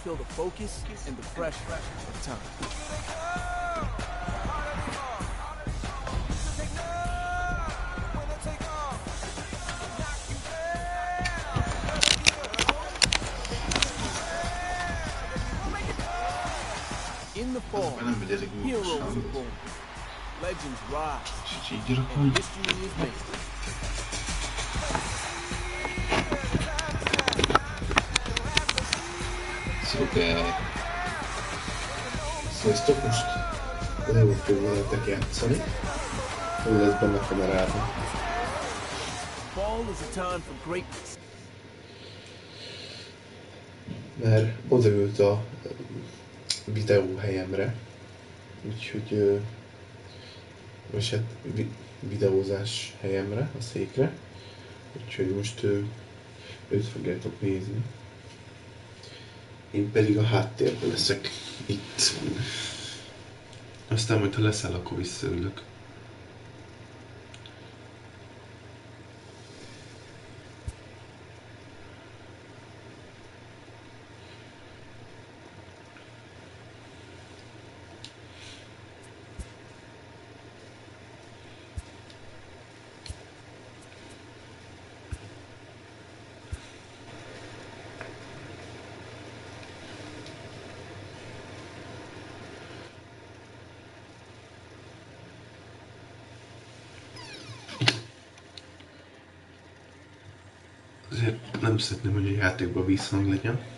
feel the focus and the pressure of time. In the fall, heroes are born, legends rise, and history is made. Sziasztok, most legutóbb fogok veletek játszani. Hol lesz benne kamerában? Mert odaült a videó helyemre, úgyhogy most hát videózás helyemre, a székre, úgyhogy most őt fogjátok nézni. Én pedig a háttérben leszek itt. Aztán majd ha leszel, akkor visszaülök. Azért nem szeretném, hogy a játékban visszhang legyen.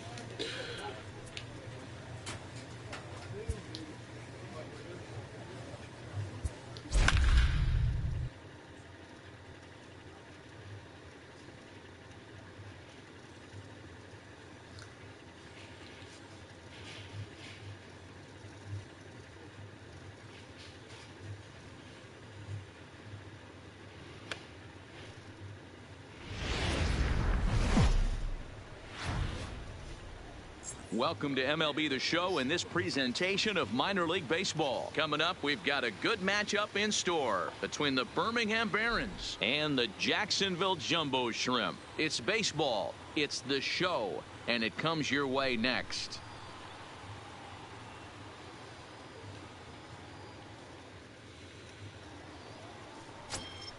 Welcome to MLB The Show and this presentation of minor league baseball. Coming up, we've got a good matchup in store between the Birmingham Barons and the Jacksonville Jumbo Shrimp. It's baseball, it's the show, and it comes your way next.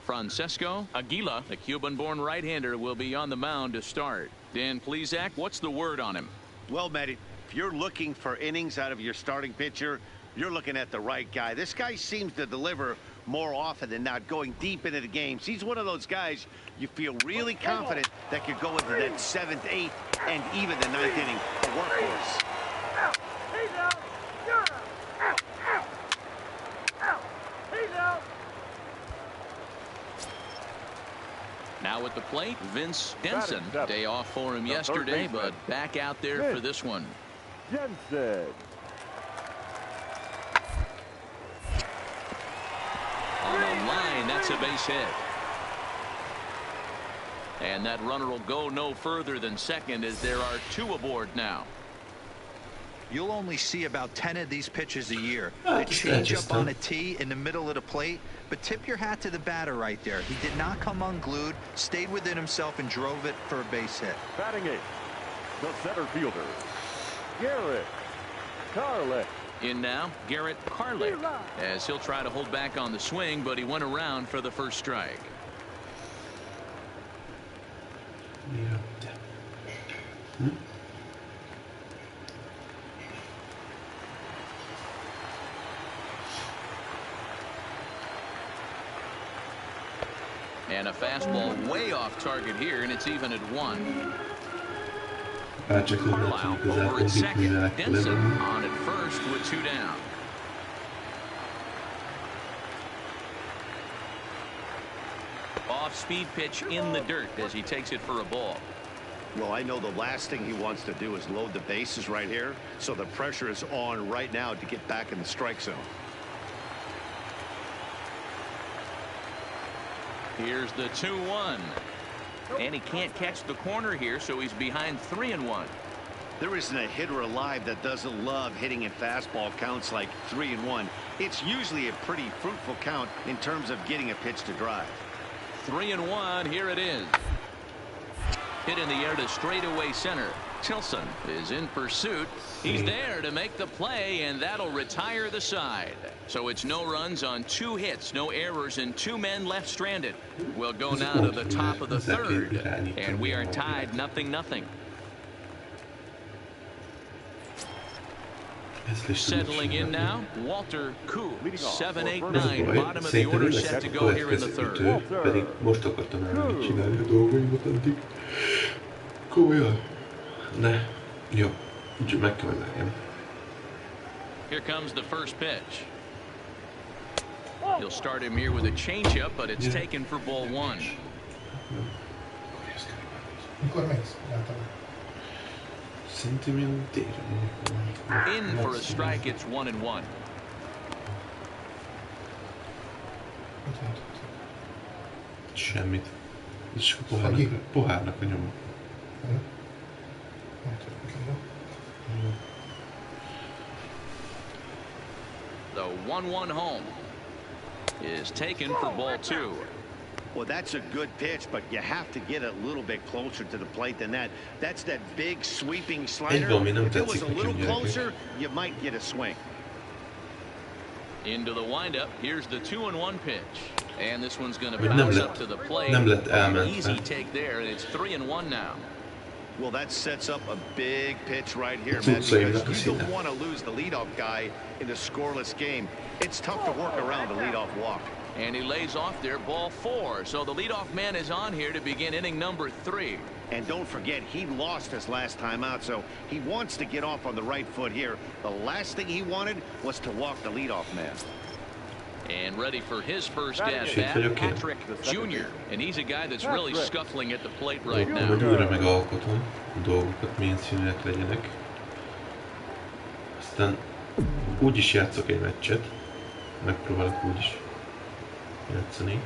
Francesco Aguila, the Cuban-born right-hander, will be on the mound to start. Dan Plesac, what's the word on him? Well, Matt, if you're looking for innings out of your starting pitcher, you're looking at the right guy. This guy seems to deliver more often than not, going deep into the games. He's one of those guys you feel really confident that could go into that 7th, 8th, and even the 9th inning. A workhorse. Now at the plate, Vince Denson. Day off for him yesterday, but back out there for this one. Jensen. On the line, that's a base hit. And that runner will go no further than second as there are 2 aboard now. You'll only see about 10 of these pitches a year. They change up on a tee in the middle of the plate, but tip your hat to the batter right there. He did not come unglued, stayed within himself, and drove it for a base hit. Batting 8th, the center fielder, Garrett Carlick. In now, Garrett Carlick, as he'll try to hold back on the swing, but he went around for the first strike. And a fastball way off target here, and it's even at 1. Carlisle over at second. Denson on at first with 2 down. Off-speed pitch in the dirt as he takes it for a ball. Well, I know the last thing he wants to do is load the bases right here, so the pressure is on right now to get back in the strike zone. Here's the 2-1. And he can't catch the corner here, so he's behind 3-1. There isn't a hitter alive that doesn't love hitting in fastball counts like 3-1. It's usually a pretty fruitful count in terms of getting a pitch to drive. 3-1, here it is. Hit in the air to straightaway center. Tilson is in pursuit. He's there to make the play, and that'll retire the side. So it's no runs on 2 hits, no errors, and 2 men left stranded. We'll go now to the top of the 3rd, and we are tied 0-0. Settling in now, Walter Koo, 7-8-9, bottom of the order, set to go here in the 3rd. Pedig most akartam elmenni csinálni a dolgaimat addig. Komolyan. De, jó. Úgyhogy meg kell mennem. Here comes the first pitch. He'll start him here with a changeup, but it's taken for ball 1. Mikor mész? Szerintem ilyen téren. In for a strike, it's 1-1. Semmit. És pohárnak a nyoma. The 1-1 home is taken for ball 2. Well, that's a good pitch, but you have to get a little bit closer to the plate than that. That's that big sweeping slider. If it was a little closer, you might get a swing. Into the windup. Here's the 2-1 pitch. And this one's going to bounce up to the plate. An easy take there, and it's 3-1 now. Well, that sets up a big pitch right here, man, because you don't want to lose the leadoff guy in a scoreless game. It's tough to work around a leadoff walk. And he lays off there, ball 4. So the leadoff man is on here to begin inning number 3. And don't forget, he lost his last time out, so he wants to get off on the right foot here. The last thing he wanted was to walk the leadoff man. And ready for his first at-bat, Patrik Jr. And he's a guy that's really scuffling at the plate right now. Újra megalkotom a dolgokat, milyen színűek legyenek. Aztán úgy is játszok egy meccset. Megpróbálok úgy is játszani.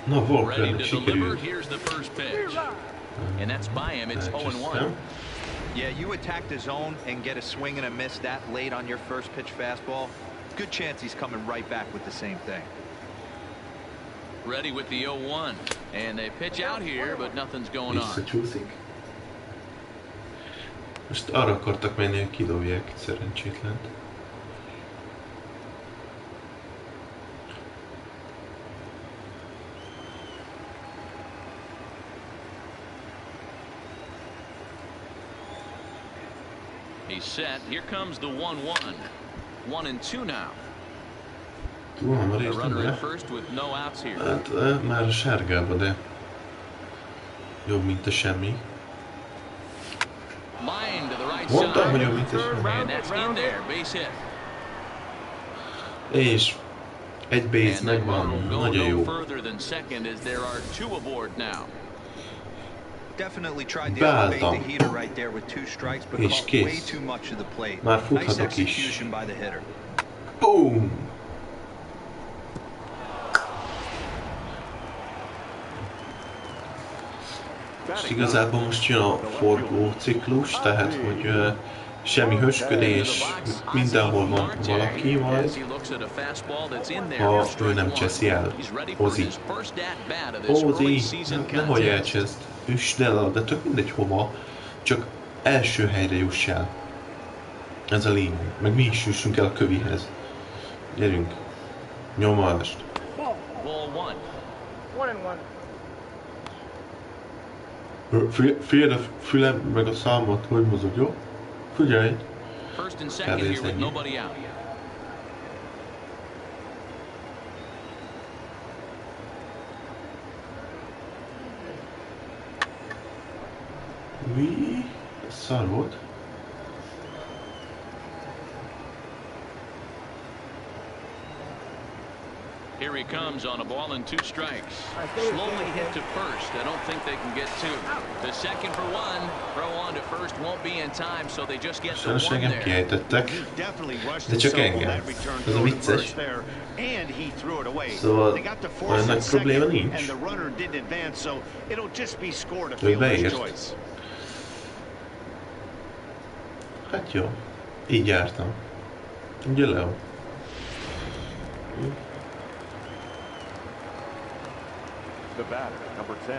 Na, Volkernek sikerült. And that's by him. It's 0-1. Yeah, you attack the zone and get a swing and a miss that late on your first pitch fastball. Good chance he's coming right back with the same thing. Ready with the 0-1. And they pitch out here, but nothing's going on. Visszacsúszik. Most arra akartak menni, hogy kidobják szerencsétlent. He's set. Here comes the 1-1. 1-2 now. A runner at first with no outs here. Hát már a sárgába, de jobb, mint a semmi. Mondtam, hogy jobb, mint a semmi. És egy base megvan, nagyon jó. Beálltam. És kész. Már futhatok is. Boom! És igazából most jön a forgó ciklus, tehát hogy semmi hösködés, mindenhol van valaki majd, ha ő nem cseszi el. Ozi. Ozi, nehogy elcseszt. Üsd el, de tök mindegy hova, csak első helyre juss el. Ez a lényeg. Meg mi is jussunk el a kövihez. Gyerünk. Nyomást. Figyeld a fülem, meg a számot, hogy mozog, jó? Figyelj! Kb. Ennyi. Mi? Ez szar volt. Here he comes on a ball and 2 strikes. Slowly hit to first. I don't think they can get 2. The second for 1. Throw on to first won't be in time, so they just get the 1 there. Kiejtettek, de csak engem. Ez a vicces. Szóval olyan nagy probléma nincs. Ő beért. Hát jó. Így jártam. Ugye, Leo? The batter, number 10,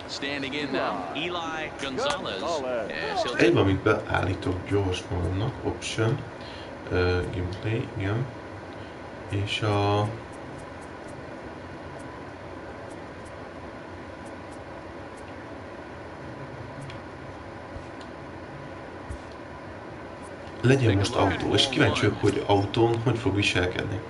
Standing in now, Eli Gonzalez. Egy van, amit beállítok gyors magamnak, option, gameplay, igen, és a... Legyen most autó, és kíváncsi vagyok, hogy autón hogy fog viselkedni.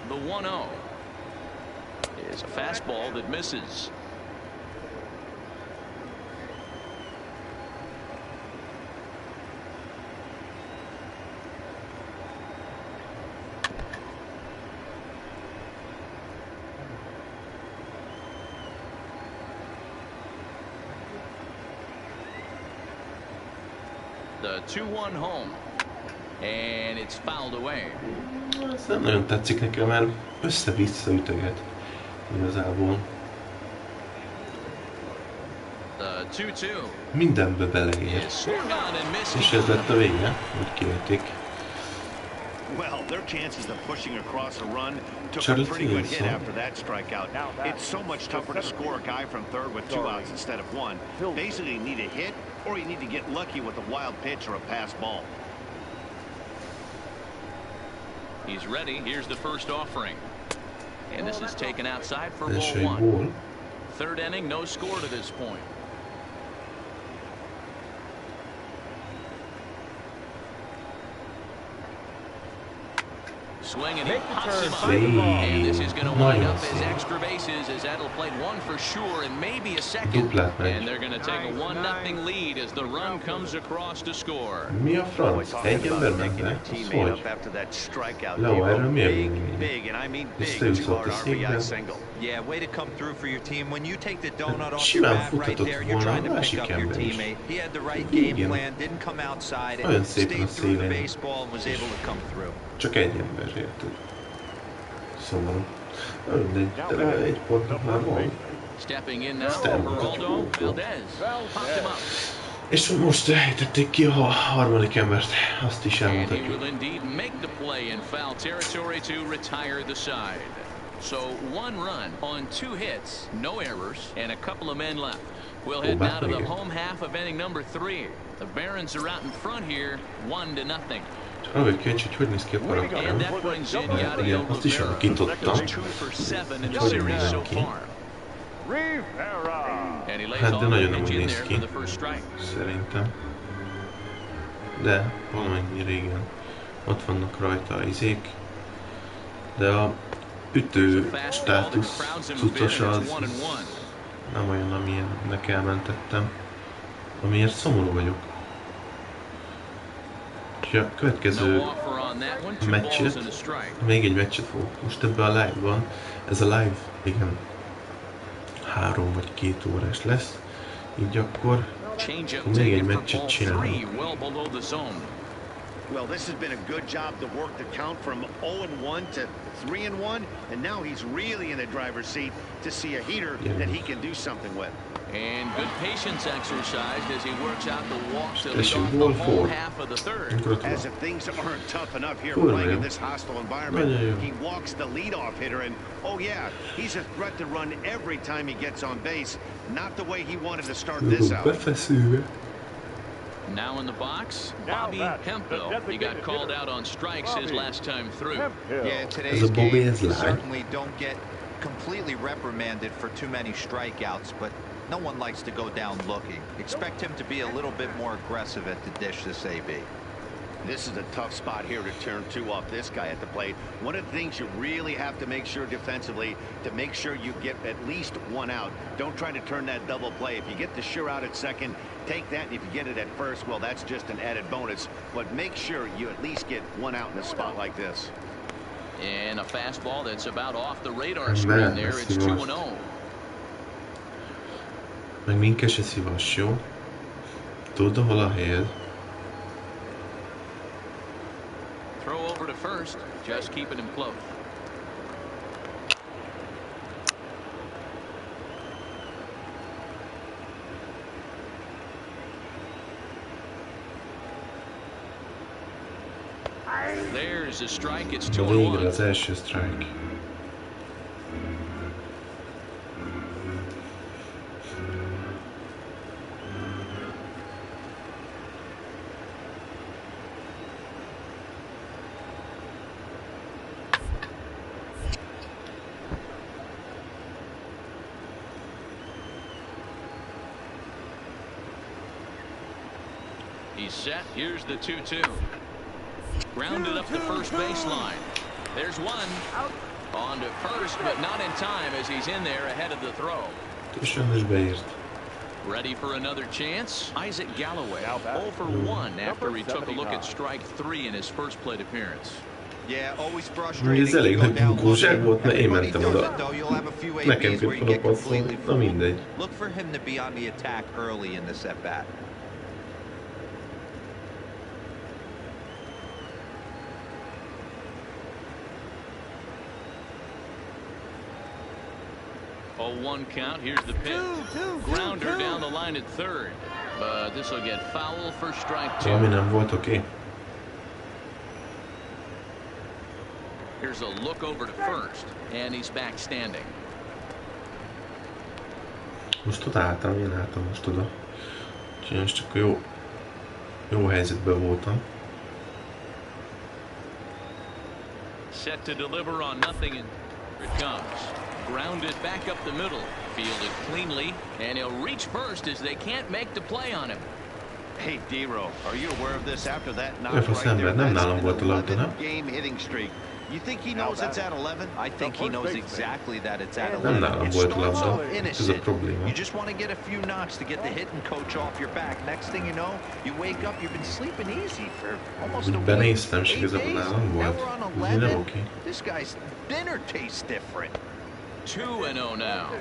The 1-0 is a fastball that misses. The 2-1 home, and it's fouled away. Ez nem nagyon tetszik nekem, mert össze-vissza ütöget igazából. The 2-2. Mindenbe beleér. És ez lett a vége, hogy kiérték. Well, their chances of pushing across a run took a pretty good hit after that strikeout. It's so much tougher to score a guy from third with 2 outs instead of 1. Basically, you need a hit, or you need to get lucky with a wild pitch or a pass ball. He's ready. Here's the first offering. And this is taken outside for ball 1. Third inning, no score to this point. Swing and he pops him up. And this is going to wind up as extra bases as that'll play 1 for sure and maybe a second. And they're going to take a 1-0 lead as the run comes across to score. Mi a franc? Egy ember mente? Az hogy? Leo, erről miért összejutott a székben? Yeah, way to come through for your team. When you take the donut off Simán your bat right futhatott there, you're volna trying a to pick másik up your ember is. teammate. He had the right game plan, didn't come outside, Nagyon and szépen a stayed through the szélén. baseball and was able to come through. Csak egy ember érted. Szomorú. Mindegy, de legalább egy pontot már van. Stepping in now, Geraldo Valdez popped him up. És most ejtették ki a harmadik embert, azt is And he elmondhatjuk. will indeed make the play in foul territory to retire the side. So 1 run on 2 hits, no errors, and a couple of men left. We'll head now to the home half of inning number 3. The Barons are out in front here, 1-0. Csak arra vagyok kíváncsi, hogy néz ki a karakterem. Mert igen, azt is alakítottam. Hogy néz ki. Hát de nagyon nem úgy néz ki. Szerintem. De valamennyi régen ott vannak rajta a izék. De a ütő státusz cuccos az nem olyan, amilyennek elmentettem. Amiért szomorú vagyok. És a következő meccset, még egy meccset fogok most ebben a live-ban. Ez a live, igen, 3 vagy 2 órás lesz. Így akkor még egy meccset csinálunk. Well, this has been a good job to work the count from 0-1 to 3-1, and now he's really in the driver's seat to see a heater that he can do something with. And good patience exercised as he works out the walks to lead off the whole half of the third. As if things aren't tough enough here playing in this hostile environment, he walks the leadoff hitter, and oh yeah, he's a threat to run every time he gets on base. Not the way he wanted to start this out. Now in the box, Bobby Hemphill. He got called out on strikes his last time through. Yeah, in today's game, you certainly don't get completely reprimanded for too many strikeouts, but no one likes to go down looking. Expect him to be a little bit more aggressive at the dish this AB. This is a tough spot here to turn 2 off this guy at the plate. One of the things you really have to make sure defensively to make sure you get at least 1 out. Don't try to turn that double play. If you get the sure out at second, take that, and if you get it at first, well, that's just an added bonus. But make sure you at least get 1 out in a spot like this. And a fastball that's about off the radar screen there. It's 2-0. Meg minket se szívass, jó? Tudd, hol a helyed. Throw over to first, just keeping him close. There's a strike. It's 2-1. Végre az első strike. He's set. Here's the 2-2. Grounded up the first baseline. There's one. On to first, but not in time as he's in there ahead of the throw. Ready for another chance? Isaac Galloway, 0 for 1 after he took a look at strike 3 in his first plate appearance. Yeah, always frustrating. Ez elég nagy bunkóság volt, mert én mentem oda. Nekem jött oda passzolni, na mindegy. Look for him to be on the attack early in this at-bat. Oh, 1 count. Here's the pitch. Grounder down the line at third. But this will get foul for strike 2. Valami nem volt oké. Here's a look over to first. And he's back standing. Most oda álltam, én álltam most oda. Úgyhogy most csak jó helyzetben voltam. Set to deliver on nothing, and here it comes. Grounded back up the middle, fielded cleanly, and he'll reach first as they can't make the play on him. Hey, D-Row, are you aware of this after that knock Fasz right there? ember, nem nálam volt a labda, nem? Game hitting streak. You think he knows it's at 11? I think he knows exactly that it's at 11. Nem nálam volt a labda, ez a probléma. You just want to get a few knocks to get the hitting coach off your back. Next thing you know, you wake up, you've been sleeping easy for almost a week. Benéztem, és igazából nálam volt. Ez nem oké. This guy's dinner tastes different. 2-0 now.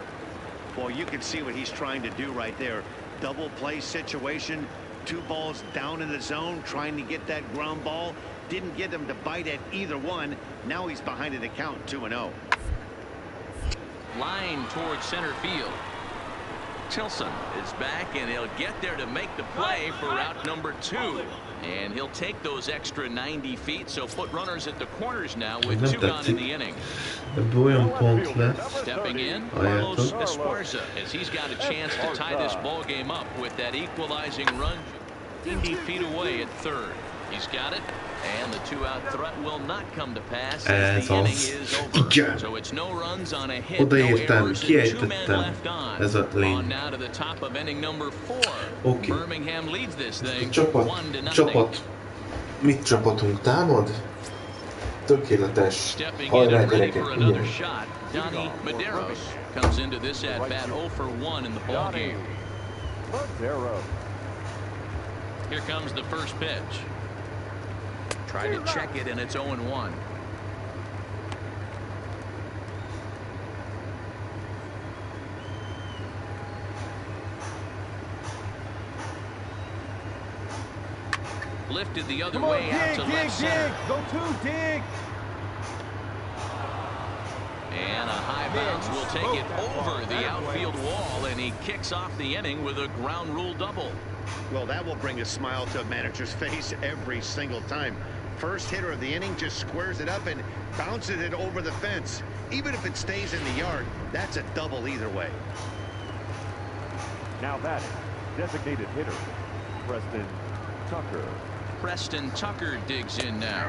Well, you can see what he's trying to do right there. Double play situation, 2 balls down in the zone, trying to get that ground ball. Didn't get him to bite at either one. Now he's behind in the count, 2-0. Line towards center field. Tilson is back, and he'll get there to make the play for route number 2. And he'll take those extra 90 feet, so put runners at the corners now with 2 gone in the inning. Stepping in, Carlos Esparza, as he's got a chance to tie this ball game up with that equalizing run 90 feet away at third. He's got it, and the 2-out threat will not come to pass as the inning is over. So it's no runs on a hit, no errors, and 2 men left on. On now to the top of inning number 4. Birmingham leads this thing 1-0. Csapat. Mit csapatunk támad? Tökéletes. Hajrá gyerekek, igen. Donnie Medeiros comes into this at bat 0 for 1 in the ball game. Here comes the first pitch. Tried to check it, and it's 0-1. Lifted the other way out to left center. Go to dig. And a high bounce will take it over the outfield wall, and he kicks off the inning with a ground rule double. Well, that will bring a smile to a manager's face every single time. First hitter of the inning just squares it up and bounces it over the fence. Even if it stays in the yard, that's a double either way. Now batting, designated hitter, Preston Tucker. Preston Tucker digs in now,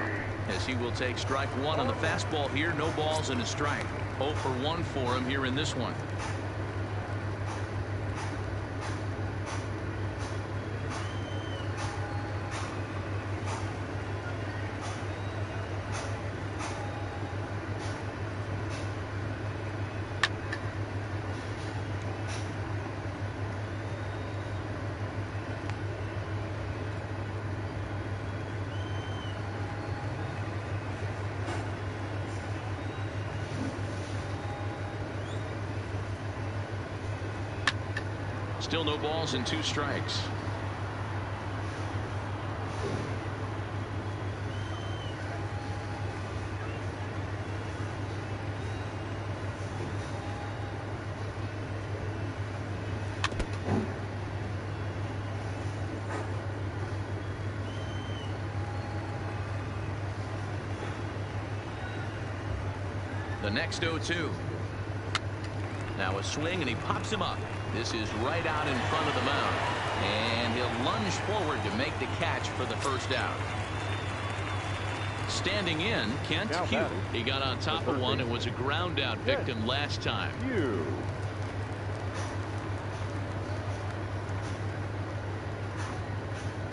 as he will take strike 1 on the fastball here. No balls and a strike. 0 for 1 for him here in this one. Still no balls and 2 strikes. The next 0-2. Now a swing, and he pops him up. This is right out in front of the mound. And he'll lunge forward to make the catch for the first out. Standing in, Kent Hugh. He got on top of one and was a ground out victim last time.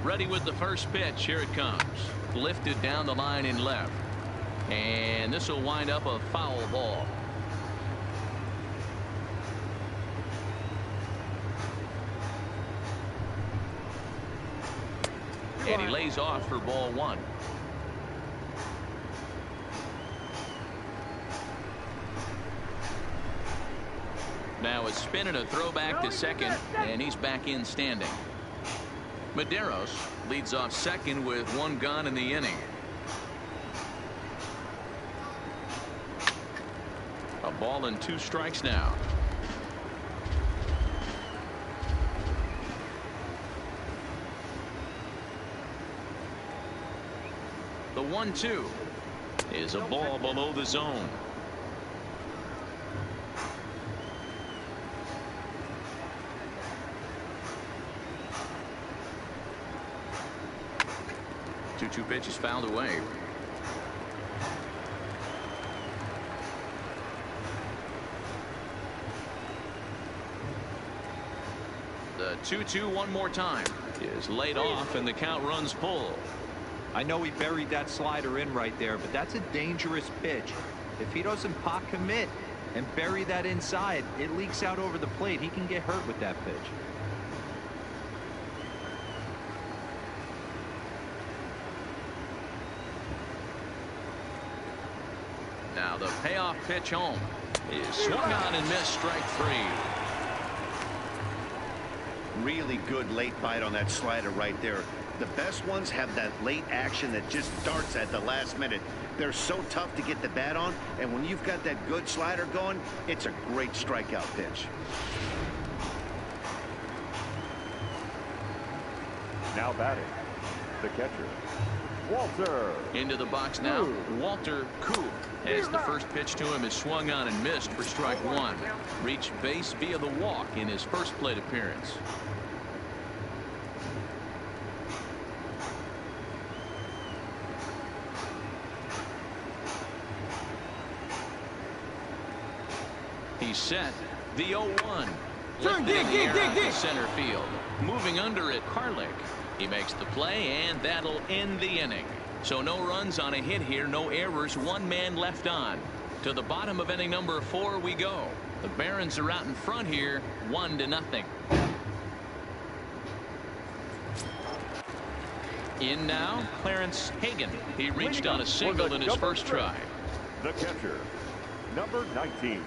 Ready with the first pitch. Here it comes. Lifted down the line in left. And this will wind up a foul ball. And he lays off for ball one. Now a spin and a throw back to second, and he's back in standing. Medeiros leads off second with one gone in the inning. A ball and 2 strikes now. The 1-2 is a ball below the zone. Two pitches fouled away. The 2-2 one more time is laid off, and the count runs full. I know he buried that slider in right there, but that's a dangerous pitch. If he doesn't pop commit and bury that inside, it leaks out over the plate. He can get hurt with that pitch. Now the payoff pitch home is swung on and missed, strike 3. Really good late bite on that slider right there. The best ones have that late action that just darts at the last minute. They're so tough to get the bat on, and when you've got that good slider going, it's a great strikeout pitch. Now batting, the catcher, Walter. Into the box now, Walter Koo, as the first pitch to him is swung on and missed for strike 1. Reached base via the walk in his first plate appearance. He's set. The 0-1. Lifted in the air out to center field. Moving under it, Karlik. He makes the play, and that'll end the inning. So no runs on a hit here, no errors, 1 man left on. To the bottom of inning number 4 we go. The Barons are out in front here, 1-0. In now, Clarence Hagan. He reached on a single in his first try. The catcher, number 19.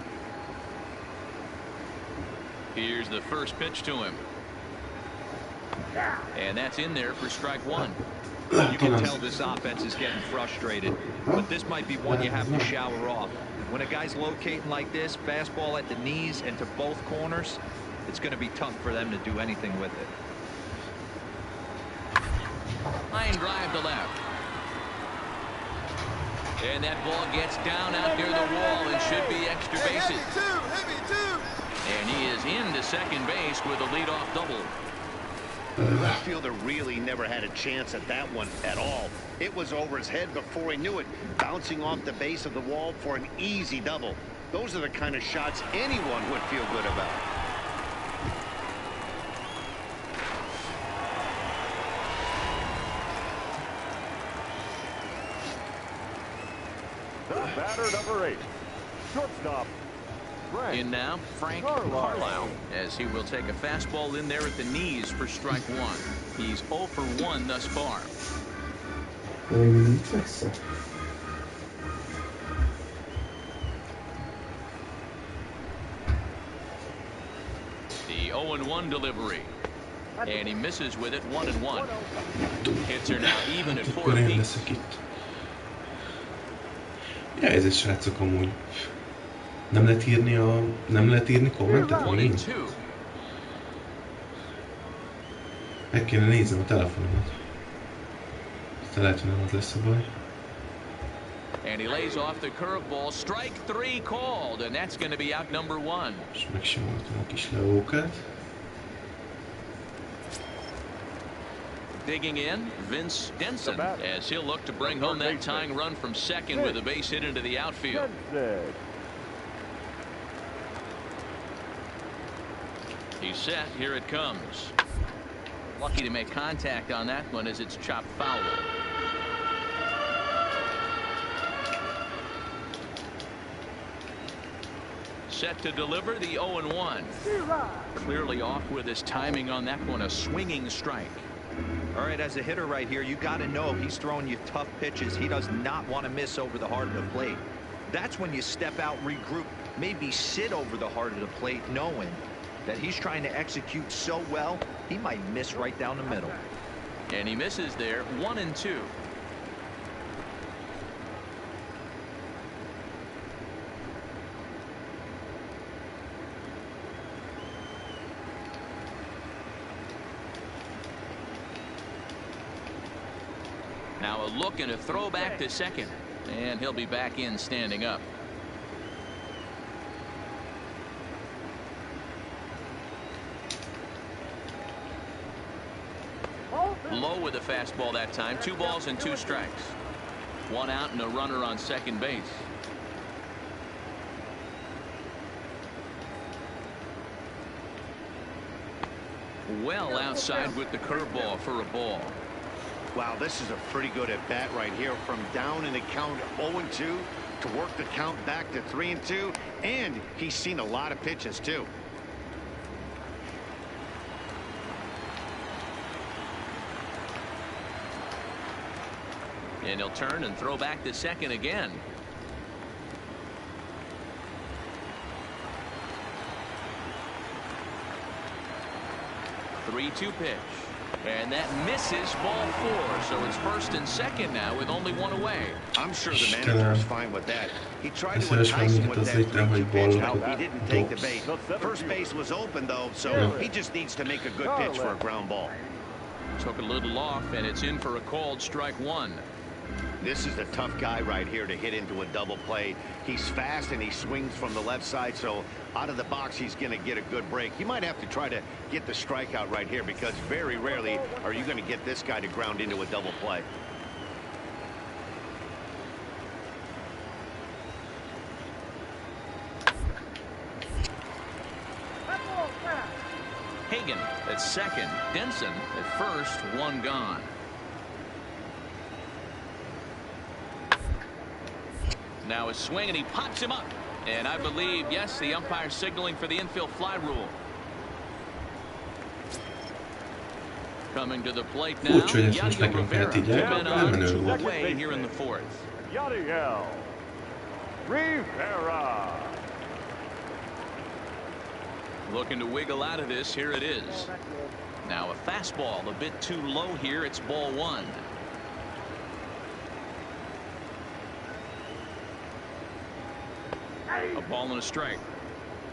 Here's the first pitch to him. And that's in there for strike 1. You can tell this offense is getting frustrated, but this might be one you have to shower off. When a guy's locating like this, fastball at the knees and to both corners, it's going to be tough for them to do anything with it. Line drive to left. And that ball gets down out near the wall and should be extra bases. And he is into second base with a leadoff double. The left fielder really never had a chance at that one at all. It was over his head before he knew it, bouncing off the base of the wall for an easy double. Those are the kind of shots anyone would feel good about. The batter, number 8, shortstop. In now, Frank Carlisle, as he will take a fastball in there at the knees for strike 1. He's 0 for 1 thus far. The 0-1 delivery. And he misses with it, 1-1. Hits are now even at 4 apiece. Ja, ez is srácok amúgy. Nem lehet írni kommentet, vagy én? Meg kéne néznem a telefonomat. Aztán lehet, hogy nem az lesz a baj. And he lays off the curveball. Strike 3 called, and that's going to be out number 1. És megsimoltam a kis leókát. Digging in, Vince Denson, as he'll look to bring home that tying run from second with a base hit into the outfield. He's set. Here it comes. Lucky to make contact on that one as it's chopped foul. Set to deliver the 0-1. Clearly off with his timing on that one, a swinging strike. All right, as a hitter right here, you got to know he's throwing you tough pitches. He does not want to miss over the heart of the plate. That's when you step out, regroup, maybe sit over the heart of the plate, knowing that he's trying to execute so well, he might miss right down the middle. And he misses there, 1-2. Now a look and a throw back to second, and he'll be back in standing up. Low with a fastball that time. 2 balls and 2 strikes. 1 out and a runner on second base. Well outside with the curveball for a ball. Wow, this is a pretty good at bat right here, from down in the count 0-2 to work the count back to 3-2, and he's seen a lot of pitches too. And he'll turn and throw back to second again. Three-two pitch. And that misses, ball 4. So it's first and second now with only 1 away. I'm sure the manager's fine with that. He tried to entice him with that 3-2 pitch. He didn't take the bait. First base was open though, so he just needs to make a good pitch for a ground ball. Took a little off, and it's in for a called strike 1. This is a tough guy right here to hit into a double play. He's fast and he swings from the left side, so out of the box he's going to get a good break. You might have to try to get the strikeout right here, because very rarely are you going to get this guy to ground into a double play. Hagan at second. Denson at first. 1 gone. Now a swing, and he pops him up. And I believe, yes, the umpire signaling for the infield fly rule. Coming to the plate now. Yadiel Rivera. 2 men on, 2 away here in the 4th. Yadiel Rivera. Looking to wiggle out of this. Here it is. Now a fastball a bit too low here. It's ball 1. A ball and a strike.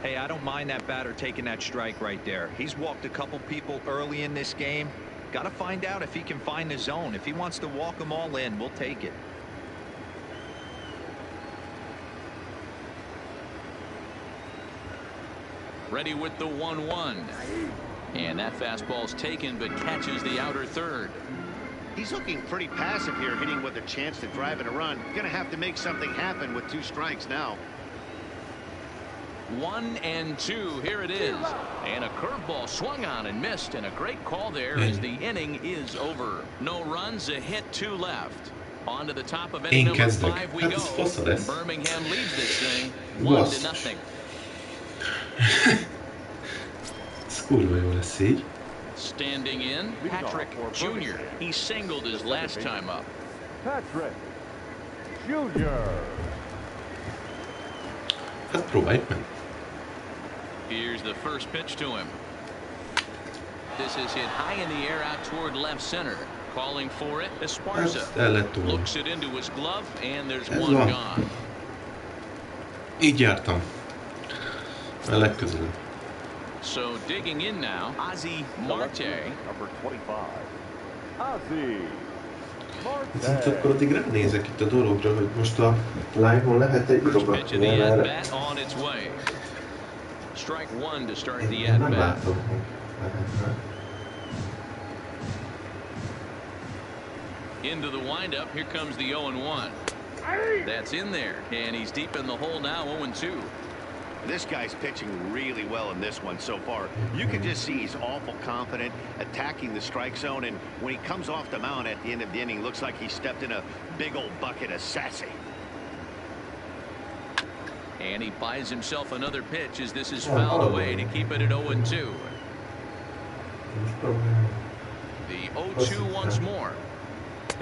Hey, I don't mind that batter taking that strike right there. He's walked a couple people early in this game. Got to find out if he can find the zone. If he wants to walk them all in, we'll take it. Ready with the 1-1. And that fastball's taken, but catches the outer third. He's looking pretty passive here, hitting with a chance to drive in a run. Gonna have to make something happen with 2 strikes now. 1-2. Here it is. And a curveball swung on and missed, and a great call there as the inning is over. No runs, a hit, 2 left. On to the top of inning number 5 we go. Birmingham leads this thing 1-0. Ez kurva jó lesz így. Standing in, Patrik Jr. He singled his last time up. Patrik Jr. Hát próbáljuk meg. Here's the first pitch to him. This is hit high in the air out toward left center. Calling for it, Esparza. Looks it into his glove, and there's 1 gone. Így jártam. A legközelebb. So digging in now, Ozzie Marte. Number 25, Ozzie Viszont akkor addig ránézek itt a dologra, hogy most a live-on lehet egy írogatni erre. Én nem látom, hogy lehetne. Into the windup, here comes the 0-1. That's in there, and he's deep in the hole now, 0-2. This guy's pitching really well in this one so far. You can just see he's awful confident, attacking the strike zone, and when he comes off the mound at the end of the inning, looks like he stepped in a big old bucket of sassy. And he buys himself another pitch as this is fouled away to keep it at 0-2. The 0-2 once more.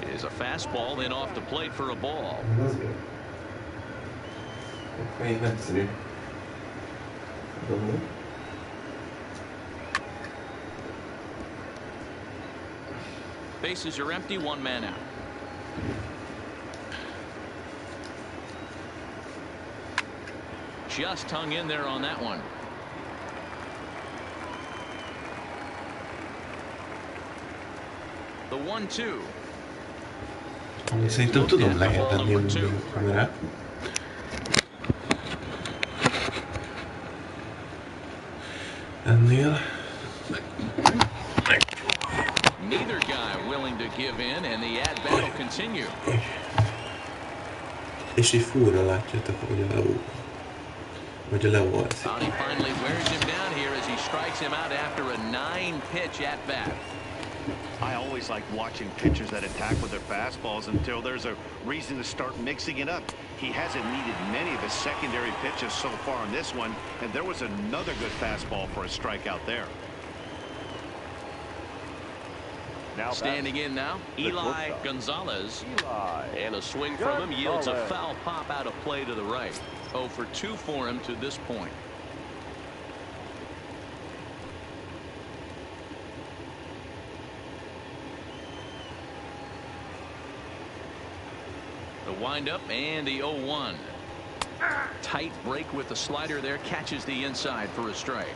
It is a fastball in off the plate for a ball. Még nagyszerű. Bases are empty, one man out. Just hung in there on that one. The 1-2. Szerintem tudom lehetni a kamerát. Ennél. Neither guy willing to give in, and the at bat will continue. És így fúra látjátok, hogy a Leo volt. He finally wears him down here as he strikes him out after a 9-pitch at bat. I always like watching pitchers that attack with their fastballs until there's a reason to start mixing it up. He hasn't needed many of his secondary pitches so far in this one, and there was another good fastball for a strikeout there. Now standing in now, Eli Gonzalez. And a swing from him yields a foul pop out of play to the right. 0 for 2 for him to this point. The windup and the 0-1. Tight break with the slider there, catches the inside for a strike.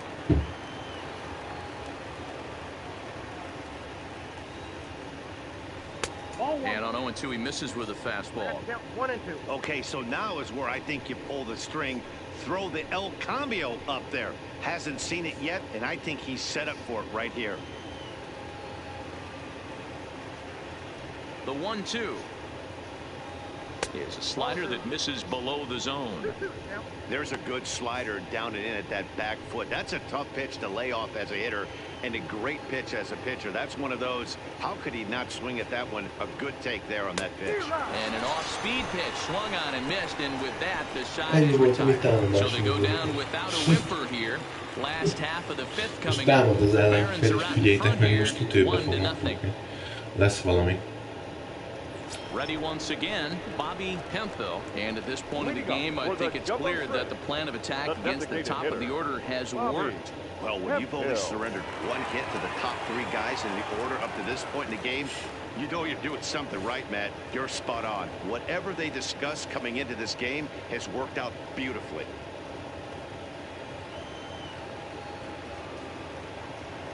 And on 0-2, he misses with a fastball. 1-2. Okay, so now is where I think you pull the string, throw the El Cambio up there. Hasn't seen it yet, and I think he's set up for it right here. The 1-2. Is a slider that misses below the zone. There's a good slider down and in at that back foot. That's a tough pitch to lay off as a hitter, and a great pitch as a pitcher. That's one of those, how could he not swing at that one? A good take there on that pitch. And an off-speed pitch swung on and missed, and with that, the side is retired. So they go down without a whimper here. Last half of the fifth coming up. Barons are out in front here, 1-0. Lesz valami. Ready once again, Bobby Hemphill. And at this point of the game, I think it's clear that the plan of attack against the top of the order has worked. Well, when you've only surrendered one hit to the top 3 guys in the order up to this point in the game, you know you're doing something right, Matt. You're spot on. Whatever they discussed coming into this game has worked out beautifully.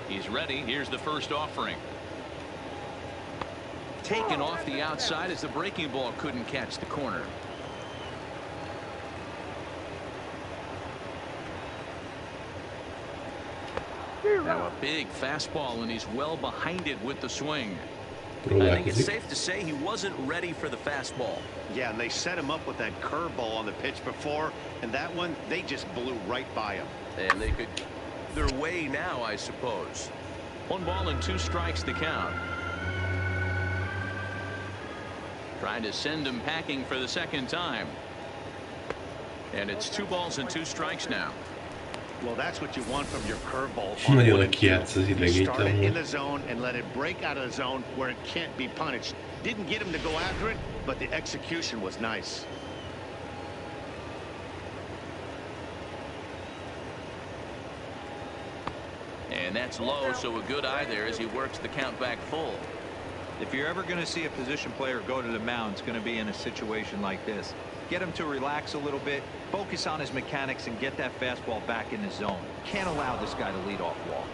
He's ready. Here's the first offering. Taken off the outside as the breaking ball couldn't catch the corner. Now a big fastball, and he's well behind it with the swing. I think it's safe to say he wasn't ready for the fastball. Yeah, and they set him up with that curveball on the pitch before, and that one, they just blew right by him. And they could their way now, I suppose. 1 ball and 2 strikes to count. Trying to send him packing for the second time. And it's 2 balls and 2 strikes now. Well, that's what you want from your curveball. Start it in the zone and let it break out of the zone where it can't be punished. Didn't get him to go after it, but the execution was nice. And that's low, so a good eye there as he works the count back full. If you're ever going to see a position player go to the mound, it's going to be in a situation like this. Get him to relax a little bit, focus on his mechanics, and get that fastball back in the zone. Can't allow this guy to lead off walk.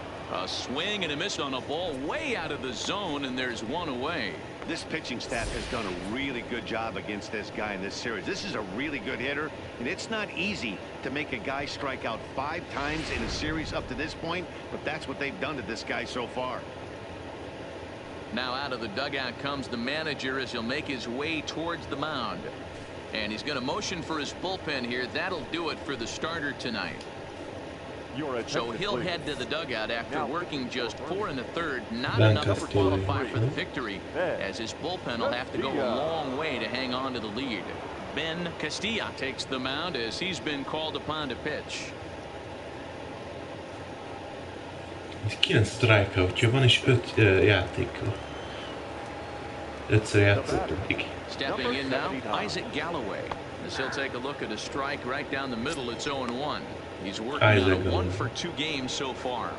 A swing and a miss on a ball way out of the zone, and there's 1 away. This pitching staff has done a really good job against this guy in this series. This is a really good hitter, and it's not easy to make a guy strike out 5 times in a series up to this point, but that's what they've done to this guy so far. Now out of the dugout comes the manager as he'll make his way towards the mound. And he's going to motion for his bullpen here. That'll do it for the starter tonight. So he'll head to the dugout after working just 4 1/3, not enough to qualify for the victory, as his bullpen will have to go a long way to hang on to the lead. Ben Castilla takes the mound as he's been called upon to pitch. 9 strikeoutja van és 5 játékkal. 5-ször játszott eddig. Stepping in now, Isaac Galloway. As he'll take a look at a strike right down the middle. It's 0-1. He's working on a 1-for-2 game so far.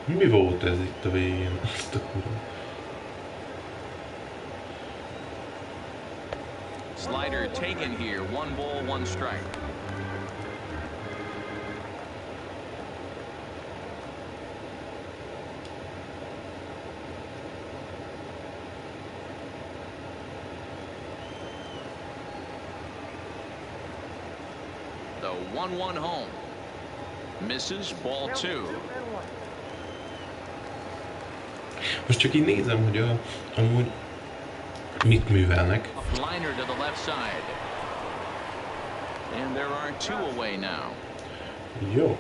Mi volt ez itt a végén? Azt a kurva. Slider taken here. 1 ball, 1 strike. The 1-1 home. Misses, ball 2. Most csak így nézem, hogy amúgy mit művelnek. A liner to the left side. And there are 2 away now. Jó.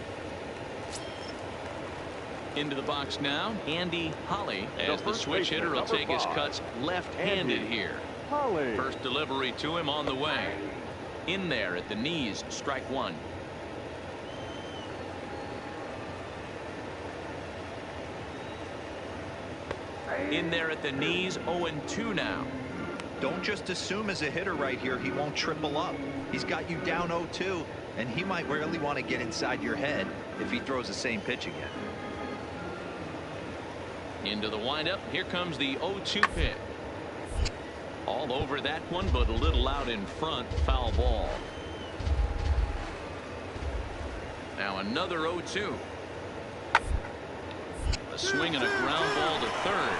Into the box now, Andy Holly, as the switch hitter will take his cuts left-handed here. First delivery to him on the way. In there at the knees, strike 1. In there at the knees, 0-2 now. Don't just assume as a hitter right here he won't triple up. He's got you down 0-2, and he might really want to get inside your head if he throws the same pitch again. Into the windup, here comes the 0-2 pitch. All over that one, but a little out in front. Foul ball. Now another 0-2. A swing and a ground ball to third.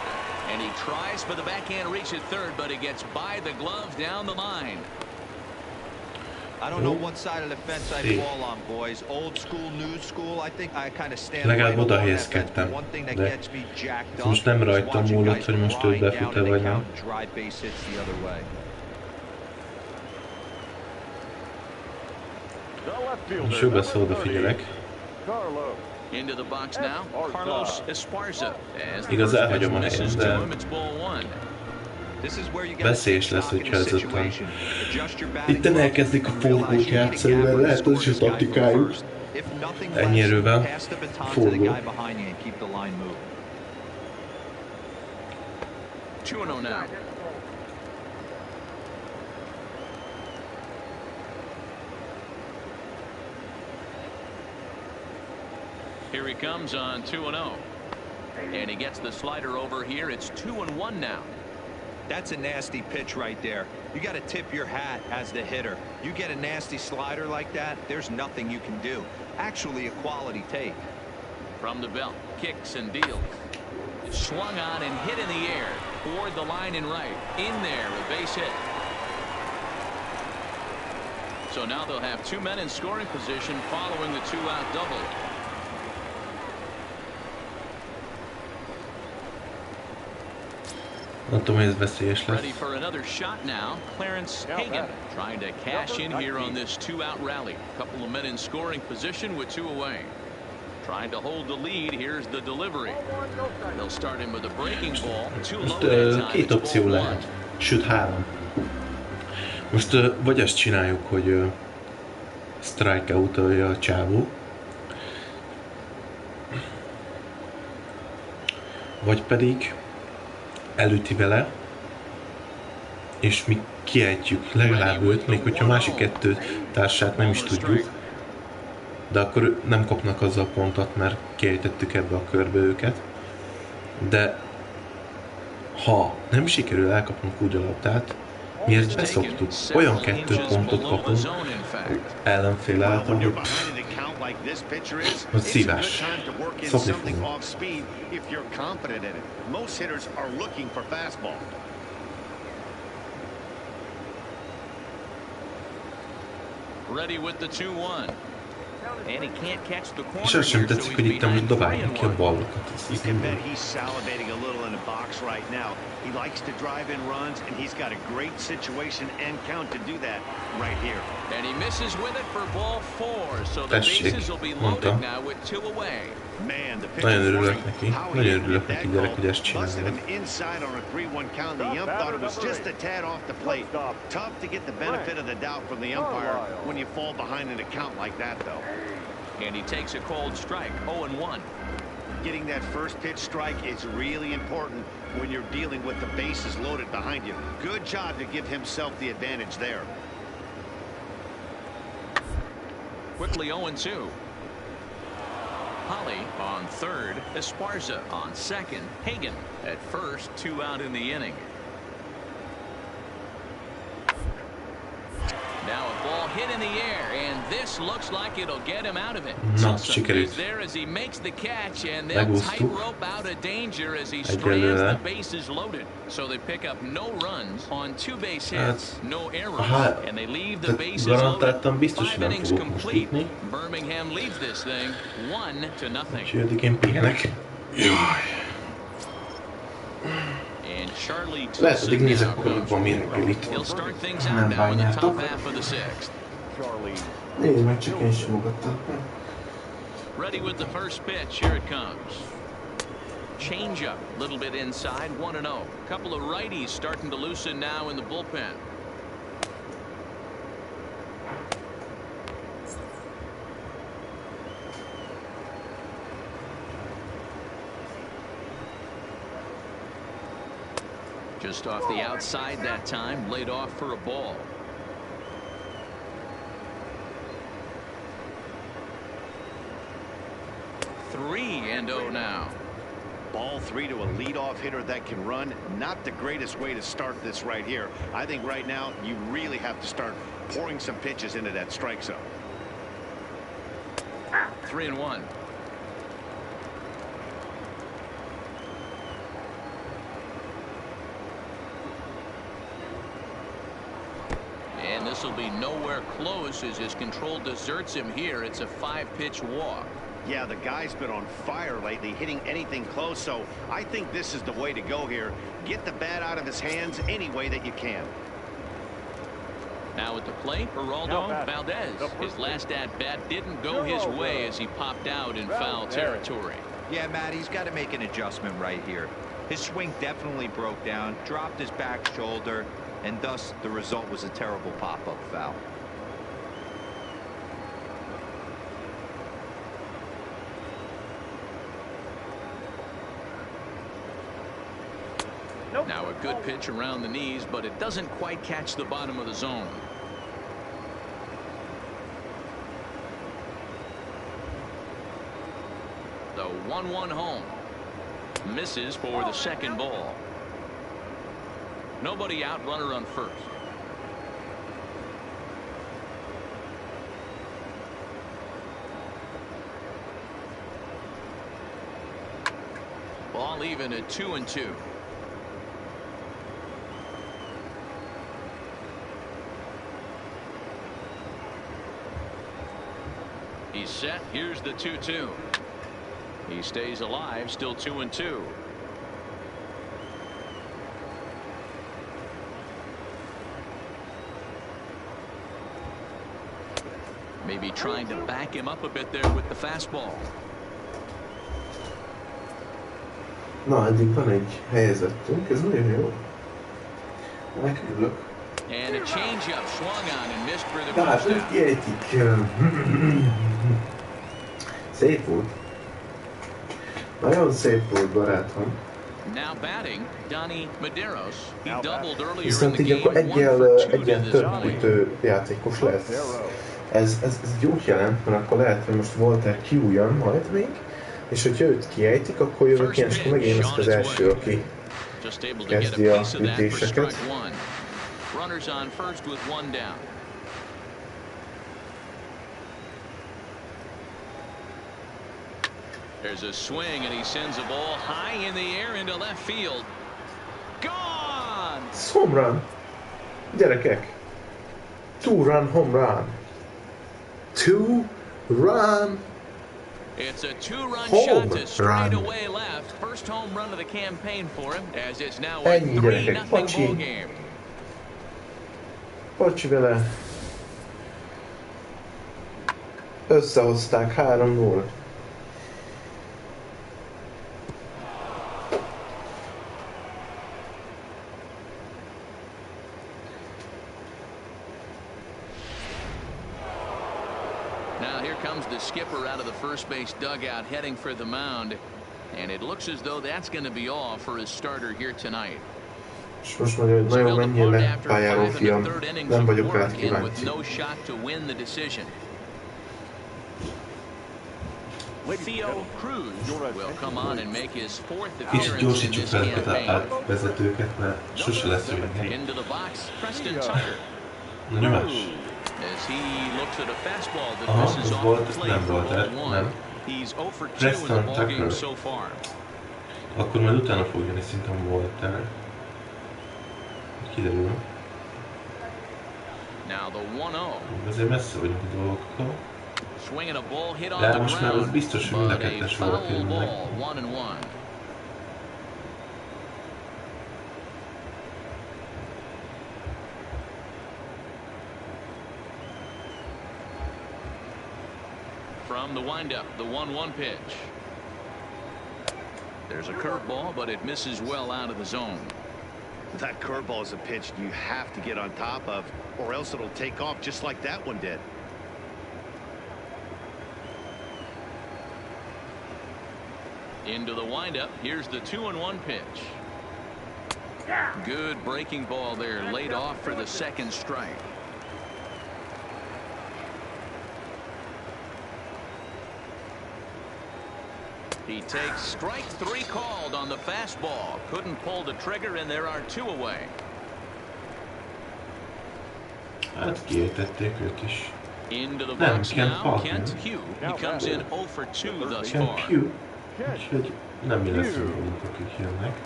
And he tries for the backhand reach at third, but it gets by the glove down the line. I don't know what side of the fence I fall on, boys. Old school, new school. I think I kind of stand Legalább oda helyezkedtem, de most nem rajtam múlott, hogy most ő befut-e vagy nem. És ő beszél, odafigyelek. Igaz, elhagyom a helyet, de veszélyes lesz, hogyha ez után. Itten elkezdik a forgót játszani, mert lehet az is a taktikájuk. Ennyi erővel forgó. Here he comes on 2-0. And he gets the slider over here. It's 2-1 now. That's a nasty pitch right there. You got to tip your hat as the hitter. You get a nasty slider like that, there's nothing you can do. Actually a quality take. From the belt, kicks and deals. Swung on and hit in the air. Toward the line and right. In there, a base hit. So now they'll have 2 men in scoring position following the 2-out double. Ready for another shot now. Clarence Hagan trying to cash in here on this 2-out rally. Couple of men in scoring position with 2 away. Trying to hold the lead. Here's the delivery. They'll start him with a breaking ball. Too low that time. Két opció lehet. Sőt, 3. Most vagy azt csináljuk, hogy strikeout-olja a csávó. Vagy pedig elüti vele, és mi kiejtjük legalább őt, még hogyha másik 2 társát nem is tudjuk, de akkor nem kapnak azzal pontot, mert kiejtettük ebbe a körbe őket. De ha nem sikerül elkapnunk úgy a labdát, mi ezt beszoktuk. Olyan 2 pontot kapunk ellenfél által, hogy like this pitcher is, hogy it's a good szívás. time to work in Szokni something fogunk. off speed if you're confident in it. Most hitters are looking for fastball. Ready with the 2-1. And he can't catch the corner És az sem here, so tetszik, he's hogy itt most behind dobálják ki a 3-1. ballokat. You can bet he's salivating a little in the box right now. He likes to drive in runs, and he's got a great situation and count to do that right here. And he misses with it for ball 4, so the bases will be loaded now with 2 away. Man, the Nagyon pitcher örülök warning, neki. how he Nagyon didn't örülök get neki, that gyerek, call. hogy ezt Busted him csinálod. inside on a 3-1 count. The ump thought it was just a tad off the plate. Tough to get the benefit of the doubt from the umpire when you fall behind in a count like that, though. And he takes a cold strike, 0-1. Getting that first pitch strike is really important when you're dealing with the bases loaded behind you. Good job to give himself the advantage there. Quickly 0-2. Holly on third, Esparza on second, Hagan at first, 2 out in the inning. Now a ball hit in the air, and this looks like it'll get him out of it. Na, Sosa sikerült. is there as he makes the catch, and they'll tightrope out of danger as he strands Egyelőre. the bases loaded. So they pick up no runs on 2 base hits, no errors, Aha, and they leave the bases garantáltan loaded. biztos, 5 hogy nem innings fogok most complete. jutni. Birmingham leads this thing 1-0. Úgyhogy addig én pihenek. Jaj. And Charlie Lehet, addig Tilson nézek now goes valami forward. reggelit. He'll start things Nem out now in the top bánjátok. half of the 6th. Charlie. Nézd meg, csak én is fogadtam. Ready with the first pitch. Here it comes. Change up, a little bit inside, 1-0. Couple of righties starting to loosen now in the bullpen. Just off the outside that time, laid off for a ball. Three and 0 now. Ball 3 to a leadoff hitter that can run. Not the greatest way to start this right here. I think right now you really have to start pouring some pitches into that strike zone. 3-1. And this will be nowhere close as his control deserts him here. It's a 5-pitch walk. Yeah, the guy's been on fire lately, hitting anything close, so I think this is the way to go here. Get the bat out of his hands any way that you can. Now at the plate, Geraldo Valdez. His last at-bat didn't go his way as he popped out in foul territory. Yeah, Matt, he's got to make an adjustment right here. His swing definitely broke down, dropped his back shoulder, and thus the result was a terrible pop-up foul. Now a good pitch around the knees, but it doesn't quite catch the bottom of the zone. The 1-1 home. Misses for the second ball. Nobody out, runner on first. Ball even at 2-2. He's set. Here's the 2-2. He stays alive, still 2-2. Maybe trying to back him up a bit there with the fastball. Na, eddig van egy helyezettünk, ez nagyon jó. Megkülök. And a changeup swung on and missed for the De hát first ők down. kiejtik. Szép volt. Nagyon szép volt, barátom. Now batting, Donnie Medeiros. He doubled earlier in Viszont the így akkor game, 1 for 2 egyen to this több point. ütő játékos lesz. Ez jót jelent, mert akkor lehet, hogy most Walter kiújjan majd még, és hogyha őt kiejtik, akkor jövök én, és akkor megint lesz az első, aki Just able to get a kezdi a piece of that for ütéseket. strike one. Runners on first with 1 down. There's a swing, and he sends a ball high in the air into left field. Gone! Home run! Gyerekek! Two-run home run! Two-run! It's a two-run shot to straightaway left. First home run of the campaign for him, as it's now a 3-0 ball game. Pacsi vele. Összehozták 3-0. Now here comes the skipper out of the first base dugout heading for the mound, and it looks as though that's going to be all for his starter here tonight. És most mondja, hogy nagyon menjél le pályáról, fiam. Nem vagyok rád kíváncsi. Kicsit gyorsítsuk fel ezeket az átvezetőket, mert sose lesz olyan hely. Na nyomás. Aha, ez volt, ez nem volt el, nem. Preston Tucker. Akkor majd utána fog jönni, szerintem volt el. Kiderül. Azért messze vagyunk a dolgoktól. De most már az biztos, hogy mind a ketten sorra kerülnek. From the windup, the 1-1 pitch. There's a curveball, but it misses well out of the zone. That curveball is a pitch you have to get on top of, or else it'll take off just like that one did. Into the windup. Here's the 2-1 pitch. Good breaking ball there, laid off for the second strike. He takes strike 3 called on the fastball. Couldn't pull the trigger, and there are 2 away. Hát kiejtették őt is. Into the box now, Kent Hugh. He comes in 0 for 2 thus far. Úgyhogy nem mi lesz róluk, akik jönnek.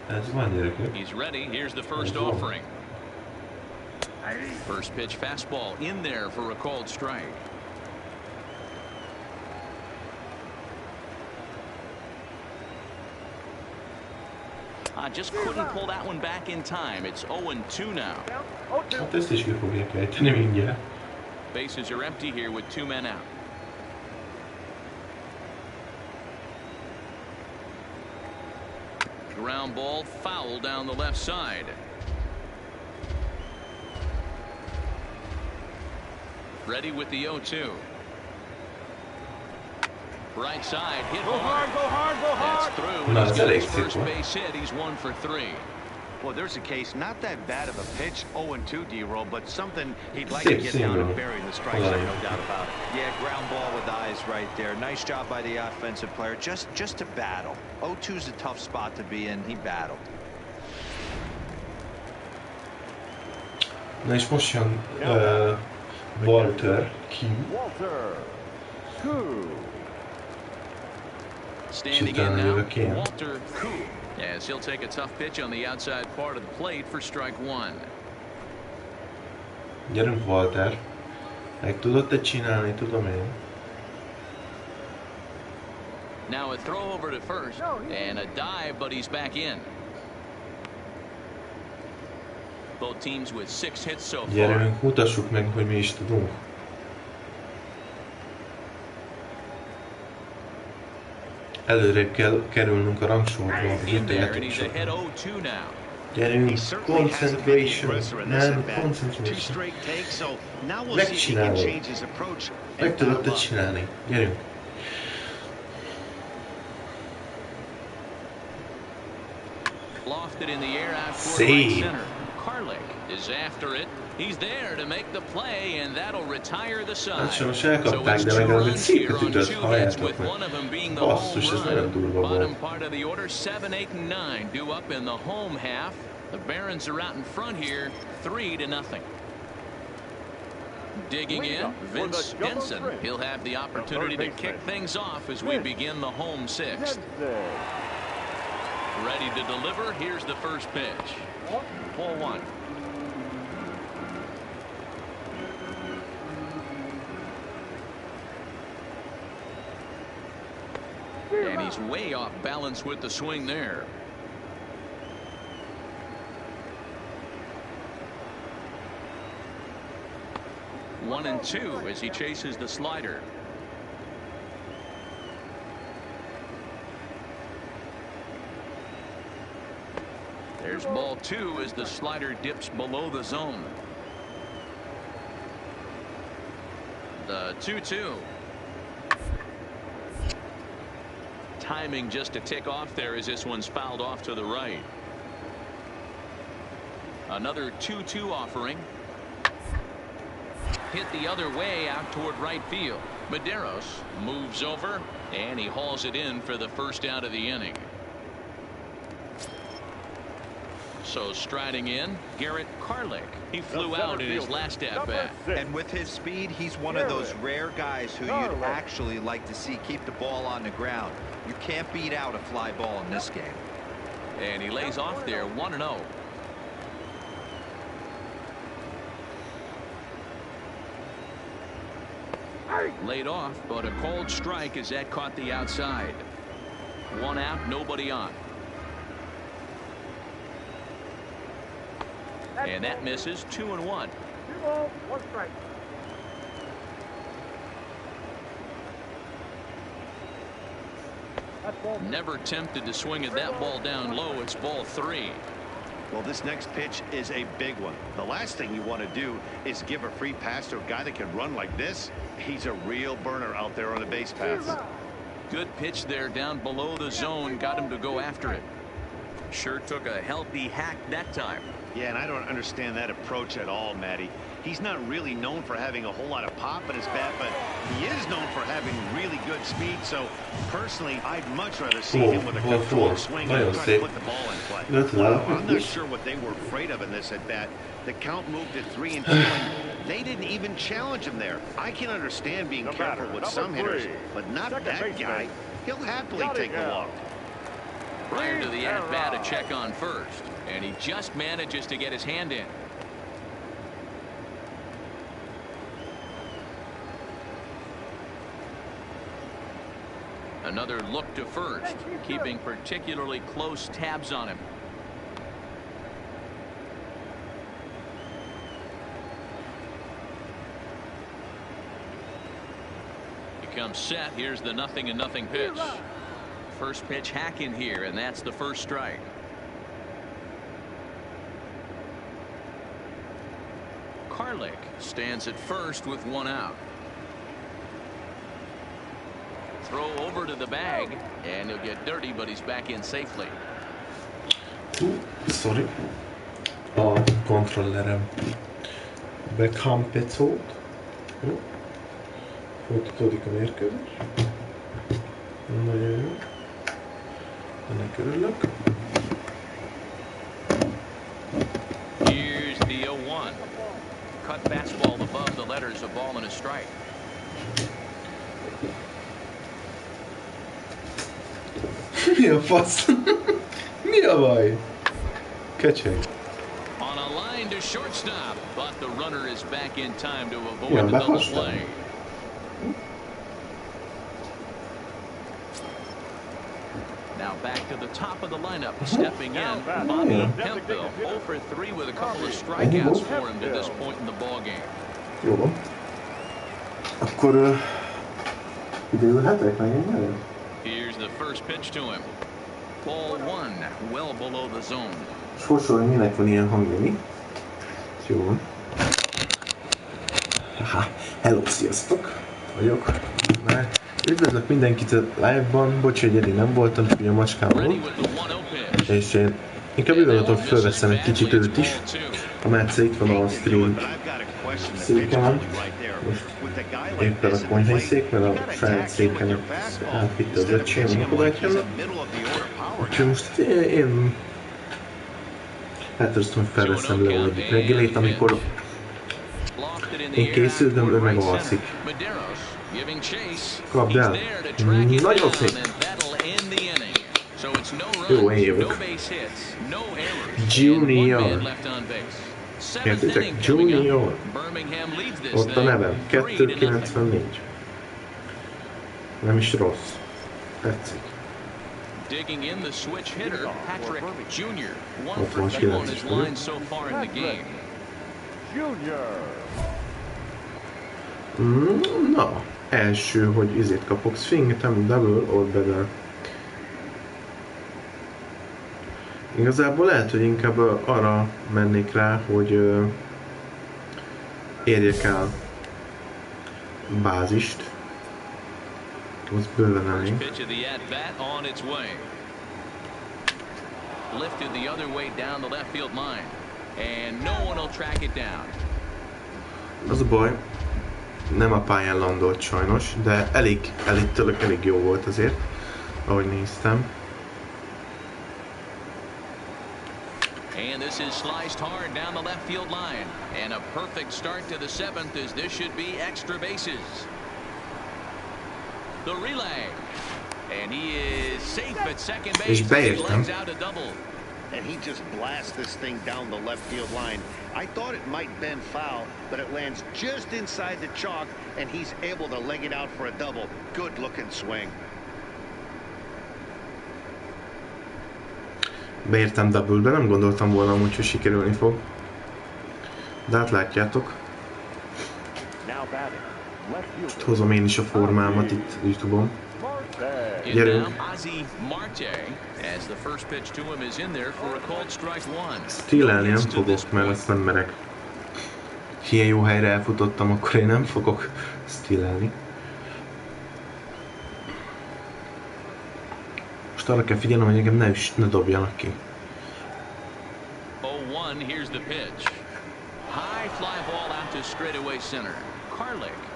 Ez van, gyerekek. He's ready. Here's the first offering. First pitch fastball in there for a called strike. Just couldn't pull that one back in time. It's 0-2 now. Hát ezt is ki fogják ejteni mindjárt. Bases are empty here with 2 men out. Ground ball foul down the left side. Ready with the 0-2. Right side, hit hard. Go hard, go hard. That's through. And he's got his first base hit. He's 1 for 3. Well, there's a case, not that bad of a pitch, 0-2 D-roll, but something he'd like to get down and bury the strike zone, no doubt about it. Yeah, ground ball with eyes right there. Nice job by the offensive player, just to battle. 0-2's a tough spot to be in. He battled. Na és most jön Walter Q. Standing in now, Walter Q. As he'll take a tough pitch on the outside part of the plate for strike 1. Gyerünk, Walter. Meg tudod te csinálni, tudom én. Now a throw over to first and a dive, but he's back in. Both teams with 6 hits so far. Gyerünk, mutassuk meg, hogy mi is tudunk. Előrébb kell kerülnünk a rangsorba az ütőjátékosoknak. Gyerünk, concentration, man, concentration. Megcsinálod. Meg tudod te csinálni. Gyerünk. Szép. Is after it. He's there to make the play, and that'll retire the side. Hát sajnos elkapták, de legalább egy szépet ütött, halljátok meg. Basszus, ez nagyon durva volt. Bottom part of the order, 7, 8, and 9 due up in the home half. The Barons are out in front here, 3-0. Digging in, Vince Denson. He'll have the opportunity to kick things off as we begin the home sixth. Ready to deliver. Here's the first pitch. Ball one. And he's way off balance with the swing there. One and two as he chases the slider. There's ball two as the slider dips below the zone. The 2-2. Timing just a tick off there as this one's fouled off to the right. Another 2-2 offering. Hit the other way out toward right field. Medeiros moves over and he hauls it in for the first out of the inning. So striding in, Garrett Carlick. He flew out in his last at bat. And with his speed, he's one of those rare guys who you'd actually like to see keep the ball on the ground. You can't beat out a fly ball in this game. And he lays off there 1-0. Laid off, but a cold strike as that caught the outside. One out, nobody on. And that misses. 2-1. 2 balls, 1 strike. Never tempted to swing at that ball down low. It's ball 3. Well, this next pitch is a big one. The last thing you want to do is give a free pass to a guy that can run like this. He's a real burner out there on the base paths. Good pitch there down below the zone. Got him to go after it. Sure took a healthy hack that time. Yeah, and I don't understand that approach at all, Matty. He's not really known for having a whole lot of pop in his bat, but he is known for having really good speed. So, personally, I'd much rather see him with a controlled swing and try to put the ball in play. I'm not sure what they were afraid of in this at bat. The count moved to 3-2, and they didn't even challenge him there. I can understand being careful with some hitters, but not that guy. He'll happily take the walk. Prior to the at-bat, a check on first, and he just manages to get his hand in. Another look to first, keeping particularly close tabs on him. He comes set. Here's the 0-0 pitch. First pitch hack in here, and that's the first strike. Carlick stands at first with 1 out. Throw over to the bag, and he'll get dirty, but he's back in safely. Sorry. A kontrollerem bekampecolt. Folytatódik a mérkőzés. Nagyon jó. Ennek örülök. Here's the 0-1. Cut fastball above the letters, a ball and a strike. Mi a fasz? Mi a baj? Kecseg. On a line to shortstop, but the runner is back in time to avoid the double play. Now back to the top of the lineup, stepping in, Bobby Hemphill, 0 for 3 with a couple of strikeouts for him to this point in the ball game. Jó van. Akkor időhetek megint. Here's the first pitch to him. Ball 1, well below the zone. Sorsolj, minek van ilyen hangja, mi? Jó van. Hello, sziasztok! Vagyok. Üdvözlök mindenkit a live-ban. Bocs, hogy eddig nem voltam, csak ugye a macskám volt. És én inkább ügyeletem, hogy felveszem egy kicsit őt is. A Metsze itt van a stream széken. Most éppen a konyhai szék, mert a saját széken átvitte az öcsém a kabátjának. Úgyhogy most én hát azt, hogy felveszem le egyik reggelét, amikor Én készültem, ő meg alszik. Kapd el. Nagyon szép. Jó, én jövök. Junior. Értitek? Junior. Ott a nevem. 294. Nem is rossz. Tetszik. Digging in the switch hitter, Patrik Jr. 1 for 2 on his line so far in the game. Na, első, hogy izét kapok. Swing, nem double or better. Igazából lehet, hogy inkább arra mennék rá, hogy érjek el bázist. Az bőven elég. Az a baj, nem a pályán landolt sajnos, de elég jó volt azért, ahogy néztem. And this is sliced hard down the left field line. And a perfect start to the 7th as this should be extra bases. The relay. And he is safe at second base. És beértem. And he just blasts this thing down the left field line. I thought it might bend foul, but it lands just inside the chalk, and he's able to leg it out for a double. Good looking swing. Beértem double-be, nem gondoltam volna amúgy, hogy sikerülni fog. De hát látjátok. Most hozom én is a formámat itt YouTube-on. Gyerünk! Stealelni nem fogok, mert azt nem merek. Ha ilyen jó helyre elfutottam, akkor én nem fogok stealelni. Most arra kell figyelnem, hogy engem ne dobjanak ki.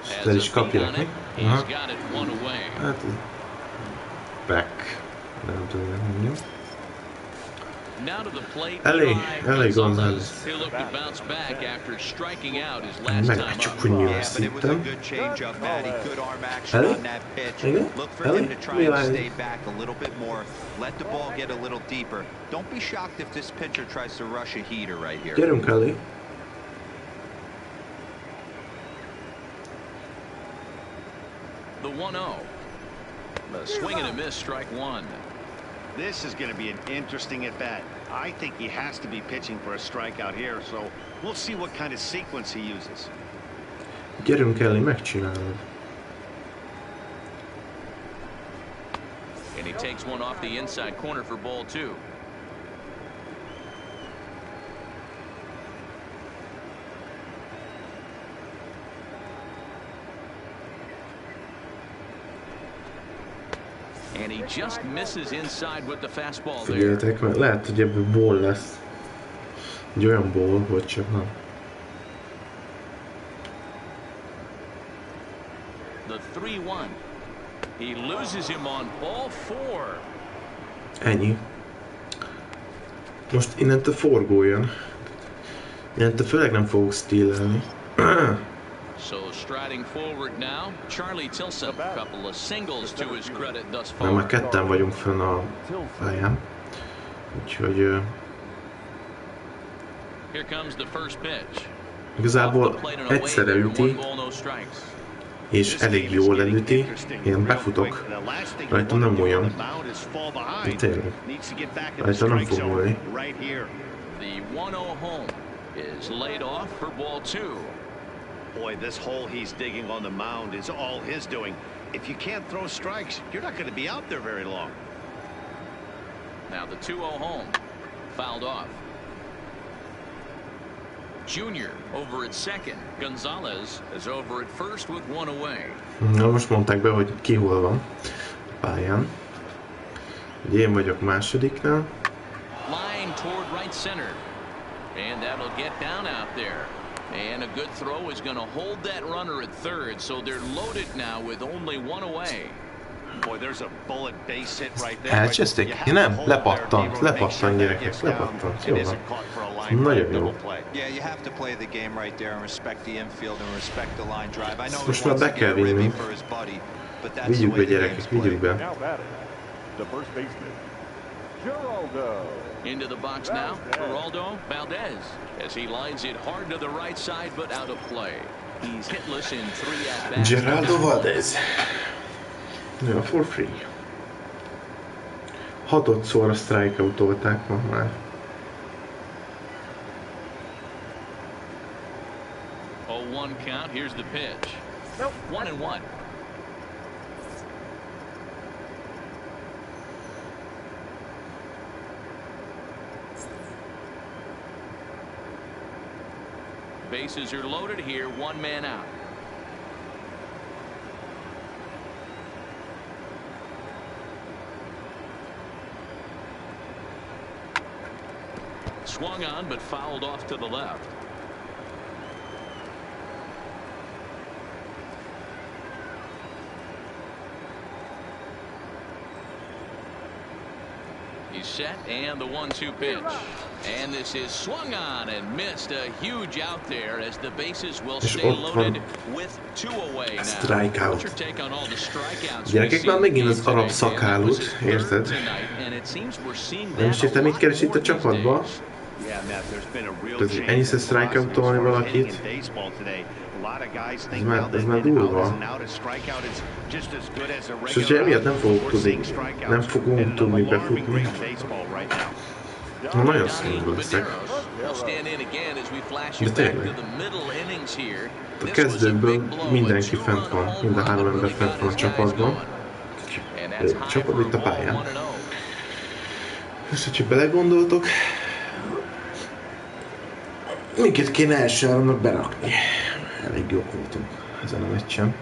Ezt el is kapják mi? Aha. Hát back. Nem tudom, nem elég González. Meg csak úgy nyilvánszítem. Elég? Igen? Elég? Milyen? Gyerünk elé. The 1-0. A swing and a miss, strike one. This is going to be an interesting at bat. I think he has to be pitching for a strikeout here, so we'll see what kind of sequence he uses. Gyerünk elé, megcsinálod. And he takes one off the inside corner for ball two. And he just misses inside with the fastball there. Figyeljetek, mert lehet, hogy ebből ball lesz. Egy olyan ball, hogy csak nem. The 3-1. He loses him on ball 4. Ennyi. Most innentől forgoljon. Innentől főleg nem fogok stealelni. So striding forward now, Charlie Tilson, a couple of singles to his credit thus far. Nem, már ketten vagyunk fönn a pályán. Úgyhogy here comes the first pitch. Igazából egyszerre üti, és elég jól elüti. Én befutok. Rajtam nem olyan. De tényleg. Rajtam nem fog volni. The 1-0 home is laid off for ball 2. Boy, this hole he's digging on the mound is all his doing. If you can't throw strikes, you're not going to be out there very long. Now the 2-0 home, fouled off. Junior over at second. Gonzalez is over at first with one away. Na most mondták be, hogy ki hol van a pályán. Én vagyok másodiknál. Line toward right center. And that'll get down out there. And a good throw is going to hold that runner at third, so they're loaded now with only one away. Elcseszték? Ja, nem, lepattant gyerekek, lepattant, jó van. Nagyon jó. Most már be kell vinni. Vigyük be gyerekek, vigyük be. Into the box now, Geraldo Valdez, as he lines it hard to the right side, but out of play. He's hitless in 3 at-bats. Geraldo Valdez. Ja, for free. 6-szor strikeoutolták ma már. 0-1 count, here's the pitch. 1-1. Bases are loaded here, 1 man out. Swung on, but fouled off to the left. He's set, and the 1-2 pitch. And this is swung on and missed. A huge out there as the bases will stay loaded with 2 away now. Strikeout. What's your take on all the strikeouts? Gyerekek, már megint az arab szakállut, érted? Nem is értem, mit keres itt a csapatba. Ennyiszer strikeoutolni valakit. Ez már durva. És hogyha emiatt nem fogunk tudni befutni, nagyon szomorú leszek. De tényleg. A kezdőkből mindenki fent van, mind a 3 ember fent van a csapatban. A csapat itt a pályán. És hogyha belegondoltok, minket kéne első 3-nak berakni. Elég jók voltunk ezen a meccsen.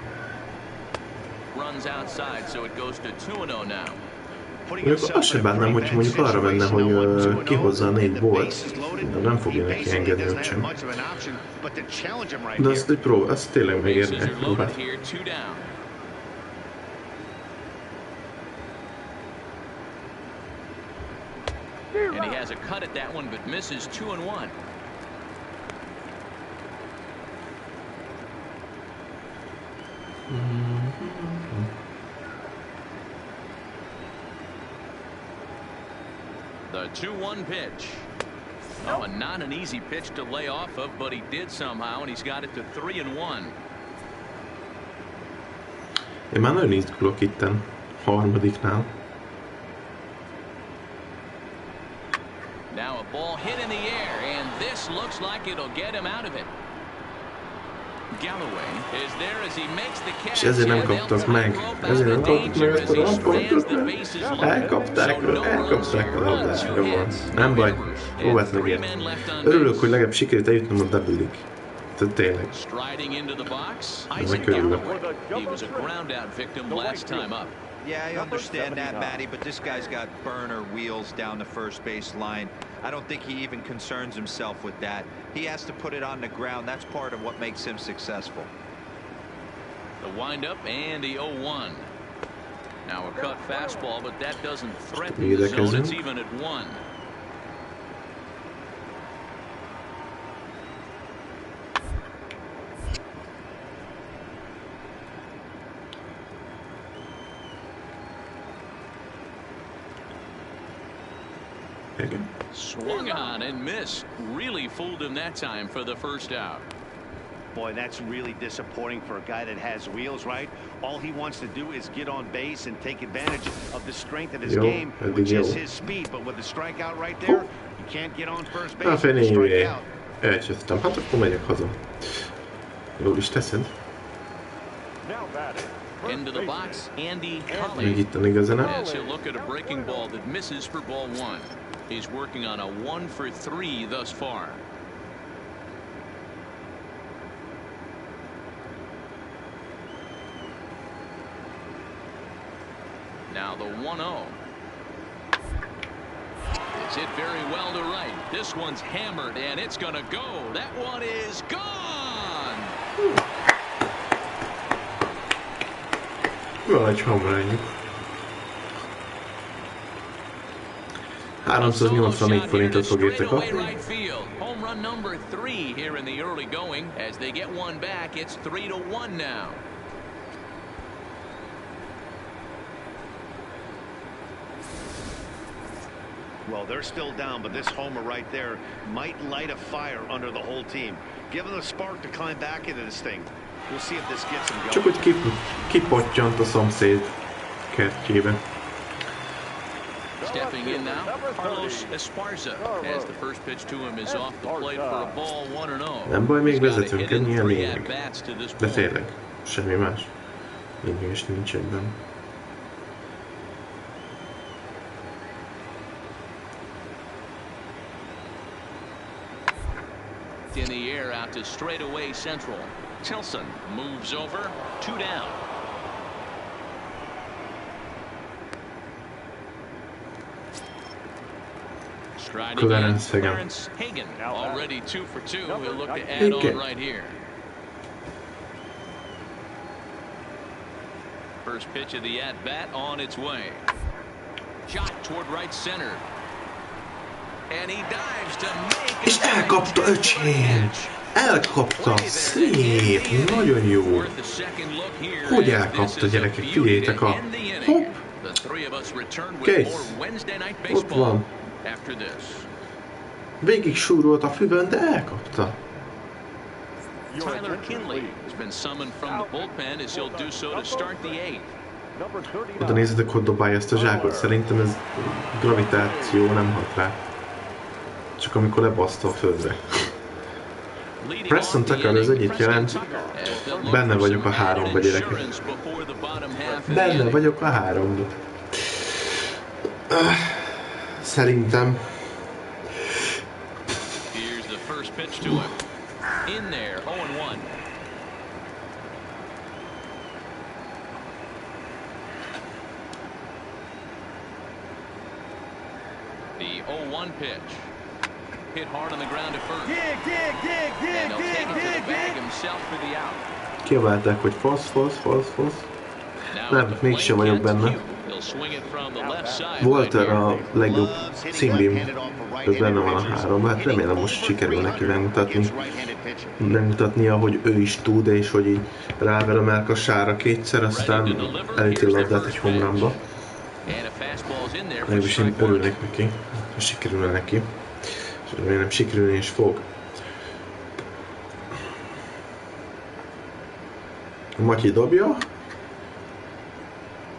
Mondjuk azt sem bánnám, hogyha mondjuk arra menne, hogy kihozza a 4 bolt, de nem fogja neki engedni őt sem. De azt egy azt tényleg megérni egy próbát. And he has a cut at that one, but misses 2-1. The 2-1 pitch. Oh, and not an easy pitch to lay off of, but he did somehow, and he's got it to 3-1. Én már nagyon izgulok itten, harmadiknál. Now a ball hit in the air, and this looks like it'll get him out of it. Galloway is there as he makes the catch. És ezért nem kaptak meg. Ezért nem kaptuk meg ezt a pontot. Elkapták a labdát. Jó van. Nem baj. Próbált megérni. Örülök, hogy legalább sikerült eljutnom a double-ig. Tehát tényleg. Ennek örülök. Yeah, I understand that, Matty, but this guy's got burner wheels down the first base line. I don't think he even concerns himself with that. He has to put it on the ground. That's part of what makes him successful. The windup and the 0-1. Now a cut fastball, but that doesn't threaten the zone. It's even at 1. Swung on and missed. Really fooled him that time for the first out. Boy, that's really disappointing for a guy that has wheels, right? All he wants to do is get on base and take advantage of the strength of his game, which is his speed. But with the strikeout right there, you can't get on first base with the strikeout. Elcsesztem. Hát akkor megyek haza. Jól is teszed. Into the box, Andy Colley. Még itt a igazán. As he'll look at a breaking ball that misses for ball 1. He's working on a 1-for-3 thus far. Now the 1-0. It's hit very well to right. This one's hammered, and it's going to go. That one is gone. Valahogy hamrányuk. 384 forintot fog érte kapni. Home run number 3 here in the early going. As they get one back, it's 3-1 now. Well, they're still down, but this homer right there might light a fire under the whole team. Give them a spark to climb back into this thing. We'll see if this gets them going. Csak úgy kipottyant a szomszéd kertjébe. Stepping in now, Carlos Esparza, as the first pitch to him is off the plate for a ball 1-0. Nem baj, még vezetünk, ennyi a lényeg. De tényleg, semmi más. Lényeg is nincs egyben. In the air out to straightaway central. Tilson moves over, 2 down. Clarence Hagen already 2 for 2. He'll look to add on right here. First pitch of the at-bat on its way. Shot toward right center. And he dives to make És elkapta, öcsém! Elkapta! Szép! Nagyon jó! Hogy elkapta, gyerekek? Figyeljétek a... Hopp! Kész! Ott van! Végig súrolt a füvön, de elkapta. Tyler Kinley has been summoned from the bullpen as he'll do so to start the 8th. Oda nézzetek, hogy dobálja ezt a zsákot. Szerintem ez gravitáció nem hat rá. Csak amikor lebaszta a földre. Preston Tucker az egyik jelent. Benne vagyok a 3-ba, gyerekek. Benne vagyok a 3-ba. Szerintem. The 0-1 pitch. Hit hard on the ground at first. And he'll take it to the bag himself for the out. Kiabálták, hogy fasz. Nem, mégsem vagyok benne. Walter a legjobb címbím, ő benne van a 3-ban, hát remélem most sikerül neki megmutatnia, hogy ő is tud, és hogy így ráver a melkasára kétszer, aztán elüti a labdát egy home runba. Legalábbis én örülnék neki, ha sikerülne neki, és remélem sikerülni is fog. Matyi dobja.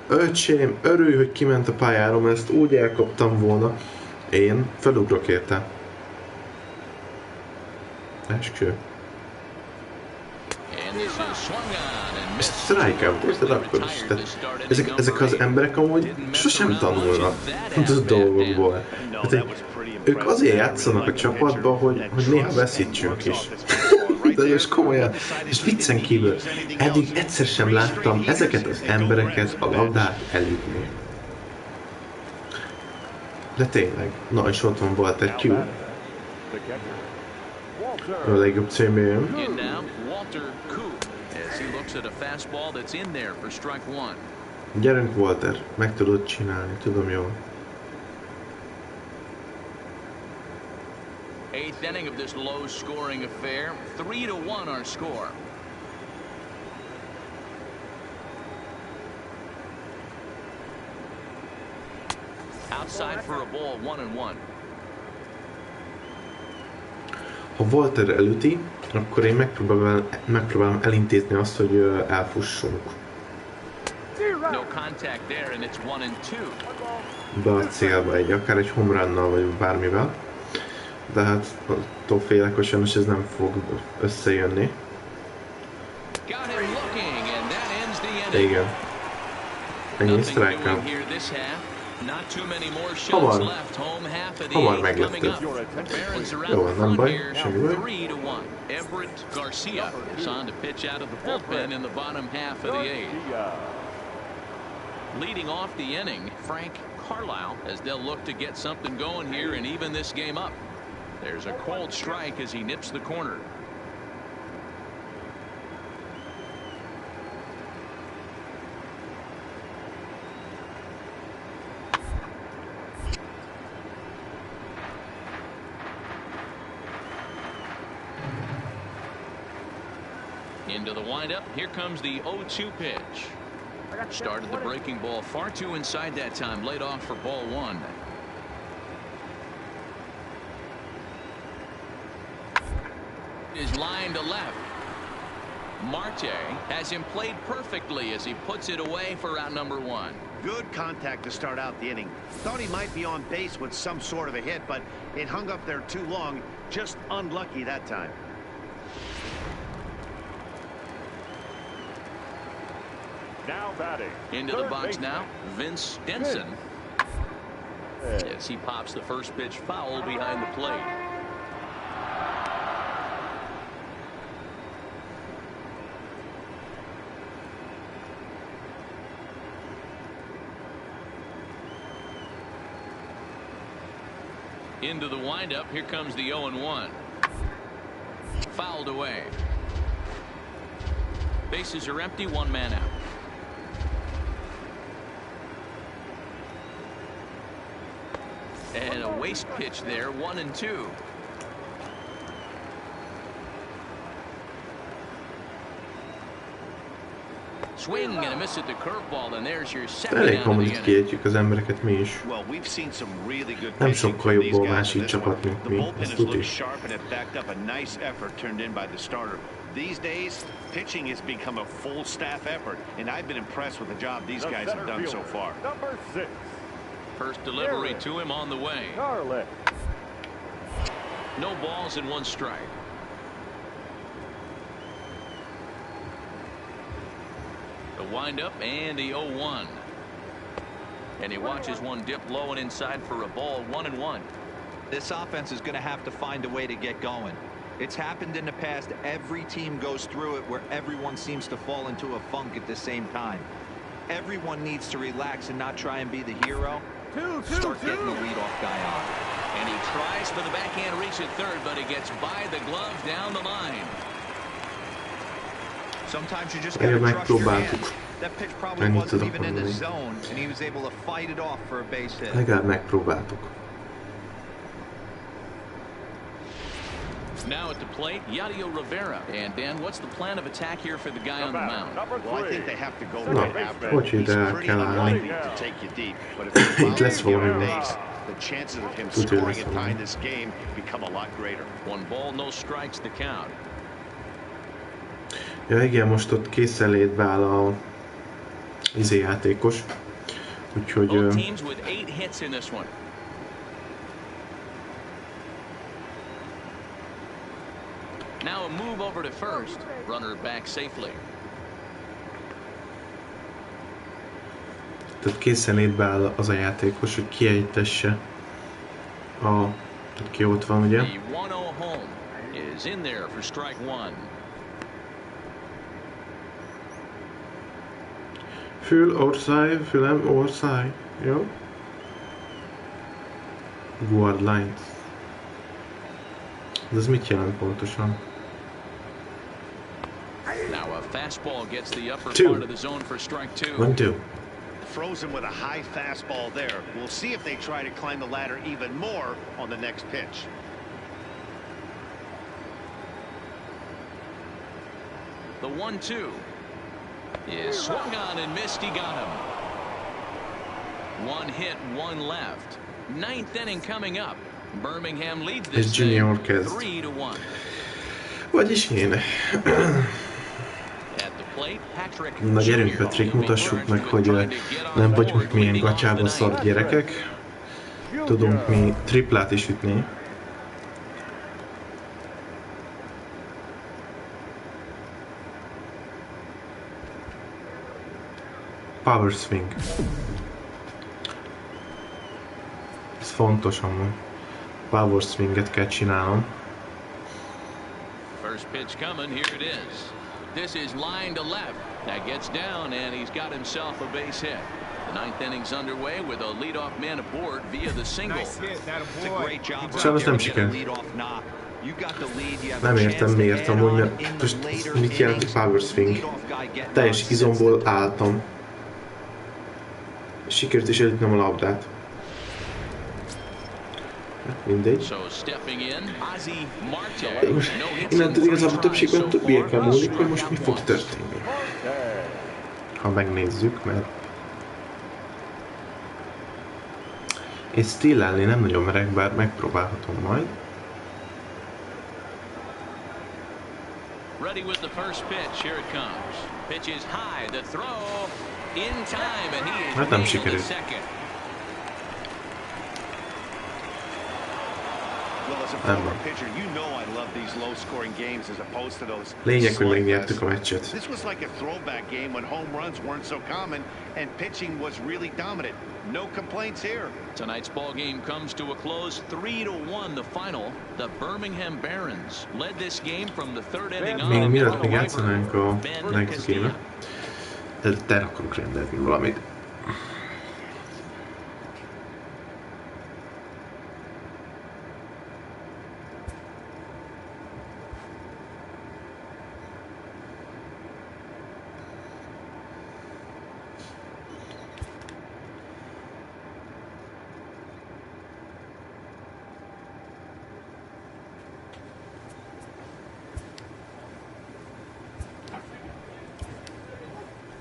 Öcsém, örülj, hogy kiment a pályára, mert ezt úgy elkaptam volna. Én felugrok érte. Eskü. Ez strikeout, érted akkor is? Ezek az emberek amúgy sosem tanulnak a dolgokból. Hát, ők azért játszanak a csapatban, hogy néha veszítsünk is. De és komolyan, és viccen kívül, eddig egyszer sem láttam ezeket az embereket a labdát elütni. De tényleg, na és ott van volt egy Q. A legjobb címém. Gyerünk Walter, meg tudod csinálni, tudom jól. 8th inning of this low-scoring affair. 3-1 our score. Outside for a ball, 1-1. Ha Walter elüti, akkor én megpróbálom elintézni azt, hogy elfussunk. No contact there, and it's 1-2. Be a célba akár egy home runnal, vagy bármivel. De hát attól félek, hogy sajnos ez nem fog összejönni. Igen. Ennyi strike-out. Hamar meglepted. Jó van, nem baj, semmi baj. Leading off the inning, Frank Carlisle, as they'll look to get something going here and even this game up. There's a cold strike as he nips the corner. Into the windup. Here comes the 0-2 pitch. Started the breaking ball far too inside that time. Laid off for ball one. Is line to left. Marte has him played perfectly as he puts it away for out number one. Good contact to start out the inning. Thought he might be on base with some sort of a hit, but it hung up there too long. Just unlucky that time. Now batting. Into the box now, Vince Stenson. As he pops the first pitch foul behind the plate. Into the windup. Here comes the 0-1. Fouled away. Bases are empty. One man out. And a waste pitch there. 1-2. Swing and a miss at the curveball, and there's your second Elég out of hamar the itt inning. kiejtjük az embereket mi is. Well, we've seen some really good Nem pitching sokkal from jobb these a guys másik in this one. csapat, mint The mi. bullpen Ezt has tudjuk. looked sharp and it backed up a nice effort turned in by the starter. These days, pitching has become a full staff effort, and I've been impressed with the job these guys have done so far. Number 6. First delivery to him on the way. Garlic. No balls and one strike. The windup and the 0-1. And he watches one dip low and inside for a ball. 1-1. This offense is going to have to find a way to get going. It's happened in the past. Every team goes through it where everyone seems to fall into a funk at the same time. Everyone needs to relax and not try and be the hero. Start getting the leadoff guy on. And he tries for the backhand reach at third, but he gets by the glove down the line. Sometimes you just gotta trust your hand. Megpróbáltuk. That pitch probably wasn't even in the zone, and he was able to fight it off for a base hit. Legalább megpróbáltuk. Now at the plate, Yadier Rivera. And Dan, what's the plan of attack here for the guy on the mound? Well, I think they have to go Na, right after. hogy He's ide pretty kell állni. unlikely to take you deep, but if you Itt lesz valami még. the chances of him Tudja, scoring lesz and valami. tying this game become a lot greater. One ball, no strikes the count. Ja igen, most ott készenlétbe áll a játékos. Úgyhogy... Both teams with 8 hits in this one. Now a move over to first. Runner back safely. Tehát készenlétbe áll az a játékos, hogy kiejtesse ki ott van, ugye? The 1-0 home is in there for strike one. Fül orszáj, fülem orszáj. Jó? Guard lines. De ez mit jelent pontosan? Now a fastball gets the upper Two. part of the zone for strike two. 1-2. Throws him with a high fastball there. We'll see if they try to climb the ladder even more on the next pitch. The 1-2 is swung on and missed. He got him. One hit, one left. Ninth inning coming up. Birmingham leads this thing 3-1. Vagyis én. Na gyerünk, Patrik, mutassuk meg, hogy nem vagyunk milyen gatyában szart gyerekek. Tudunk mi triplát is ütni. Power swing. Ez fontos amúgy. Power swinget kell csinálnom. First pitch coming, here it is. This is line to left. That gets down, and he's got himself a base hit. The ninth inning's underway with a leadoff man aboard via the single. It's a great job Sajnos nem sikerült. Nem értem miért amúgy, mert most mit jelent a power swing? Teljes izomból álltam. Sikerült is elütnem a labdát. Mindegy. Most innentől igazából többségben többé kell múlik, hogy most mi fog történni. Ha megnézzük, mert és stealelni nem nagyon merek, bár megpróbálhatom majd. Hát nem sikerült. Nem van. Lényeg, hogy megnyertük a meccset. This was like a throwback game when home runs weren't so common and pitching was really dominant. No complaints here. Tonight's ball game comes to a close, 3-1 the final. The Birmingham Barons led this game from the third inning on. Még mielőtt még játszanánk a next game-et, de el akarok rendezni valamit.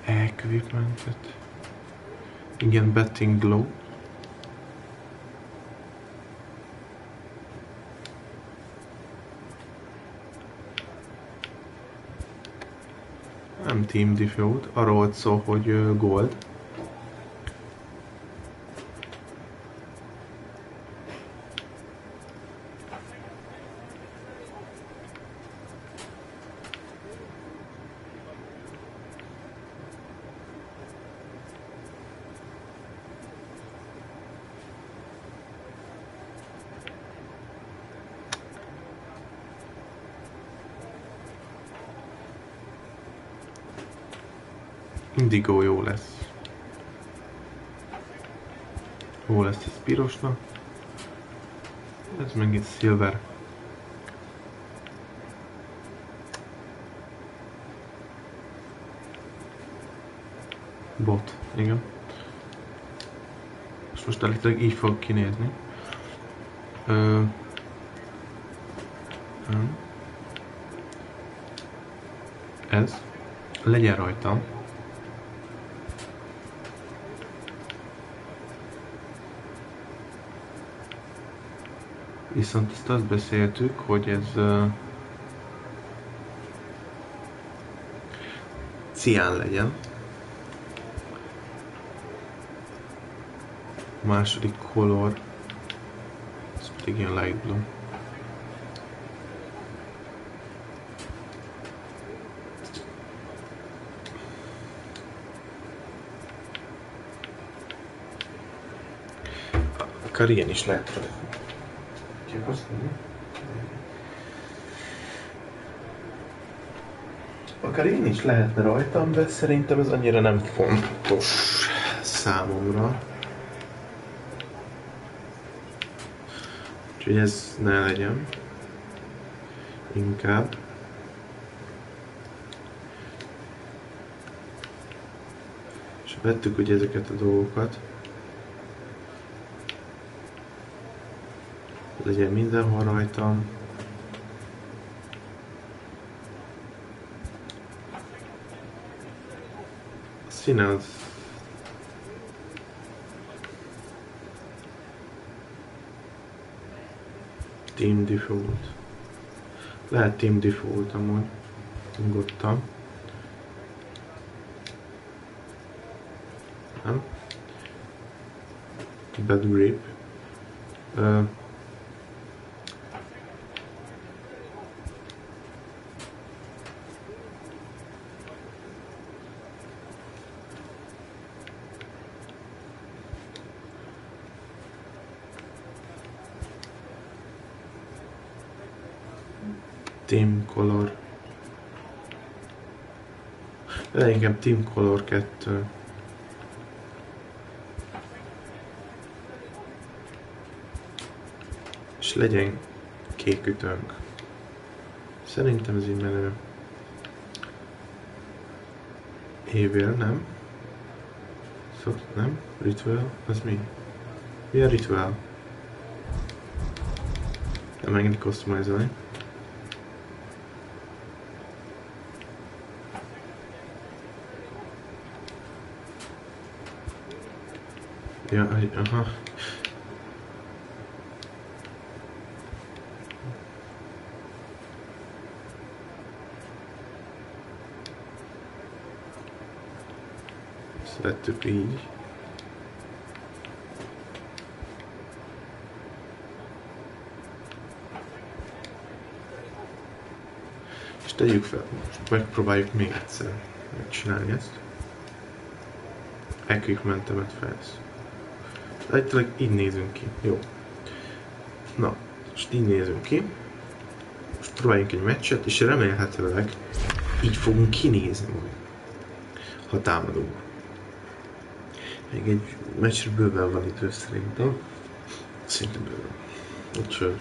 Equipmentet. Igen, betting glow. Nem team default, arról volt szó, hogy gold. Indigo jó lesz. Jó lesz ez pirosnak. Ez meg itt silver. Bot, igen. És most elég így fog kinézni. Ez. Legyen rajtam. Viszont ezt azt beszéltük, hogy ez cián legyen. A második color, ez pedig ilyen light blue. Akár ilyen is lehet. Akár én is lehetne rajtam, de szerintem ez annyira nem fontos számomra. Úgyhogy ez ne legyen. Inkább. És vettük ugye ezeket a dolgokat. Legyen mindenhol rajtam. A színe az... Team default. Lehet team default amúgy. Nyugodtan. Nem? Bad grip. Team Color. De inkább Team Color 2. És legyen kék ütőnk. Szerintem ez így menő. Evil, nem? Szóval nem? Ritual? Az mi? Mi a ritual? Nem engedi customizolni. Ja, aha. Szerettük így. És tegyük fel, most megpróbáljuk még egyszer megcsinálni ezt. Equipmentemet felsz. Egyébként így nézünk ki. Jó. Na, most így nézünk ki. Most próbáljunk egy meccset, és remélhetőleg így fogunk kinézni majd, ha támadunk. Még egy meccsre bőven van idő szerintem. Szerintem bőven. Úgyhogy...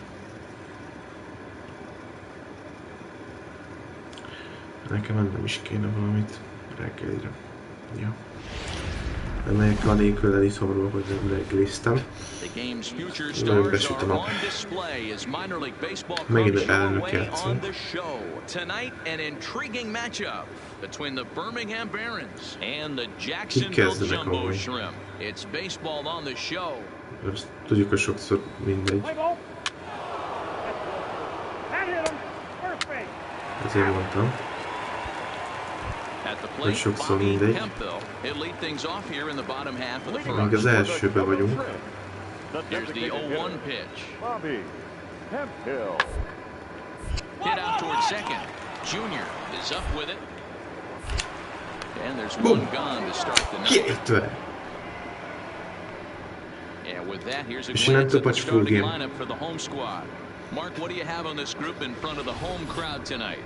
nekem nem is kéne valamit reggelire. Ja. Remegyek anélkül el itthonról, hogy nem reggeliztem. Nagyon besüt a nap. Megint elnök játszunk. Kik kezdenek amúgy? Azt tudjuk, hogy sokszor mindegy. Ezért mondtam. Hogy sokszor mindegy. Még az elsőbe vagyunk. Here's the 0-1 pitch. Hit out towards second. Junior is up with it. And there's one gone to start the ninth. And with that, here's a glance at the starting lineup for the home squad. Mark, what do you have on this group in front of the home crowd tonight?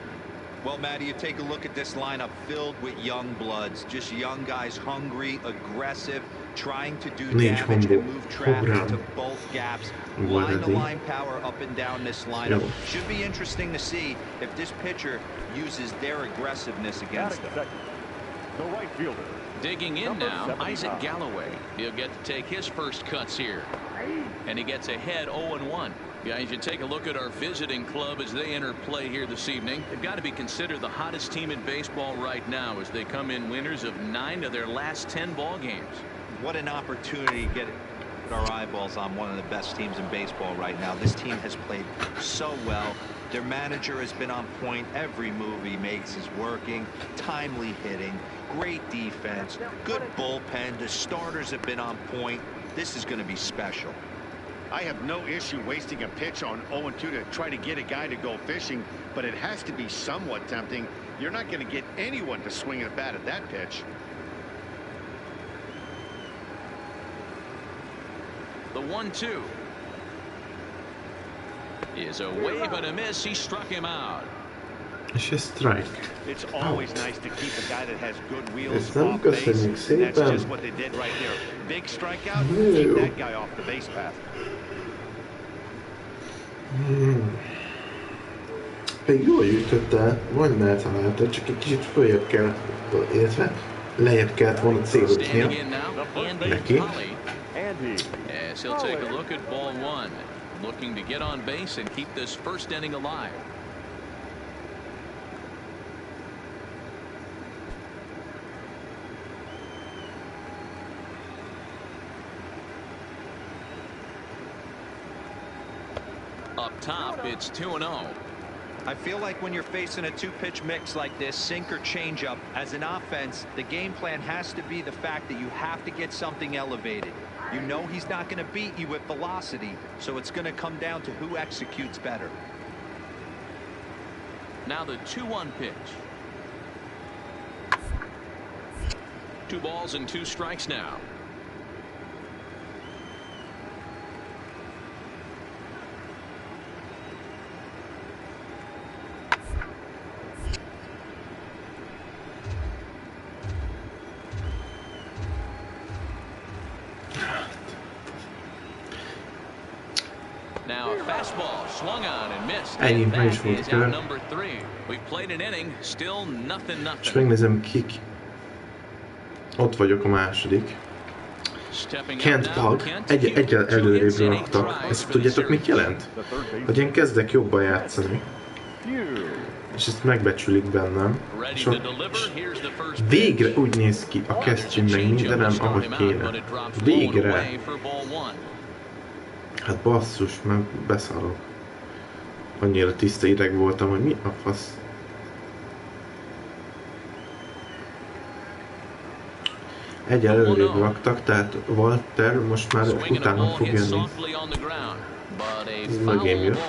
Well, Matty, you take a look at this lineup filled with young bloods, just young guys, hungry, aggressive, trying to do damage and move traffic to both gaps. Line-to-line power up and down this lineup. Should be interesting to see if this pitcher uses their aggressiveness against them. The right fielder. Digging in now, Isaac Galloway. He'll get to take his first cuts here. And he gets ahead 0-1. Guys, you take a look at our visiting club as they enter play here this evening. They've got to be considered the hottest team in baseball right now as they come in winners of 9 of their last 10 ball games. What an opportunity to get our eyeballs on one of the best teams in baseball right now. This team has played so well. Their manager has been on point. Every move he makes is working. Timely hitting, great defense, good bullpen. The starters have been on point. This is going to be special. I have no issue wasting a pitch on 0-2 to try to get a guy to go fishing, but it has to be somewhat tempting. You're not going to get anyone to swing a bat at that pitch. The 1-2 is a wave and a miss. He struck him out. És ez strike. It's always nice to keep a guy that has good wheels Ezt nem off base. köszönjük That's szépen. just what they did right there. Big strikeout. Keep that guy off the base path. Még jól ütötte, majdnem eltalálta, csak egy kicsit följebb kell, illetve lejjebb kellett volna céloznia neki. As he'll take a look at ball one, looking to get on base and keep this first inning alive. Up top, it's 2-0. I feel like when you're facing a two-pitch mix like this, sink or changeup, as an offense, the game plan has to be the fact that you have to get something elevated. You know he's not going to beat you with velocity, so it's going to come down to who executes better. Now the 2-1 pitch. 2 balls and 2 strikes now. Now a fastball swung on and missed. And that is out number 3. We've played an inning, still nothing. És megnézem kik. Ott vagyok a második. Kent Pag egyel előrébb raktak. Ezt tudjátok mit jelent? Hogy én kezdek jobban játszani. És ezt megbecsülik bennem. És végre úgy néz ki a kesztyűm meg mindenem, ahogy kéne. Végre! Hát basszus, meg beszarok. Annyira tiszta ideg voltam, hogy mi a fasz. Egyel előrébb raktak, tehát Walter most már utána fog jönni. Ez mögém jött.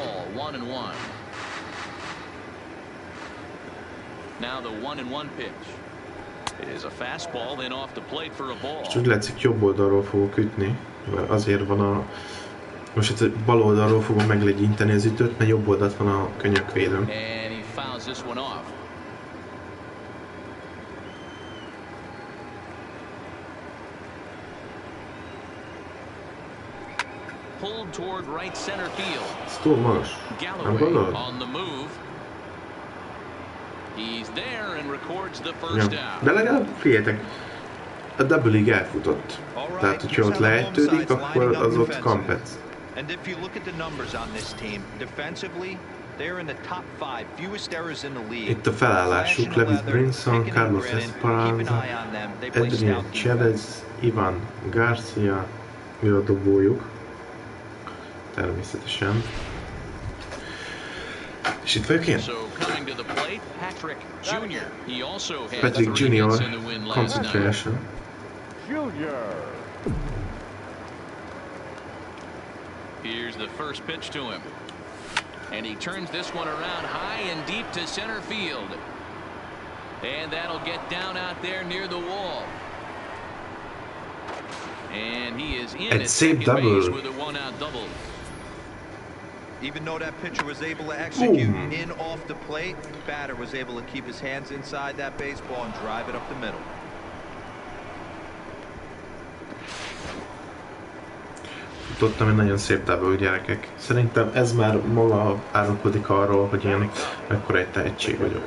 És úgy látszik, jobb oldalról fogok ütni, mert azért van a... Most itt bal oldalról fogom meglegyinteni az ütőt, mert jobb oldalt van a könyökvédőm. Ez túl magas. Nem gondolod? Ja. De legalább figyeljetek, a double-ig elfutott. Tehát, hogyha ott lejtődik, akkor az ott kampec. Itt a felállásuk, Levis Brinson, Carlos Esperanza, Adrian Chavez, Ivan Garcia, ő a dobójuk. Természetesen. És itt vagyok én. Patrik Jr. Concentration. Here's the first pitch to him. And he turns this one around high and deep to center field. And that'll get down out there near the wall. And he is in at second base with a one-out double. Even though that pitcher was able to execute in off the plate, batter was able to keep his hands inside that baseball and drive it up the middle. Tudtam, hogy nagyon szép tábló, gyerekek. Szerintem ez már maga árulkodik arról, hogy én mekkora egy tehetség vagyok.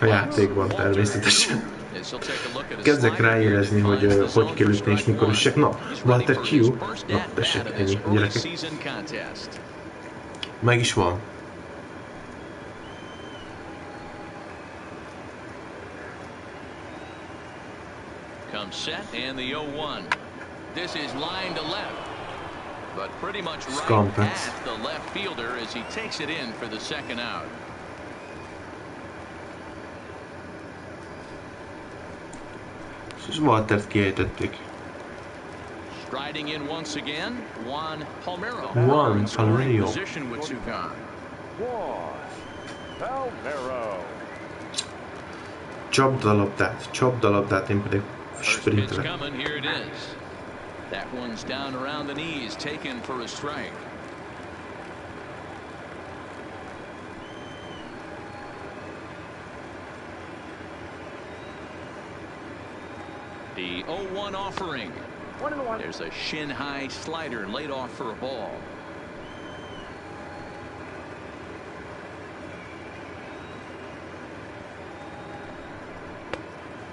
A játékban természetesen. Kezdek ráérezni, hogy hogy kell ütni és mikor üssek. Na, Walter Q. Na, tessék, ennyi, gyerekek. Meg is van. Comes set and the 0-1. This is line to left, but pretty much right at the left fielder as he takes it in for the second out. És Waltert kiejtették. Striding in once again, Juan Palmero. Juan Palmero. Position with two gone. Csapd a labdát, én pedig sprintelek. That one's down around the knees, taken for a strike. The 0-1 offering. There's a shin-high slider laid off for a ball.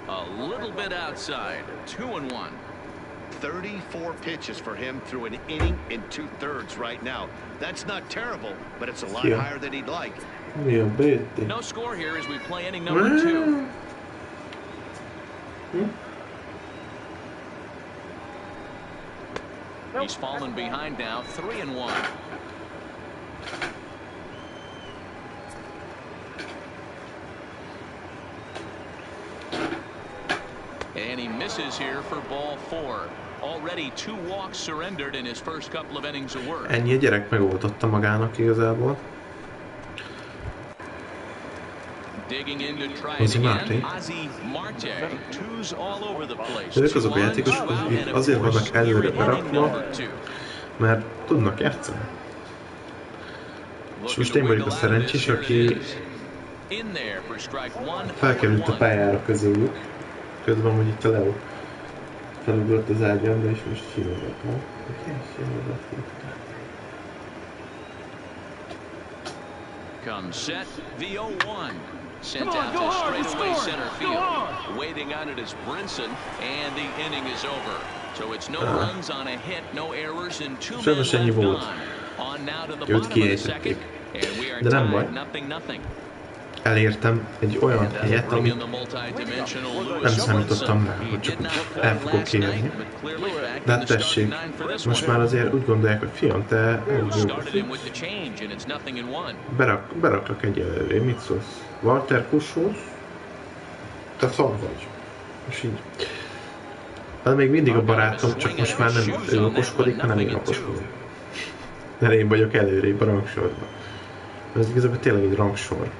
A little bit outside. 2-1. 34 pitches for him through an inning in 2/3 right now. That's not terrible, but it's a lot higher than he'd like. No score here as we play inning number 2. He's fallen behind now, 3-1. And he misses here for ball 4. Already 2 walks surrendered in his first couple of innings of work. Ennyi, a gyerek megoldotta magának igazából. Ozzy Marte. Ők azok a játékosok, akik azért vannak előre berakva, mert tudnak játszani. És most én vagyok a szerencsés, aki felkerült a pályára közülük. Közben, hogy itt a Leo felugrott az ágyamra, és most simogat. Comes set, the 0-1. Sent out to straightaway center field. Waiting on it is Brinson, and the inning is over. So it's no runs on a hit, no errors, and 2 men left on. On now to the bottom of the second, and we are tied 0-0. Elértem egy olyan helyet, amit nem számítottam rá, hogy csak el fogok érni. De hát tessék, most már azért úgy gondolják, hogy fiam, te beraklak egy előre, mit szólsz? Walter Kushoz? Te szab vagy. És így. Hát még mindig a barátom, csak most már nem ő okoskodik, hanem én okoskodom. Mert én vagyok előrébb a rangsorban. Ez igazából tényleg egy rangsor.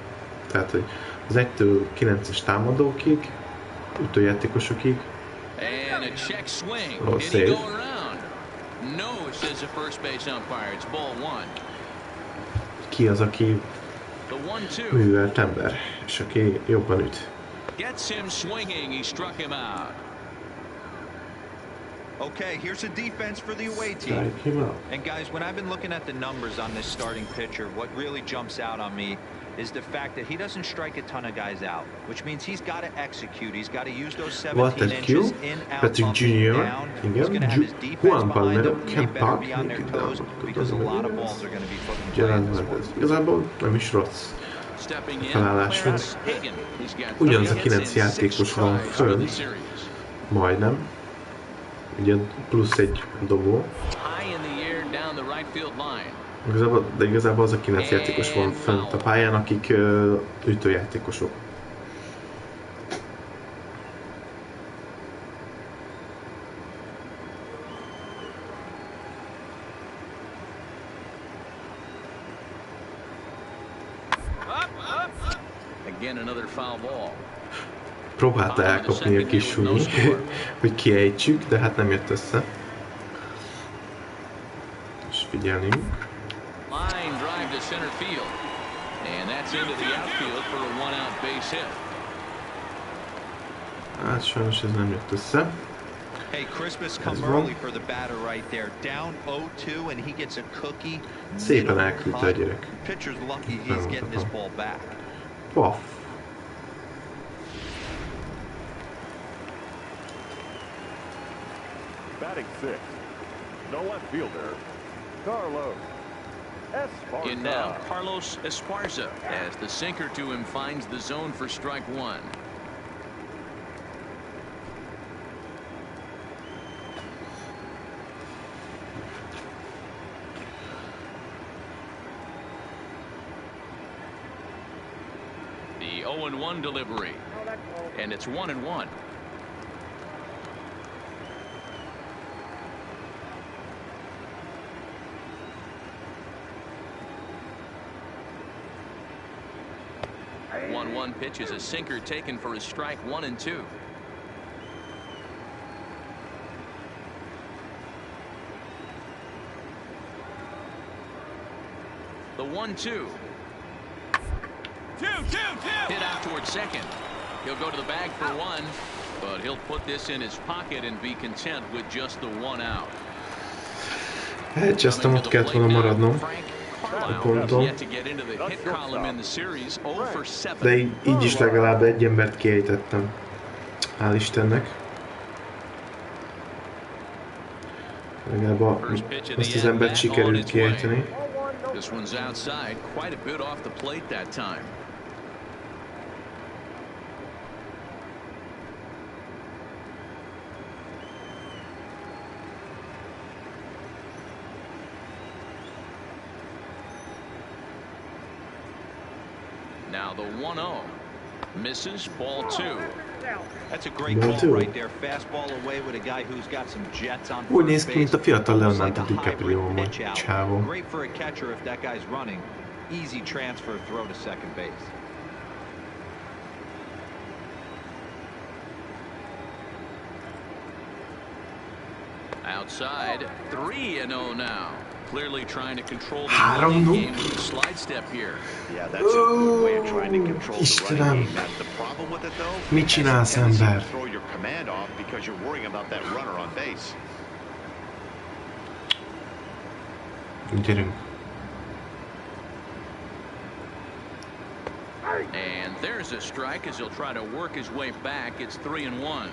Tehát, hogy az 1-től 9-es támadókig, ütőjátékosokig. Oh, szép. Ki az, aki művelt ember, és aki jobban üt? Okay, here's a defense for the away team. And guys, when I've been looking at the numbers on this starting pitcher, what really jumps out on me is the fact that he doesn't strike a ton of guys out, which means he's got to execute. He's got to use those 17 inches in, out, Patrik up, Jr. down. He's going to have his defense behind him. They better be on their toes because a lot of balls are going to be put in play in this one. Igazából nem is rossz felállásunk. Ugyanaz a 9 játékos van föl, majdnem. Ugye plusz egy dobó. De igazából az a 9 játékos van fönt a pályán, akik ütőjátékosok. Próbálta elkapni a kis súly, hogy kiejtsük, de hát nem jött össze. És figyelünk. Hát sajnos ez nem jött össze. Ez van. Szépen elküldte a gyerek. Paf. Batting 6, no left fielder, Carlos Esparza. In now, Carlos Esparza, as the sinker to him finds the zone for strike one. The 0-1 delivery, and it's 1-1. One pitch is a sinker taken for a strike 1 and 2. The 1-2. Hit out towards second. He'll go to the bag for one, but he'll put this in his pocket and be content with just the one out. Elcsesztem, ott kellett volna maradnom a ponton. De így is legalább egy embert kiejtettem. Hál' Istennek. Legalább azt az embert sikerült kiejteni. This one's outside, quite a bit off the plate that time. Now the 1-0 misses, ball 2. That's a great call right there. Fastball away with a guy who's got some jets on úgy néz ki, mint a fiatal Leonardo DiCaprio vagy csávó. Great for a catcher if that guy's running. Easy transfer throw to second base. Outside, 3-0 now. Clearly trying to control the game with a slide step here. Yeah, that's a good way of trying to control the running game. That's the problem with it though. Mit csinálsz, ember? Throw your command off because you're worrying about that runner on base. Gyerünk. And there's a strike as he'll try to work his way back. It's 3-1.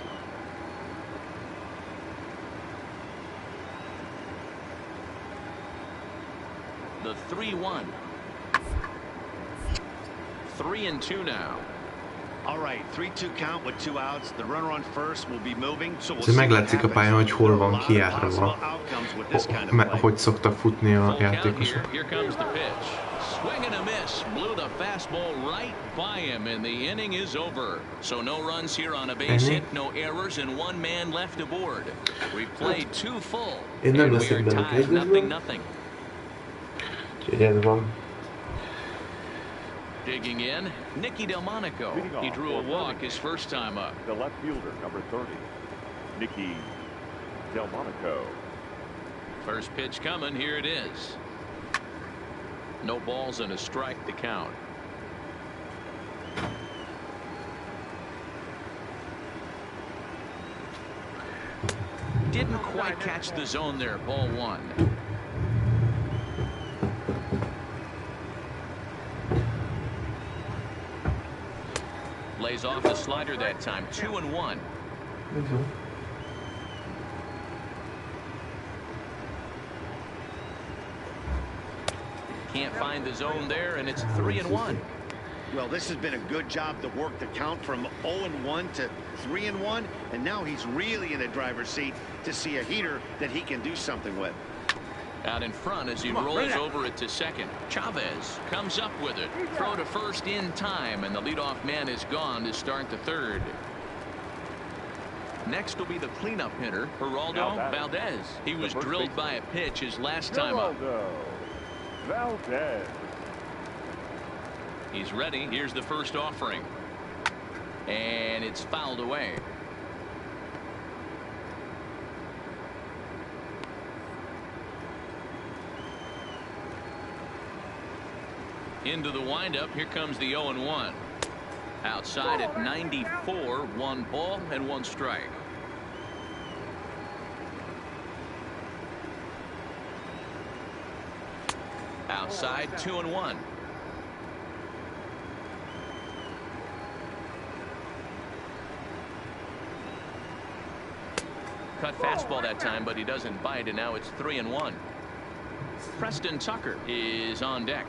The 3-1. 3-2 now. All right, 3-2 count with 2 outs. The runner on first will be moving. So Ez meglátszik a pályán, hogy hol van kijárva, hogy szoktak futni a játékosok. Here comes the pitch. Swing and a miss. Blew the fastball right by him, and the inning is over. So no runs here on a base hit, no errors, and 1 man left aboard. We played 2 full. Én nem And we leszek are benne tied kezdésben. 0-0. Úgyhogy ez van. Digging in, Nicky Delmonico. He drew a walk his first time up. The left fielder, number 30, Nicky Delmonico. First pitch coming. Here it is. No balls and a strike to count. Didn't quite catch the zone there. Ball 1. Lays off the slider that time. 2-1. Can't find the zone there, and it's 3-1. Well, this has been a good job to work the count from 0-1 to 3-1, and now he's really in the driver's seat to see a heater that he can do something with. Out in front as he rolls over it to second. Chavez comes up with it. Throw to first in time, and the leadoff man is gone to start the third. Next will be the cleanup hitter, Geraldo Valdez. He was drilled by a pitch his last time up. Valdez. He's ready. Here's the first offering. And it's fouled away. Into the windup. Here comes the 0-1. Outside at 94, 1 ball and 1 strike. Outside 2-1. Cut fastball that time, but he doesn't bite, and now it's 3-1. Preston Tucker is on deck.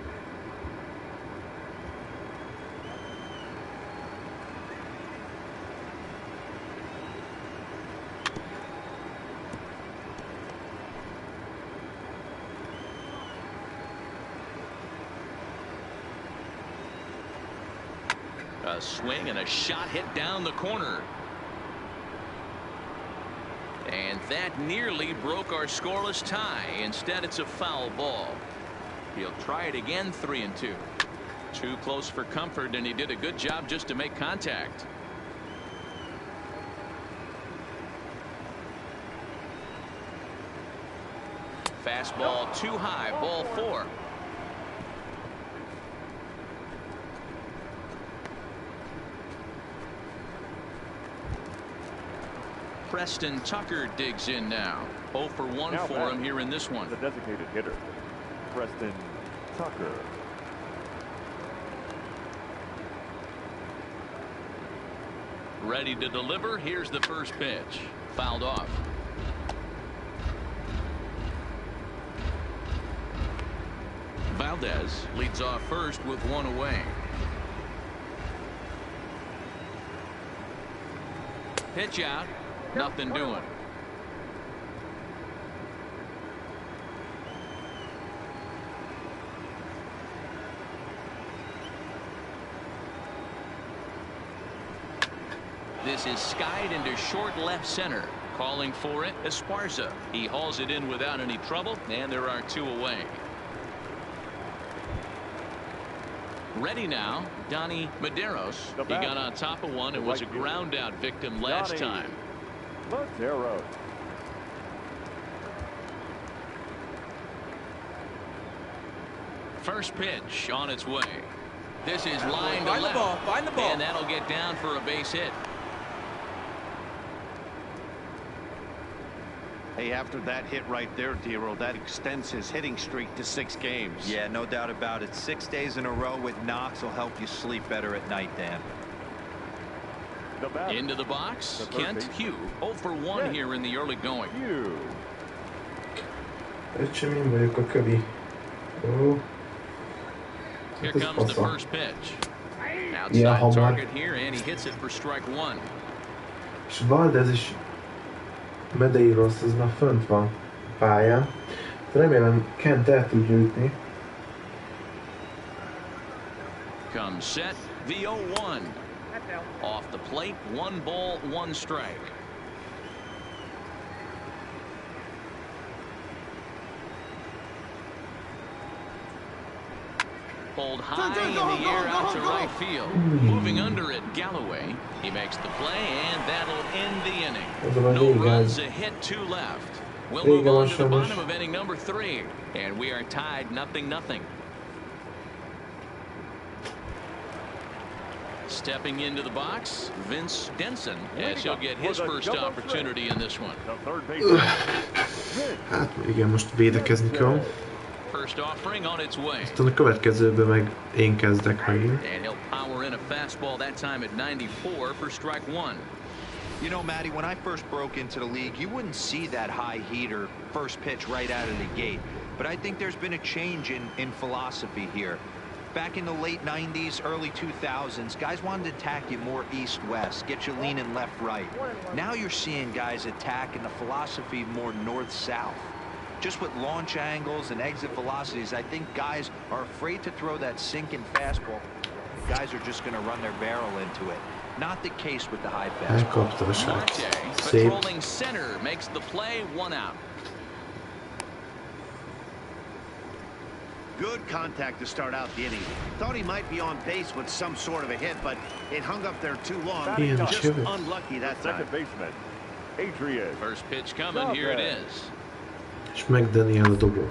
A swing and a shot hit down the corner. And that nearly broke our scoreless tie. Instead, it's a foul ball. He'll try it again. 3-2. Too close for comfort, and he did a good job just to make contact. Fastball too high. Ball 4. Preston Tucker digs in now. 0 for 1 now for him here in this one. The designated hitter, Preston Tucker. Ready to deliver. Here's the first pitch. Fouled off. Valdez leads off first with 1 away. Pitch out. Nothing doing. This is skied into short left center. Calling for it, Esparza. He hauls it in without any trouble, and there are 2 away. Ready now, Donnie Medeiros. He got on top of one and was a ground out victim last time. Medeiros. First pitch on its way. This is line to left. Find the ball. And that'll get down for a base hit. Hey, after that hit right there, Dero, that extends his hitting streak to 6 games. Yeah, no doubt about it. 6 days in a row with knocks will help you sleep better at night, Dan. Into the box, Kent Hugh. 0 for 1 here in the early going. Öcsém, én vagyok a kövi. Ó. Here comes the first pitch. Ilyen Outside hamar. target here, and he hits it for strike 1. És Valdez is Medeiros, az már fönt van a pályán. Remélem Kent el tudja ütni. Comes set, the 0-1. Off the plate, 1 ball, 1 strike. Pulled high in the air out to right field. Moving under it, Galloway. He makes the play, and that'll end the inning. No runs, a hit, 2 left. We'll move on to the bottom of inning number 3, and we are tied 0-0. Stepping into the box, Vince Denson, as he'll get his first opportunity in this one. Hát igen, most védekezni kell. First offering on its way. Aztán a következőben meg én kezdek megint. And he'll power in a fastball that time at 94 for strike 1. You know, Matty, when I first broke into the league, you wouldn't see that high heater first pitch right out of the gate. But I think there's been a change in philosophy here. Back in the late 90s, early 2000s, guys wanted to attack you more east-west, get you leaning left-right. Now you're seeing guys attack in the philosophy more north-south. Just with launch angles and exit velocities, I think guys are afraid to throw that sinking fastball. Guys are just going to run their barrel into it. Not the case with the high fastball. Marte, patrolling center, makes the play, 1 out. Good contact to start out the inning. Thought he might be on base with some sort of a hit, but it hung up there too long. Just unlucky that time. Second baseman, Adrian. First pitch coming, here it is. És meg Daniel a dobó.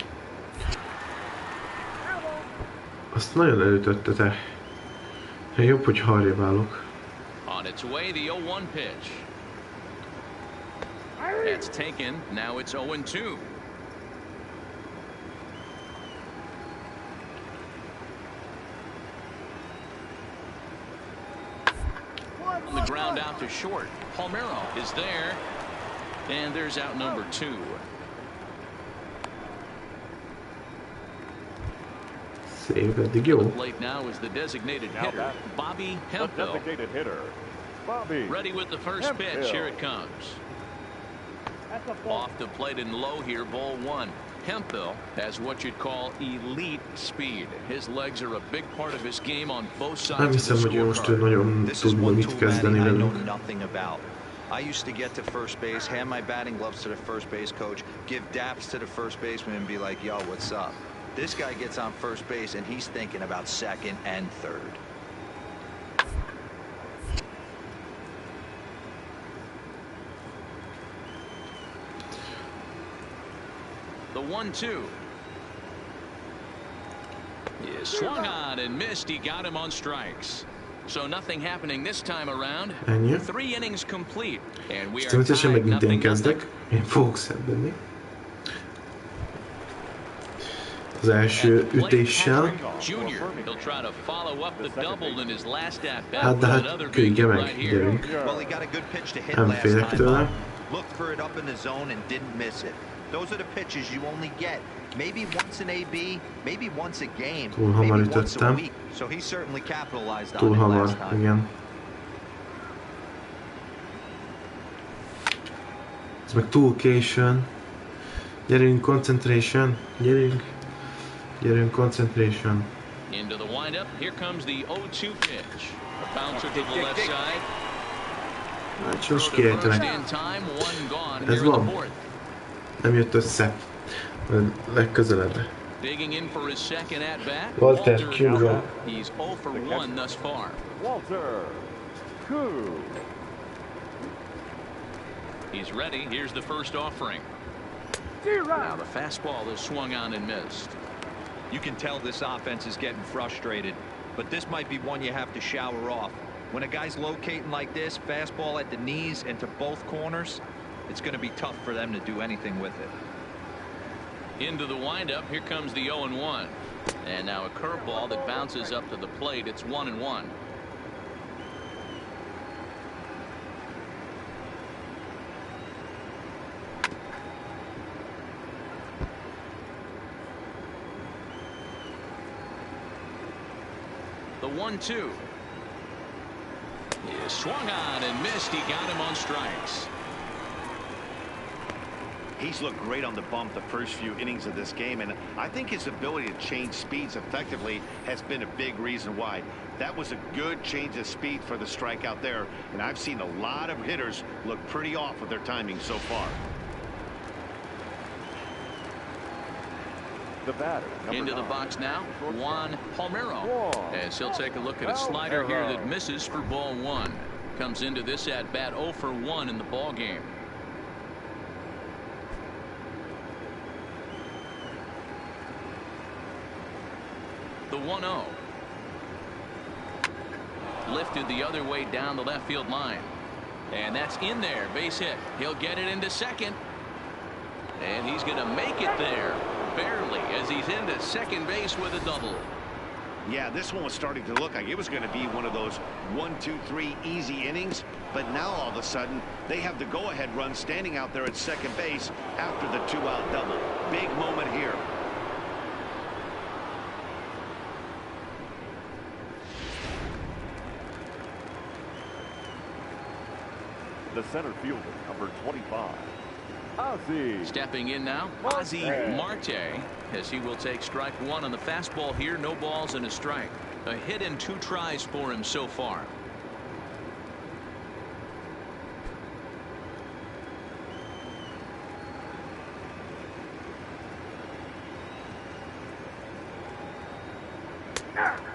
Azt nagyon elütötte te. Jobb, hogy harrébb állok. On its way, the 0-1 pitch. That's taken. Now it's 0-2. On the ground out to short. Palmeiro is there. And there's out number 2. Szép, eddig jó. Late now is the designated hitter, Bobby Hemphill. Designated hitter, Bobby. Ready with the first pitch. Here it comes. Off the plate and low here, ball 1. Hemphill has what you'd call elite speed. His legs are a big part of his game on both sides of the scorecard. This is one tool, Matty, I know nothing about. I used to get to first base, hand my batting gloves to the first base coach, give daps to the first baseman and be like, yo, what's up? This guy gets on first base and he's thinking about second and third. The 1-2. He is swung on and missed. He got him on strikes. So nothing happening this time around. 3 innings complete. And we are Természetesen tied megint én 0-0. kezdek. Én fogok szenvedni. Az első ütéssel. Hát de hát küldje meg, gyerünk. Nem félek tőle. Those are the pitches you only get. Maybe once an AB, maybe once a game, Túl hamar ütöttem. So he certainly capitalized Túl on it hamar, last time. igen. Ez meg túl későn. Gyerünk, concentration. Gyerünk. Gyerünk, concentration. Into the windup. Here comes the 0-2 pitch. A bouncer to the left side. Hát sos kiejtenek. Ez van. Nem jött össze. Legközelebb. Walter Q-ra. He's 0 for 1 thus far. Walter Q. He's ready. Here's the first offering. Now the fastball is swung on and missed. You can tell this offense is getting frustrated, but this might be one you have to shower off. When a guy's locating like this, fastball at the knees and to both corners, it's going to be tough for them to do anything with it. Into the windup, here comes the 0-1. And now a curveball that bounces up to the plate. It's 1-1. The 1-2. He swung on and missed. He got him on strikes. He's looked great on the bump the first few innings of this game, and I think his ability to change speeds effectively has been a big reason why. That was a good change of speed for the strikeout there, and I've seen a lot of hitters look pretty off with their timing so far. The batter, into the box now, Juan Palmeiro, as he'll take a look at a slider here that misses for ball 1. Comes into this at bat 0 for 1 in the ball game. The 1-0. Lifted the other way down the left field line. And that's in there. Base hit. He'll get it into second. And he's going to make it there. Barely, as he's into second base with a double. Yeah, this one was starting to look like it was going to be one of those 1, 2, 3 easy innings. But now all of a sudden, they have the go-ahead run standing out there at second base after the 2-out double. Big moment here. The center fielder, number 25. Ozzie. Stepping in now, Ozzie Marte, as he will take strike 1 on the fastball here. No balls and a strike. A hit and 2 tries for him so far.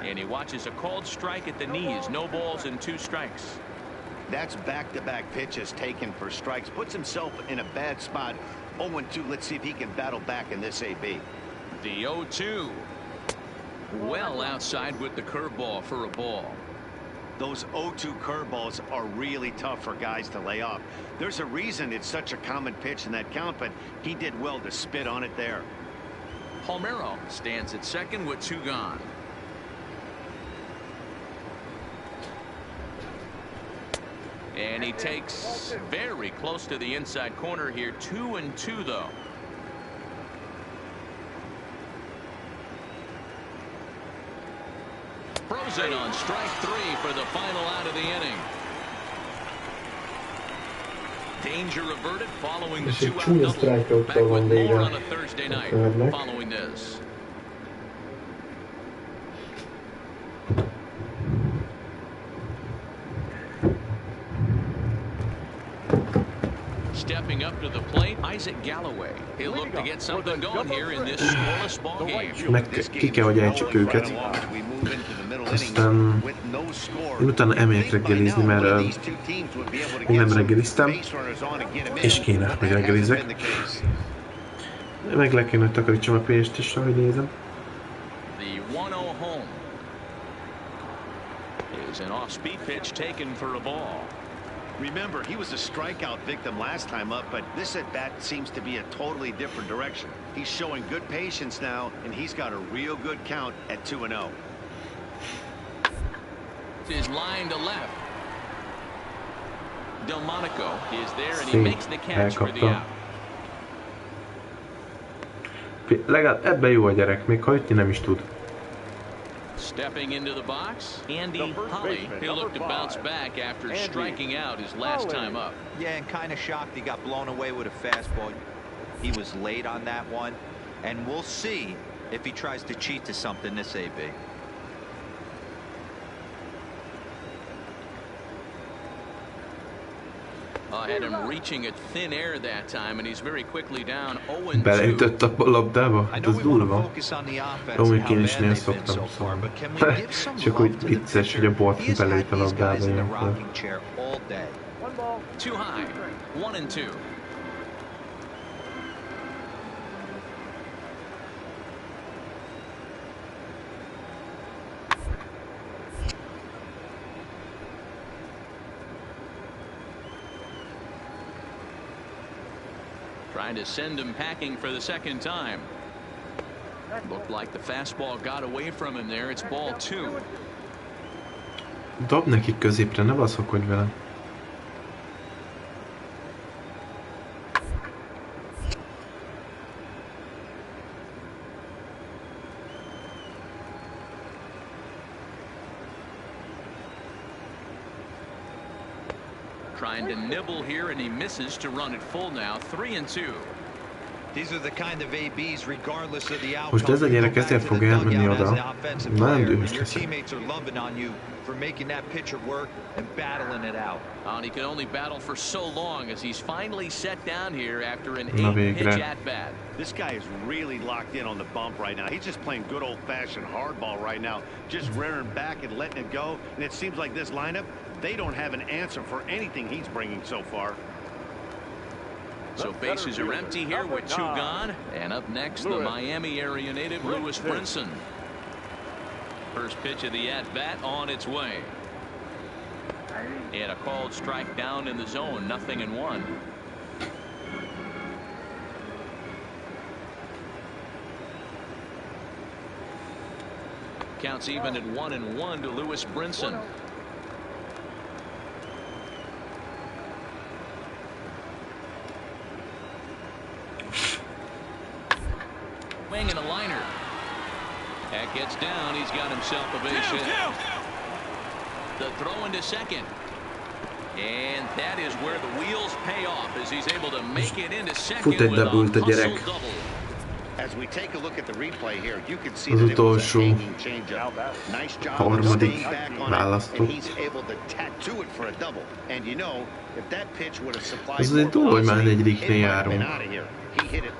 And he watches a called strike at the knees. No balls and 2 strikes. That's back-to-back pitches taken for strikes. Puts himself in a bad spot. 0-2. Let's see if he can battle back in this AB. The 0-2. Well outside with the curveball for a ball. Those 0-2 curveballs are really tough for guys to lay off. There's a reason it's such a common pitch in that count, but he did well to spit on it there. Palmeiro stands at second with 2 gone. And he takes very close to the inside corner here. 2-2 though. Frozen on strike 3 for the final out of the inning. Danger averted following the 2-out double. Back with more on a Thursday night following this. Stepping up to the plate, Isaac Galloway. He'll look to get something going here in this scoreless ball game. Ki kell, hogy ejtsük őket. Aztán én utána elmegyek reggelizni, mert még nem reggeliztem, és kéne, hogy reggelizzek. Meg le kéne, hogy takarítsam a pénzt is, ahogy nézem. The 1-0 home is an off-speed pitch taken for a ball. Remember, he was a strikeout victim last time up, but this at-bat seems to be a totally different direction. He's showing good patience now, and he's got a real good count at 2-0. His line to left. Delmonico is there, and he makes the catch for the out. Legalább ebben jó a gyerek, még ha ütni nem is tud. Stepping into the box, Andy Holly. He'll look to bounce back after striking out his last time up. Yeah, and kind of shocked he got blown away with a fastball. He was late on that one, and we'll see if he tries to cheat to something this AB. Had him reaching at thin air that time, and he's very quickly down 0-2. Beleütött a labdába? Hát az durva. Amúgy én is néha szoktam, szóval. Csak úgy vicces, hogy a bot beleüt a labdába ilyenkor. Too high. 1-2. Trying to send him packing for the second time. Looked like the fastball got away from him there. It's ball 2. Dob neki középre, ne baszakodj vele. Trying to nibble here, and he misses to run it full now. 3-2. These are the kind of ABs, regardless of the outcome. Most ez a gyerek ezért fog elmenni oda. Nagyon dühös lesz. Teammates are loving on you for making that pitcher work and battling it out. And he can only battle for so long as he's finally set down here after an 8-pitch at-bat. This guy is really locked in on the bump right now. He's just playing good old-fashioned hardball right now, just rearing back and letting it go. And it seems like this lineup, they don't have an answer for anything he's bringing so far. So bases are empty here with 2 gone. And up next, the Miami area native, Lewis Brinson. First pitch of the at-bat on its way. And a called strike down in the zone, 0-1. Counts even at 1-1 to Lewis Brinson. Wing and a liner. That gets down. He's got himself a base hit. The throw into second. And that is where the wheels pay off as he's able to make it into second with a hustle double. As we take a look at the replay here, you can see that it was a hanging changeup. Nice job of staying back on it, and he's able to tattoo it for a double. And you know, if that pitch would have supplied more velocity, it would have been out of here. He hit it.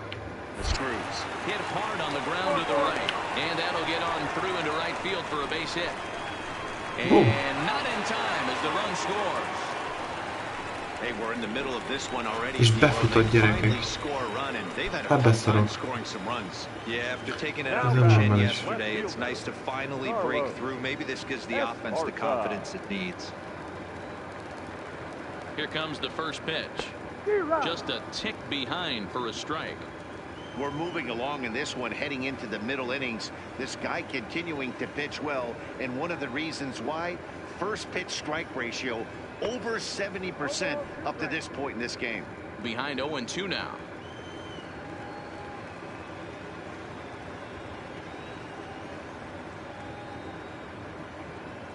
The screws. Hit hard on the ground to the right. And that'll get on through into right field for a base hit. And not in time as the run scores. They were in the middle of this one already. És befutott gyerekek. Hát beszarok. Yeah, after taking it out of the chin yesterday, it's nice to finally break through. Maybe this gives the offense the confidence it needs. Here comes the first pitch. Just a tick behind for a strike. We're moving along in this one, heading into the middle innings. This guy continuing to pitch well, and one of the reasons why, first pitch strike ratio over 70% up to this point in this game. Behind 0-2 now.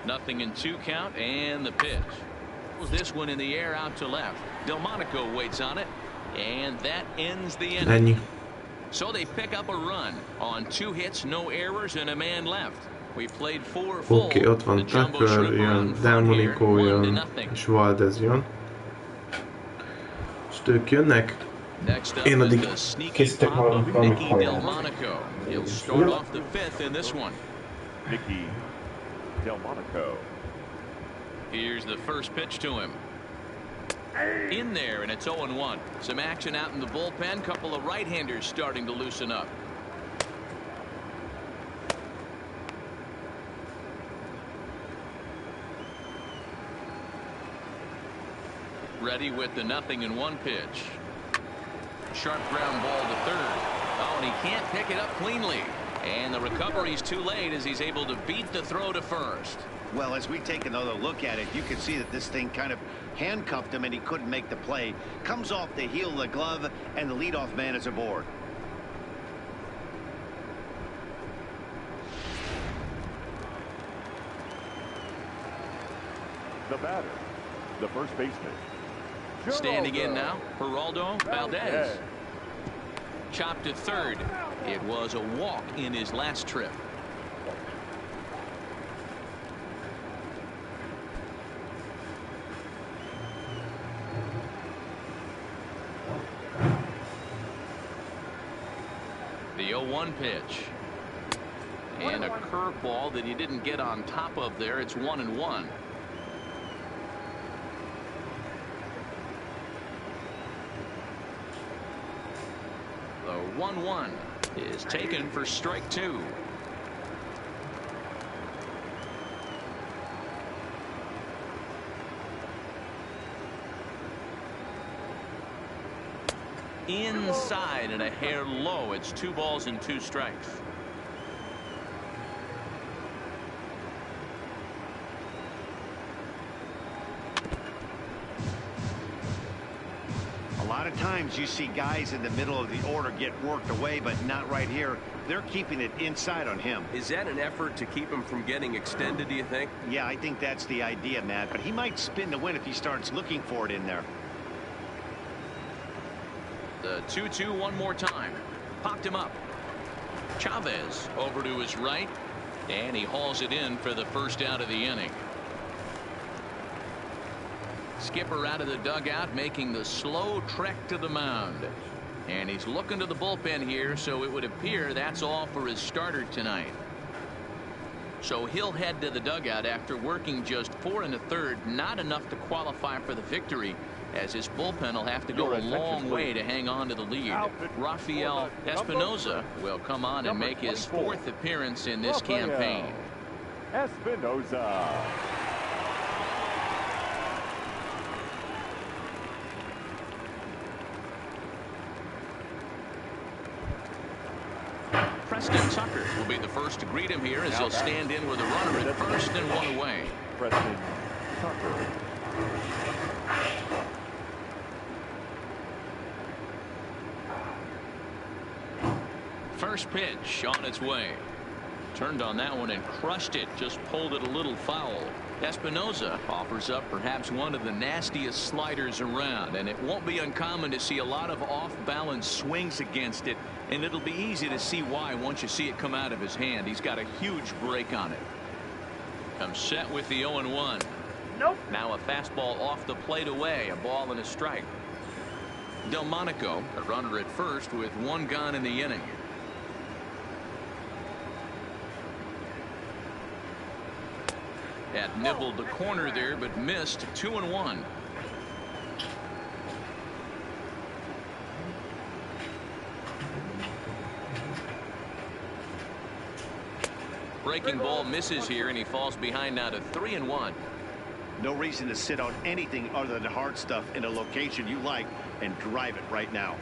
Nothing in 2 count, and the pitch. This one in the air out to left. Delmonico waits on it, and that ends the inning. So they pick up a run on 2 hits, no errors, and a man left. We played 4 full. Oké, ott van Tucker, jön Delmonico, jön, és Valdez jön. Most ők jönnek. Én addig készítek valamit haját. He'll start off the 5th in this one. Nicky Delmonico. Here's the first pitch to him. In there, and it's 0-1. Some action out in the bullpen. Couple of right-handers starting to loosen up. Ready with the 0-1 pitch. Sharp ground ball to third. Oh, and he can't pick it up cleanly. And the recovery's too late as he's able to beat the throw to first. Well, as we take another look at it, you can see that this thing kind of handcuffed him and he couldn't make the play. Comes off the heel of the glove, and the leadoff man is aboard. The batter, the first baseman. Standing in now, Geraldo Valdez. Chopped to third. It was a walk in his last trip. The 0-1 pitch. And a curveball that he didn't get on top of there. It's 1-1. The 1-1 is taken for strike 2. inside and a hair low. It's 2 balls and 2 strikes. A lot of times you see guys in the middle of the order get worked away, but not right here. They're keeping it inside on him. Is that an effort to keep him from getting extended, do you think? Yeah, I think that's the idea, Matt, but he might spin the win if he starts looking for it in there. The 2-2 one more time. Popped him up. Chavez over to his right, and he hauls it in for the first out of the inning. Skipper out of the dugout, making the slow trek to the mound. And he's looking to the bullpen here, so it would appear that's all for his starter tonight. So he'll head to the dugout after working just 4 1/3, not enough to qualify for the victory, as his bullpen will have to go a long way to hang on to the lead. Rafael Espinoza will come on and make his 4th appearance in this campaign. Espinoza. Preston Tucker will be the first to greet him here as he'll stand in with a runner at first and 1 away. Preston Tucker. First pitch on its way. Turned on that one and crushed it. Just pulled it a little foul. Espinoza offers up perhaps one of the nastiest sliders around, and it won't be uncommon to see a lot of off-balance swings against it, and it'll be easy to see why once you see it come out of his hand. He's got a huge break on it. Comes set with the 0-1. Nope. Now a fastball off the plate away, a ball and a strike. Delmonico, a runner at first with 1 gone in the inning. Had nibbled the corner there, but missed. 2-1. Breaking ball misses here, and he falls behind now to 3-1. No reason to sit on anything other than hard stuff in a location you like and drive it right now.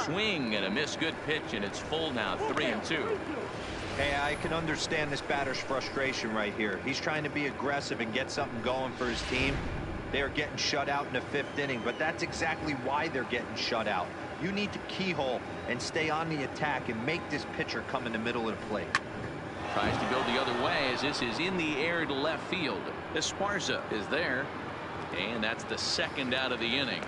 Swing and a miss. Good pitch, and it's full now. 3-2. Hey, I can understand this batter's frustration right here. He's trying to be aggressive and get something going for his team. They are getting shut out in the 5th inning, but that's exactly why they're getting shut out. You need to keyhole and stay on the attack and make this pitcher come in the middle of the plate. Tries to go the other way as this is in the air to left field. Esparza is there, and that's the 2nd out of the inning.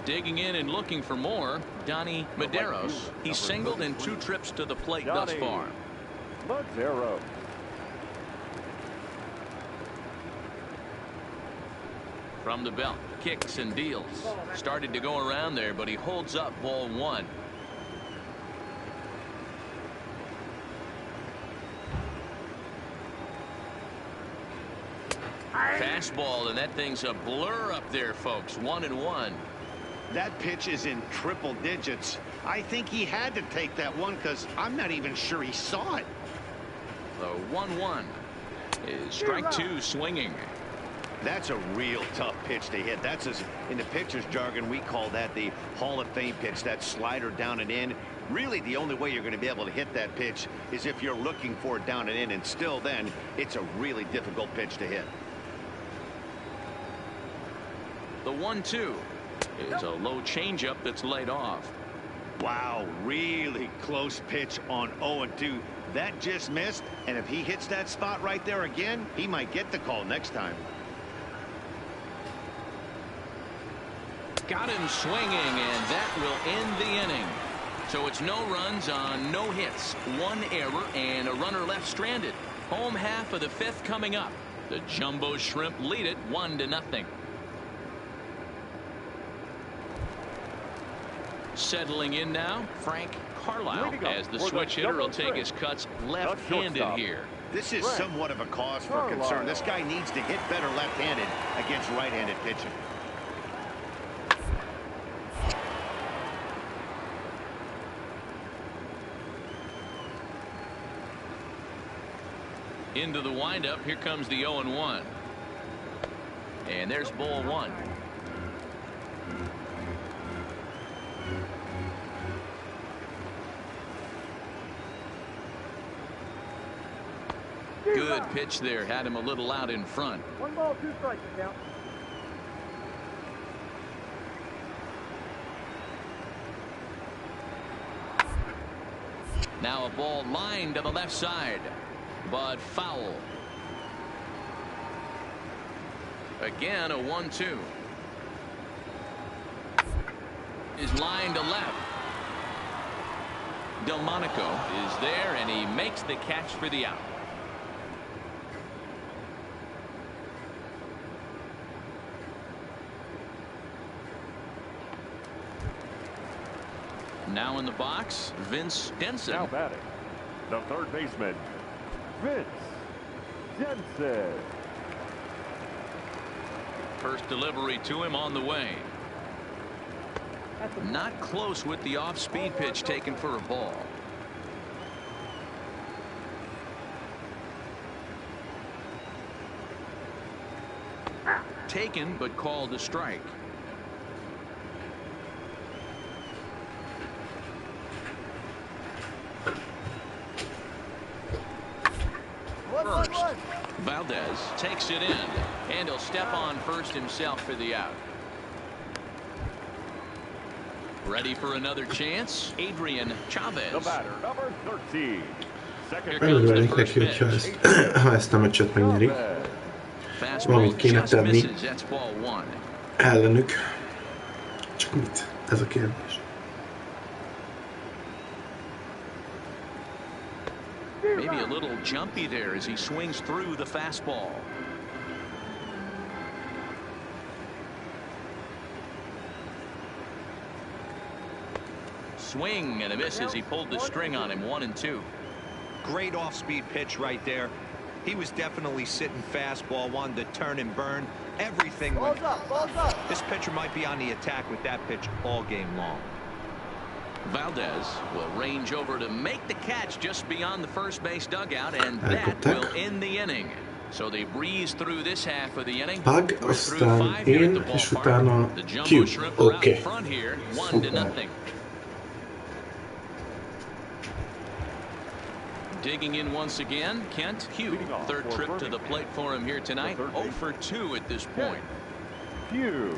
Digging in and looking for more, Donnie Medeiros. He's singled in 2 trips to the plate thus far. Medeiros. From the belt, kicks and deals. Started to go around there, but he holds up ball 1. Fastball, and that thing's a blur up there, folks. 1-1. That pitch is in triple digits. I think he had to take that one because I'm not even sure he saw it. The 1-1 is strike 2 swinging. That's a real tough pitch to hit. That's, in the pitcher's jargon, we call that the Hall of Fame pitch. That slider down and in. Really, the only way you're going to be able to hit that pitch is if you're looking for it down and in, and still then, it's a really difficult pitch to hit. The 1-2 is a low changeup that's laid off. Wow, really close pitch on 0-2. That just missed, and if he hits that spot right there again, he might get the call next time. Got him swinging, and that will end the inning. So it's no runs on no hits, 1 error, and a runner left stranded. Home half of the 5th coming up. The Jumbo Shrimp lead it 1-0. Settling in now, Frank Carlisle, as the switch hitter will take his cuts left-handed here. This is somewhat of a cause for concern. This guy needs to hit better left-handed against right-handed pitching. Into the windup, here comes the 0-1. And there's ball one. Good pitch there, had him a little out in front. 1 ball, 2 strikes, count. Now a ball lined to the left side, but foul. Again, a 1-2. Is lined to left. Delmonico is there, and he makes the catch for the out. Now in the box, Vince Denson. Now batting, the third baseman, Vince Denson. First delivery to him on the way. Not close with the off-speed pitch taken for a ball. Taken, but called a strike. First, Valdez takes it in, and he'll step on first himself for the out. Ready for another chance, Adrian Chavez. The batter, number 13. Örülnék neki, hogyha ezt a meccset megnyerik. Valamit kéne tenni ellenük. Csak mit? Ez a kérdés. Maybe a little jumpy there as he swings through the fastball. Swing and a miss as he pulled the string on him. 1-2. Great off-speed pitch right there. He was definitely sitting fastball, wanted to turn and burn. Everything went. Balls up. This pitcher might be on the attack with that pitch all game long. Valdez will range over to make the catch just beyond the first base dugout, and that will end the inning. So they breeze through this half of the inning. Pag, aztán én, és utána Q. Oké. Szuper. Digging in once again, Kent Q. Third trip to the plate for him here tonight. 0 for 2 at this point. Q.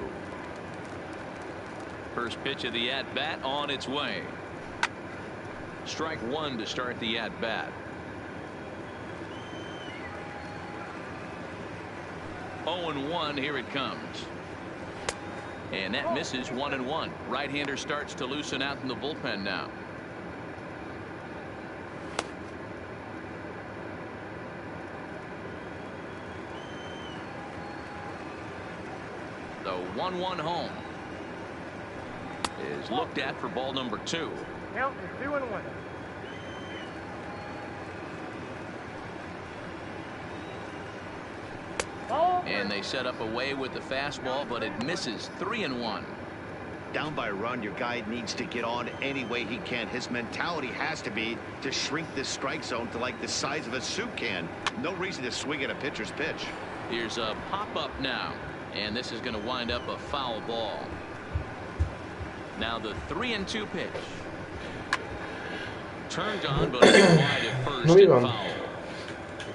First pitch of the at-bat on its way. Strike one to start the at-bat. 0-1, here it comes. And that misses. 1-1. Right-hander starts to loosen out in the bullpen now. The 1-1 home is looked at for ball number 2. Count is 2-1. And they set up away with the fastball, but it misses. 3-1. Down by a run, your guy needs to get on any way he can. His mentality has to be to shrink this strike zone to like the size of a soup can. No reason to swing at a pitcher's pitch. Here's a pop-up now, and this is going to wind up a foul ball. Now the 3-2 pitch. Turned on, but it's wide at first and foul.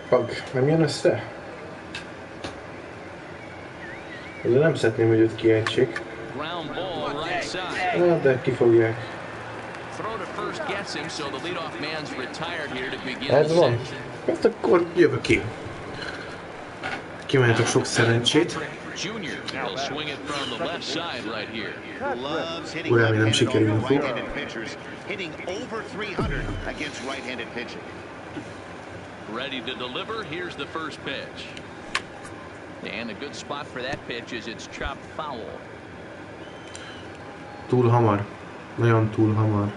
Pag, nem jön össze? De nem szeretném, hogy őt kiejtsék. Ground ball right side. De kifogják. Throw to first gets him, so the leadoff man's retired here to begin Ez the van. section. Hát akkor jövök én. Kívánjatok sok szerencsét. Junior will swing it from the left side right here. Loves hitting left-handed off right-handed pitchers, hitting over 300 against right-handed pitching. Ready to deliver. Here's the first pitch. And a good spot for that pitch is it's chopped foul. Túl hamar. Nagyon túl hamar.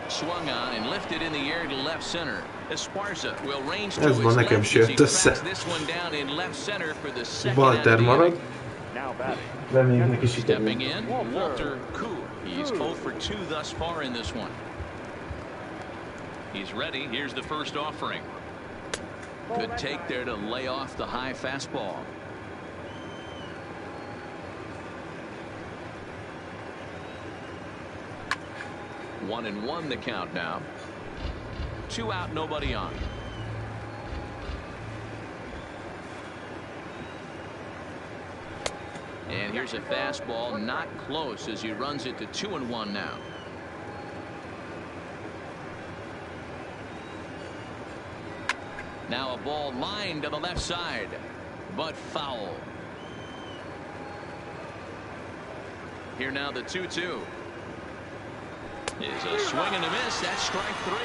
Swung on and lifted in the air to left center. Esparza will range to Ez van, his nekem left se as he jött össze. tracks this one down in left center for the second Walter out of the marad. inning. Now batting. Reméljük neki Stepping sikerül. in, Walter Koo. He's 0 for 2 thus far in this one. He's ready. Here's the first offering. Good take there to lay off the high fastball. One and one the count now. 2 out, nobody on. And here's a fastball, not close, as he runs it to 2-1 now. Now a ball lined to the left side, but foul. Here now the 2-2. Is a swing and a miss. That's strike 3.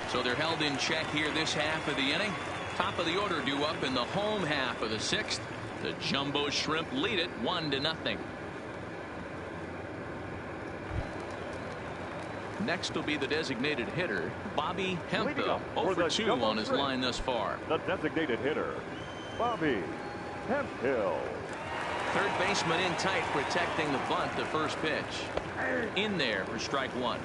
So they're held in check here this half of the inning. Top of the order due up in the home half of the 6th. The Jumbo Shrimp lead it 1-0. Next will be the designated hitter, Bobby Hemphill. 0 for 2 on his line thus far. The designated hitter, Bobby Hemphill. Third baseman in tight, protecting the bunt. The first pitch in there for strike 1.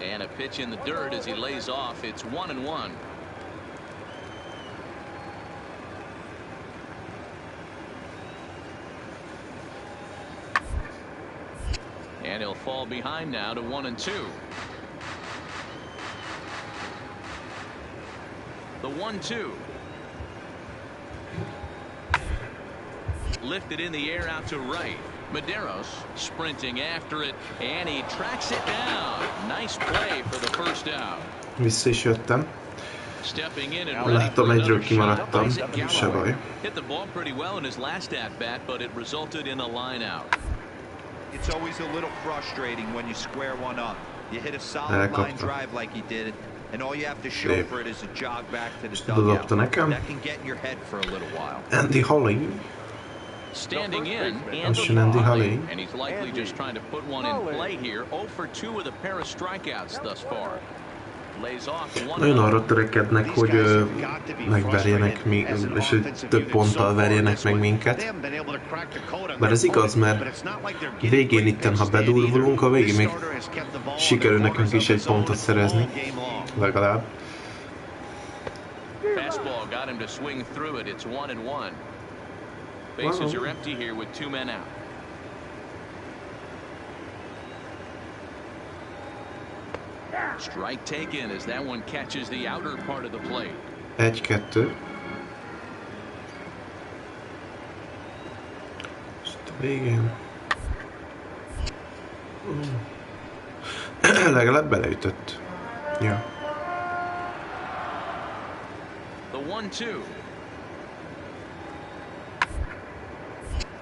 And a pitch in the dirt as he lays off. It's 1-1. And he'll fall behind now to 1-2. The 1-2. Lifted in the air out to right. Medeiros sprinting after it, and he tracks it down. Nice play for the first out. Vissza is jöttem. Stepping in and Láttam, egyről kimaradtam, se baj. Hit the ball pretty well in his last at bat, but it resulted in a line out. It's always a little frustrating when you square one up. You hit a solid line drive like he did, and all you have to show for it is a jog back to the dugout. That can get in your head for a little while. Andy Holly. Standing in, Andy Holly. And he's likely just trying to put one in play here. 0 for 2 with a pair of strikeouts thus far. Lays off 1. Nagyon arra törekednek, hogy megverjenek mi, és több ponttal verjenek meg minket. Bár ez igaz, mert végén itten, ha bedurvulunk, a végén még sikerül nekünk is egy pontot szerezni. Legalább. Fastball got him to swing through it. It's 1-1. Bases are empty here with 2 men out. Strike taken as that one catches the outer part of the plate. 1-2. Most a végén. Legalább beleütött. Ja. The 1-2.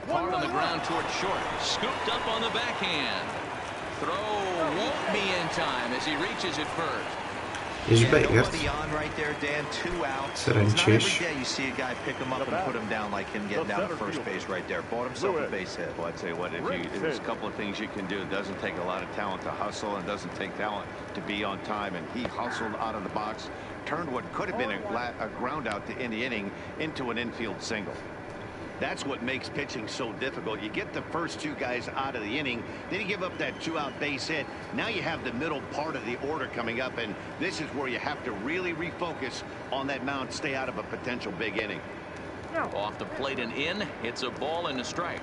Hard on the ground toward short. Scooped up on the backhand. Throw won't be in time as he reaches it first. És beért. Szerencsés. You see a guy pick him up and put him down like him getting down to first base right there. Bought himself a base hit. Well, I tell you what, there's a couple of things you can do. It doesn't take a lot of talent to hustle, and doesn't take talent to be on time. And he hustled out of the box, turned what could have been a ground out to end the inning into an infield single. That's what makes pitching so difficult. You get the first 2 guys out of the inning, then you give up that 2-out base hit. Now you have the middle part of the order coming up, and this is where you have to really refocus on that mound, stay out of a potential big inning. Off the plate and in. It's a ball and a strike.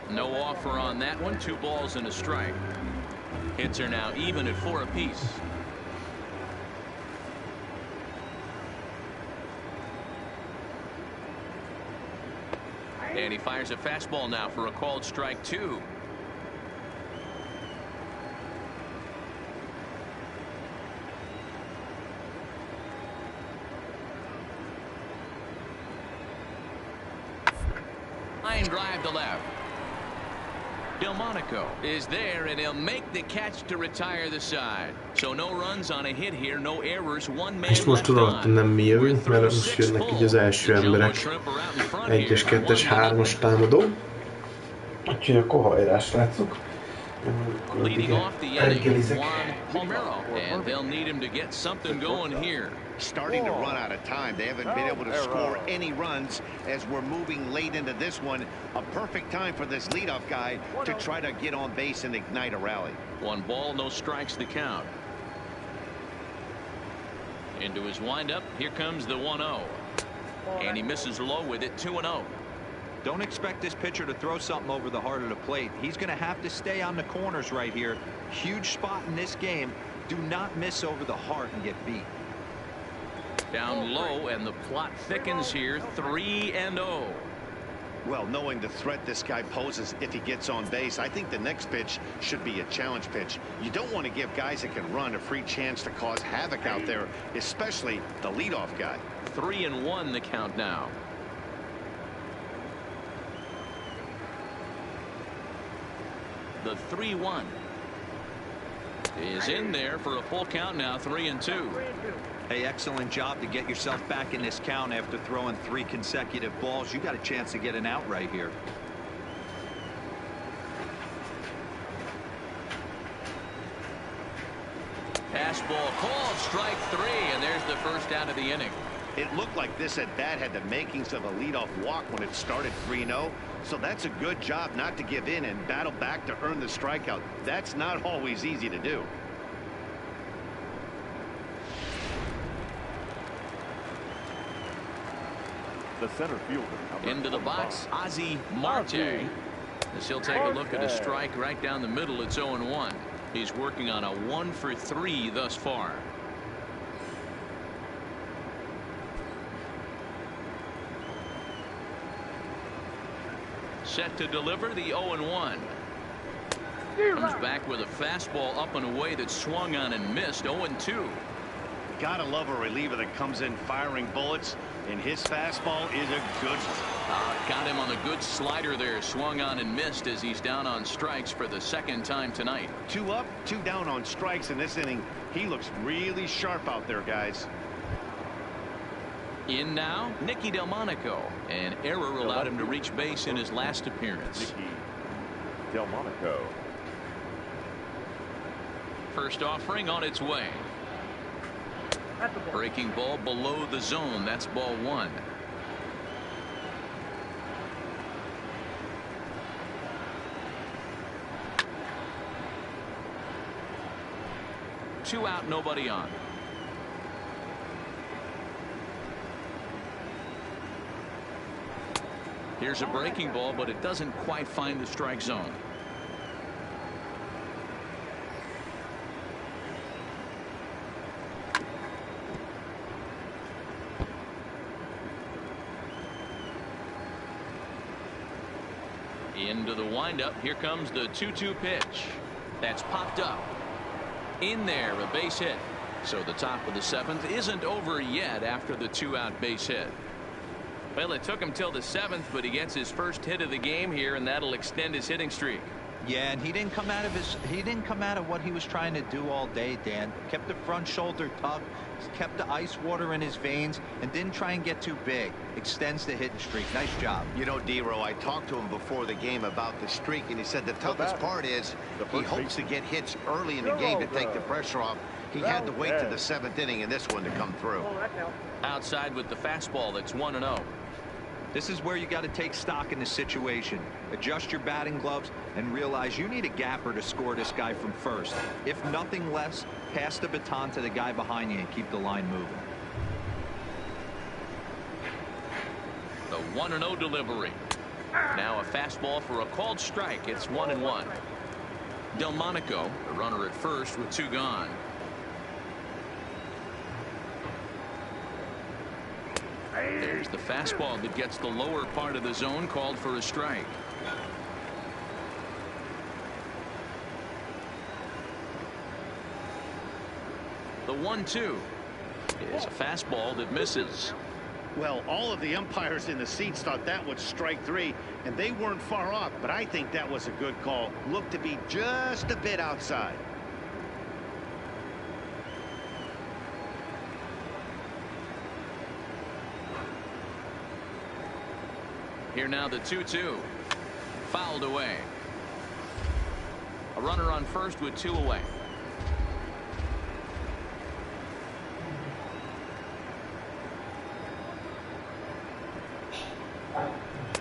No offer on that one. 2 balls and a strike. Hits are now even at 4 apiece. And he fires a fastball now for a called strike 2. Line drive to left. Delmonico is there, and he'll make the catch to retire the side. So no runs on a hit here, no errors, 1 man És most tudom, hogy nem mi jövünk, mert most jönnek így az első emberek. 1-es, 2-es, 3-as támadó. Úgyhogy akkor hajrá, srácok. Leading off the inning, Juan Palmero, and they'll need him to get something going here. Starting to run out of time. They haven't been able to score any runs as we're moving late into this one. A perfect time for this leadoff guy to try to get on base and ignite a rally. 1 ball, no strikes to count. Into his windup, here comes the 1-0. And he misses low with it, 2-0. Don't expect this pitcher to throw something over the heart of the plate. He's going to have to stay on the corners right here. Huge spot in this game. Do not miss over the heart and get beat. Down low, and the plot thickens here, 3-0. Well, knowing the threat this guy poses if he gets on base, I think the next pitch should be a challenge pitch. You don't want to give guys that can run a free chance to cause havoc out there, especially the leadoff guy. 3-1 the count now. The 3-1 is in there for a full count now, 3-2. Hey, excellent job to get yourself back in this count after throwing 3 consecutive balls. You got a chance to get an out right here. Pass ball called, strike 3, and there's the first out of the inning. It looked like this at bat had the makings of a leadoff walk when it started 3-0. So that's a good job not to give in and battle back to earn the strikeout. That's not always easy to do. The center fielder. Into the box, Ozzie Marte. As he'll take a look at a strike right down the middle, it's 0-1. He's working on a 1 for 3 thus far. Set to deliver the 0-1. Comes back with a fastball up and away that swung on and missed. 0-2. Gotta love a reliever that comes in firing bullets, and his fastball is a good one. Got him on a good slider there. Swung on and missed as he's down on strikes for the 2nd time tonight. 2 up, 2 down on strikes in this inning. He looks really sharp out there, guys. In now, Nicky Delmonico. An error allowed him to reach base in his last appearance. Nicky Delmonico. First offering on its way. Breaking ball below the zone. That's ball 1. Two out, nobody on. Here's a breaking ball, but it doesn't quite find the strike zone. Into the windup. Here comes the 2-2 pitch. That's popped up. In there, a base hit. So the top of the 7th isn't over yet after the 2-out base hit. Well, it took him till the 7th, but he gets his first hit of the game here, and that'll extend his hitting streak. Yeah, and he didn't come out of what he was trying to do all day, Dan. Kept the front shoulder tucked, kept the ice water in his veins, and didn't try and get too big. Extends the hitting streak. Nice job. You know, D-Row, I talked to him before the game about the streak, and he said the toughest part is he hopes to get hits early in the game to take the pressure off. He had to wait to the 7th inning in this one to come through. Outside with the fastball, that's 1-0. This is where you got to take stock in the situation. Adjust your batting gloves and realize you need a gapper to score this guy from first. If nothing less, pass the baton to the guy behind you and keep the line moving. The 1-0 delivery. Now a fastball for a called strike. It's 1-1. Delmonico, the runner at first with 2 gone. There's the fastball that gets the lower part of the zone, called for a strike. The 1-2 is a fastball that misses. Well, all of the umpires in the seats thought that was strike 3, and they weren't far off, but I think that was a good call. Looked to be just a bit outside. Here now the 2-2. fouled away. A runner on first with 2 away.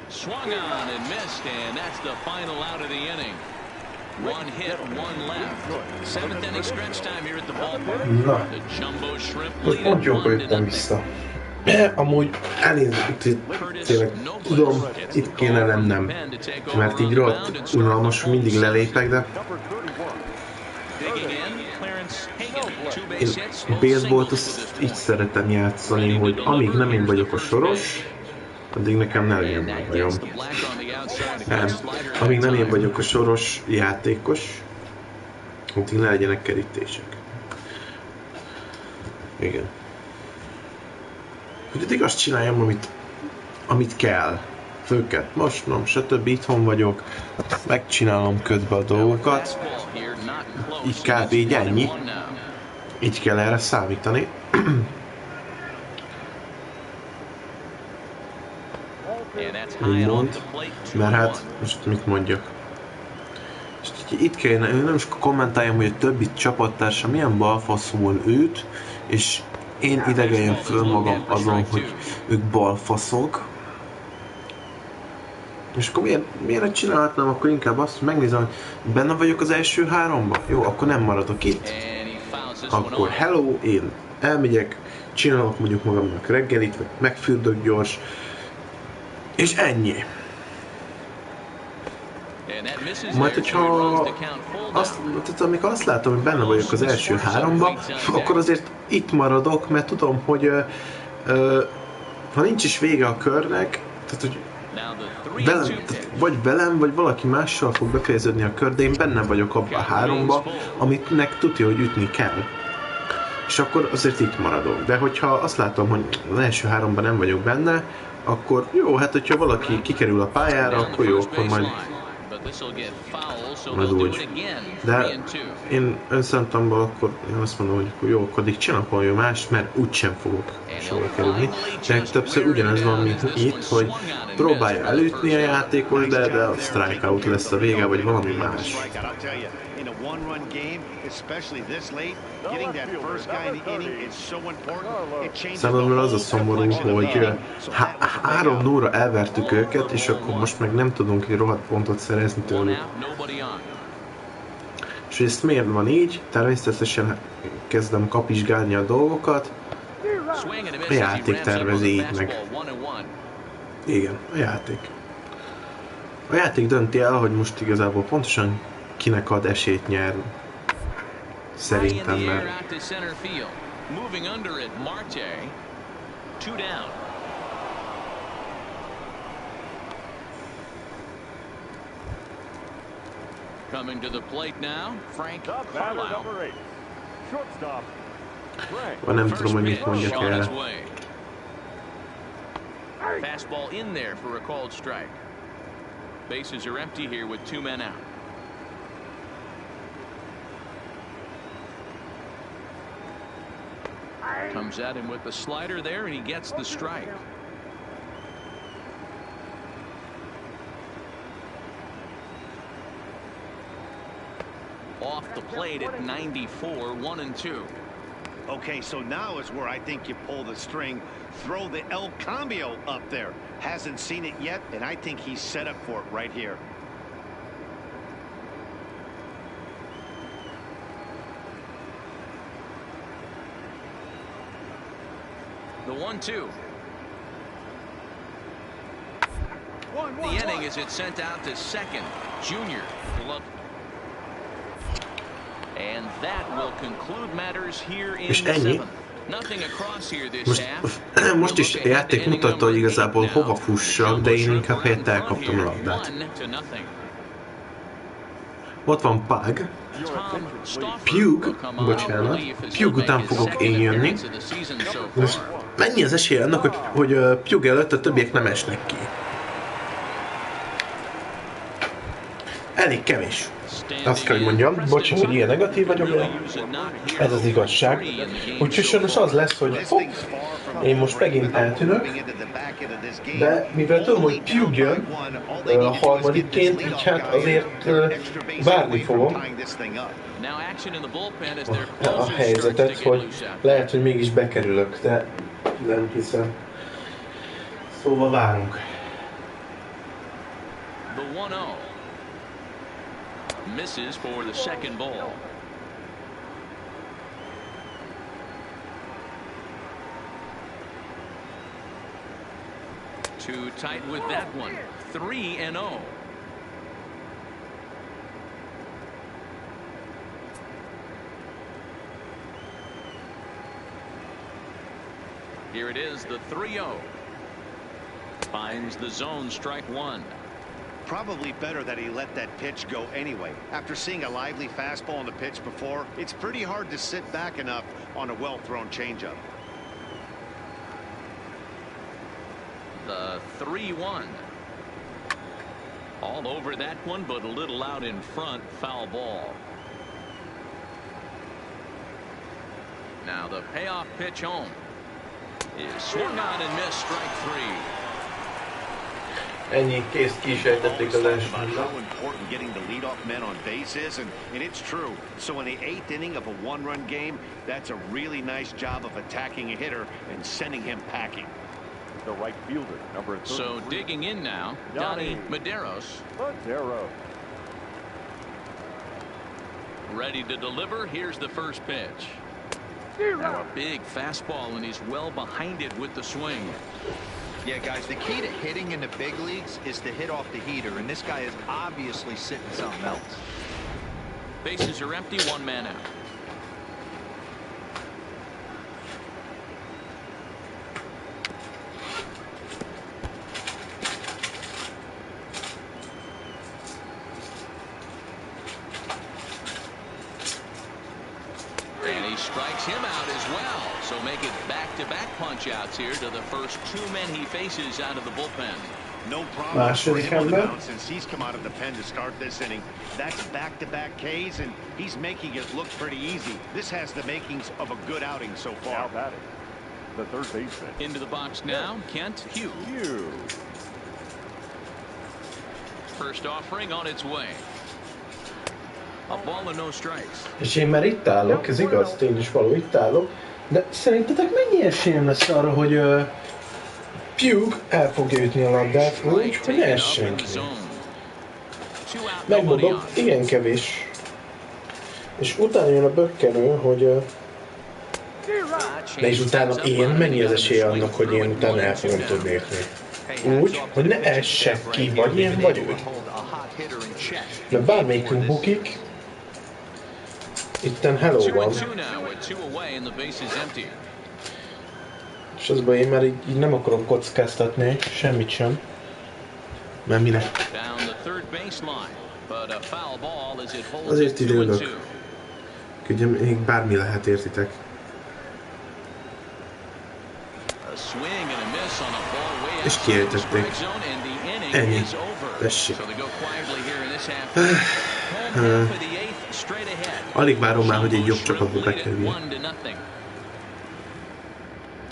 Swung on and missed, and that's the final out of the inning. 1 hit, 1 left. 7th inning stretch time here at the ballpark. The Jumbo Shrimp lead at 1-0. Amúgy elindult, tényleg tudom, itt kéne lennem, mert így rohadt unalmas, mindig lelépek, de én baseballt azt így szeretem játszani, hogy amíg nem én vagyok a soros, addig nekem ne legyen már bajom. Nem, amíg nem én vagyok a soros játékos, addig ne legyenek kerítések. Igen. Hogy addig azt csináljam, amit kell. Főket mosnom, stb. Itthon vagyok, megcsinálom közbe a dolgokat. Így kb. Így ennyi. Így kell erre számítani. Úgymond. Mert hát, most mit mondjak? Itt kellene, nem is kommentáljam, hogy a többi csapattársam milyen balfaszul őt, és én idegeljem föl magam azon, hogy ők balfaszok. És akkor miért csinálhatnám, akkor inkább azt, hogy megnézem, hogy benne vagyok az első 3-ba? Jó, akkor nem maradok itt. Akkor hello, én elmegyek, csinálok mondjuk magamnak reggelit, vagy megfürdök gyors, és ennyi. Majd, hogyha amikor azt látom, hogy benne vagyok az első 3-ba, akkor azért itt maradok, mert tudom, hogy ha nincs is vége a körnek, tehát hogy vagy velem, vagy valaki mással fog befejeződni a kör, de én benne vagyok abban a 3-ba, amitnek tudja, hogy ütni kell. És akkor azért itt maradok. De hogyha azt látom, hogy az első 3-ban nem vagyok benne, akkor jó, hát hogyha valaki kikerül a pályára, akkor jó, akkor majd úgy. De én önszántamból akkor én azt mondom, hogy akkor jó, akkor addig csinálok valami más, mert úgysem fogok soha kerülni. De többször ugyanez van, mint itt, hogy próbálja elütni a játékos, de a strikeout lesz a vége, vagy valami más. Számomra az a szomorú, hogy 3-0-ra elvertük őket, és akkor most meg nem tudunk egy rohadt pontot szerezni tőlük. És hogy ezt miért van így? Természetesen kezdem kapizsgálni a dolgokat. A játék tervezi így meg. Igen, a játék. A játék dönti el, hogy most igazából pontosan kinek ad esélyt nyerni. Szerintem, mert... Coming to the plate now, Frank Carlisle. Nem tudom, hogy mit mondjak erre. Fastball in there for a called strike. Bases are empty here with 2 men out. Comes at him with the slider there, and he gets the strike. Off the plate at 94, 1-2. Okay, so now is where I think you pull the string. Throw the El Cambio up there. Hasn't seen it yet, and I think he's set up for it right here. The 1-2. The inning is it sent out to second. Junior. And that will conclude matters here in the 7th. Nothing across here this half. Most is a játék mutatta, hogy igazából hova fussak, de én inkább helyett elkaptam a labdát. Ott van Pug. Bocsánat. Pug után fogok én jönni. Most mennyi az esély annak, hogy Pug előtt a többiek nem esnek ki? Elég kevés. Azt kell, hogy mondjam, bocsánat, hogy ilyen negatív vagyok, ez az igazság. Úgyhogy sajnos az lesz, hogy hopp, Én most megint eltűnök, de mivel tudom, hogy Pugh jön a harmadikként, így hát azért várni fogom a helyzetet, hogy lehet, hogy mégis bekerülök, de nem hiszem. Szóval várunk. The 1-0 misses for the second ball. Too tight with that one. 3-0. Here it is, the 3-0. Finds the zone, strike one. Probably better that he let that pitch go anyway. After seeing a lively fastball on the pitch before, it's pretty hard to sit back enough on a well-thrown changeup. The 3-1. All over that one, but a little out in front. Foul ball. Now the payoff pitch home is swung on and missed, strike three. Ennyi, kész, kisejtették az első. How important getting the leadoff men on base is, and it's true. So in the 8th inning of a one-run game, that's a really nice job of attacking a hitter and sending him packing. The right fielder, number 33. So digging in now, Donnie Medeiros. Ready to deliver. Here's the first pitch. Now a big fastball, and he's well behind it with the swing. Yeah, guys, the key to hitting in the big leagues is to hit off the heater, and this guy is obviously sitting something else. Bases are empty, one man out. And he strikes him out as well. So make it back-to-back punch-outs here to the first two men he faces out of the bullpen. No problem for him on the mound since he's come out of the pen to start this inning. That's back-to-back Ks, and he's making it look pretty easy. This has the makings of a good outing so far. The third baseman. Into the box now, Kent Hughes. First offering on its way. A ball and no strikes. És én már itt állok, ez igaz, tény is való, itt állok. De szerintetek mennyi esélyem lesz arra, hogy Pugh el fogja ütni a labdát, úgy, hogy ne essen ki. Megmondom, igen kevés. És utána jön a bökkenő, hogy... De és utána én, mennyi az esélye annak, hogy én utána el fogom tudni ütni. Úgy, hogy ne essek ki, vagy én, vagy ő. De bármelyikünk bukik, itten hello van. És azban én már így nem akarom kockáztatni, semmit sem. Mert minek? Azért ide ülök. Ugye még bármi lehet, értitek. És kiejtették. Ennyi. Tessék. Alig várom már, hogy egy jobb csapatba bekerüljön.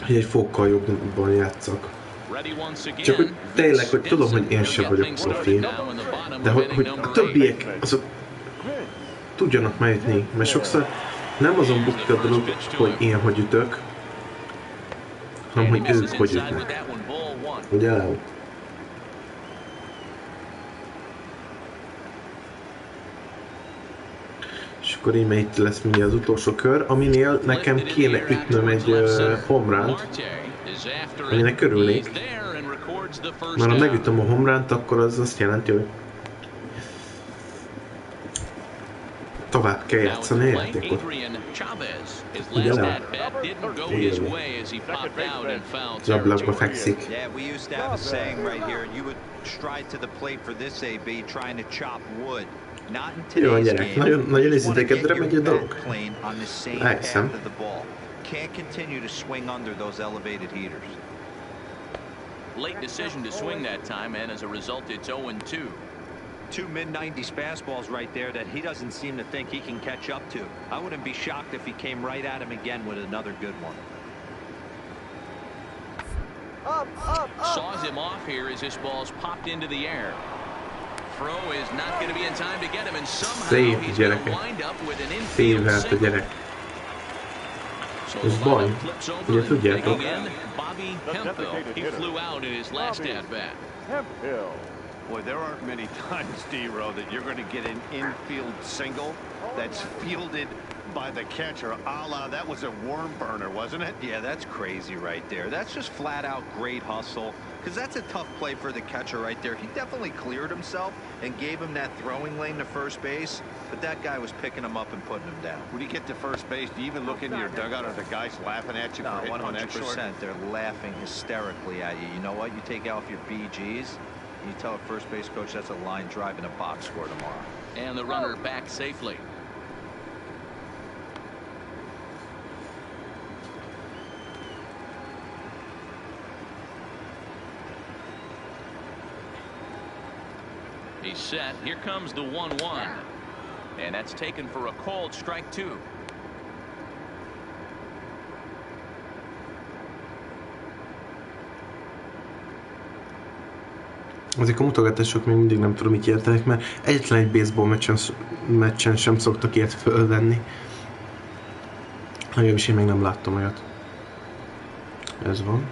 Hogy egy fokkal jobban játszak. Csak hogy tényleg, hogy tudom, hogy én sem vagyok profi. De hogy a többiek, azok tudjanak már ütni. Mert sokszor nem azon bukik a dolog, hogy én hogy ütök, hanem hogy ők hogy ütnek. Ugye el? És akkor így itt lesz mindjárt az utolsó kör, aminél nekem kéne ütnöm egy home runt, aminek örülnék. Mert ha megütöm a home runt, akkor az azt jelenti, hogy tovább kell játszani a játékot. Ugye le? Az ablakba fekszik. Jó van, gyerek, nagyon érzékedre megy a dolog. Elhiszem. Late decision to swing that time, and as a result, it's 0-2. Two mid-90s fastballs right there that he doesn't seem to think he can catch up to. I wouldn't be shocked if he came right at him again with another good one. Saws him off here as this ball's popped into the air. Throw is not going to be in time to get him, and somehow he's going to wind up with an infield single. So the lineup flips over and digging in, Bobby Hemphill. He flew out in his last at-bat. Boy, there aren't many times, D-Row, that you're going to get an infield single that's fielded by the catcher. A la, that was a worm burner, wasn't it? Yeah, that's crazy right there. That's just flat out great hustle, because that's a tough play for the catcher right there. He definitely cleared himself and gave him that throwing lane to first base, but that guy was picking him up and putting him down. When you get to first base, do you even look into your dugout? Are the guys laughing at you for hitting on that short? 100%. They're laughing hysterically at you. You know what? You take off your BGs, and you tell a first base coach that's a line drive in a box score tomorrow. And the runner back safely. He's set. Here comes the 1-1. And that's taken for a called strike 2. Ezek a mutogatások még mindig nem tudom, mit értenek, mert egyetlen egy baseball meccsen sem szoktak ilyet fölvenni. Legalábbis én még nem láttam olyat. Ez van.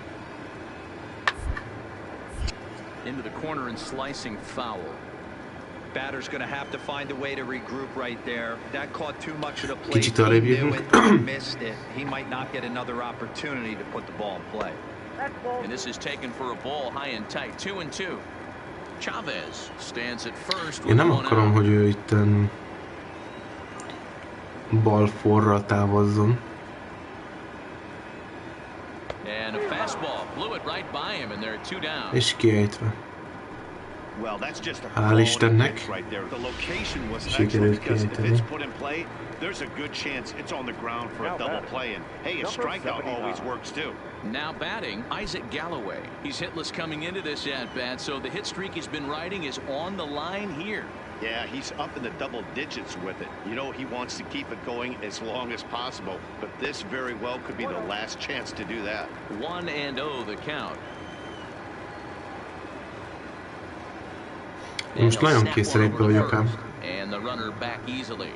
Into the corner and slicing foul. Batter's going to have to find a way to regroup right there. That caught too much of the plate. Kicsit arrébb jövünk. Missed it. He might not get another opportunity to put the ball in play. And this is taken for a ball high and tight. 2-2. Chavez stands at first. Én nem akarom, hogy ő itten bal forra távozzon. And a fastball blew it right by him, and they're 2 down. És kiejtve. Well, that's just a Hál' Istennek. right there. The location was Sikerült excellent because if kiejteni. it's put in play, there's a good chance it's on the ground for a double play. And hey, a strikeout always works too. Now batting, Isaac Galloway. He's hitless coming into this at-bat, so the hit streak he's been riding is on the line here. Yeah, he's up in the double digits with it. You know, he wants to keep it going as long as possible, but this very well could be the last chance to do that. 1-0 the count. Most nagyon készerítve vagyok ám. And the runner back easily.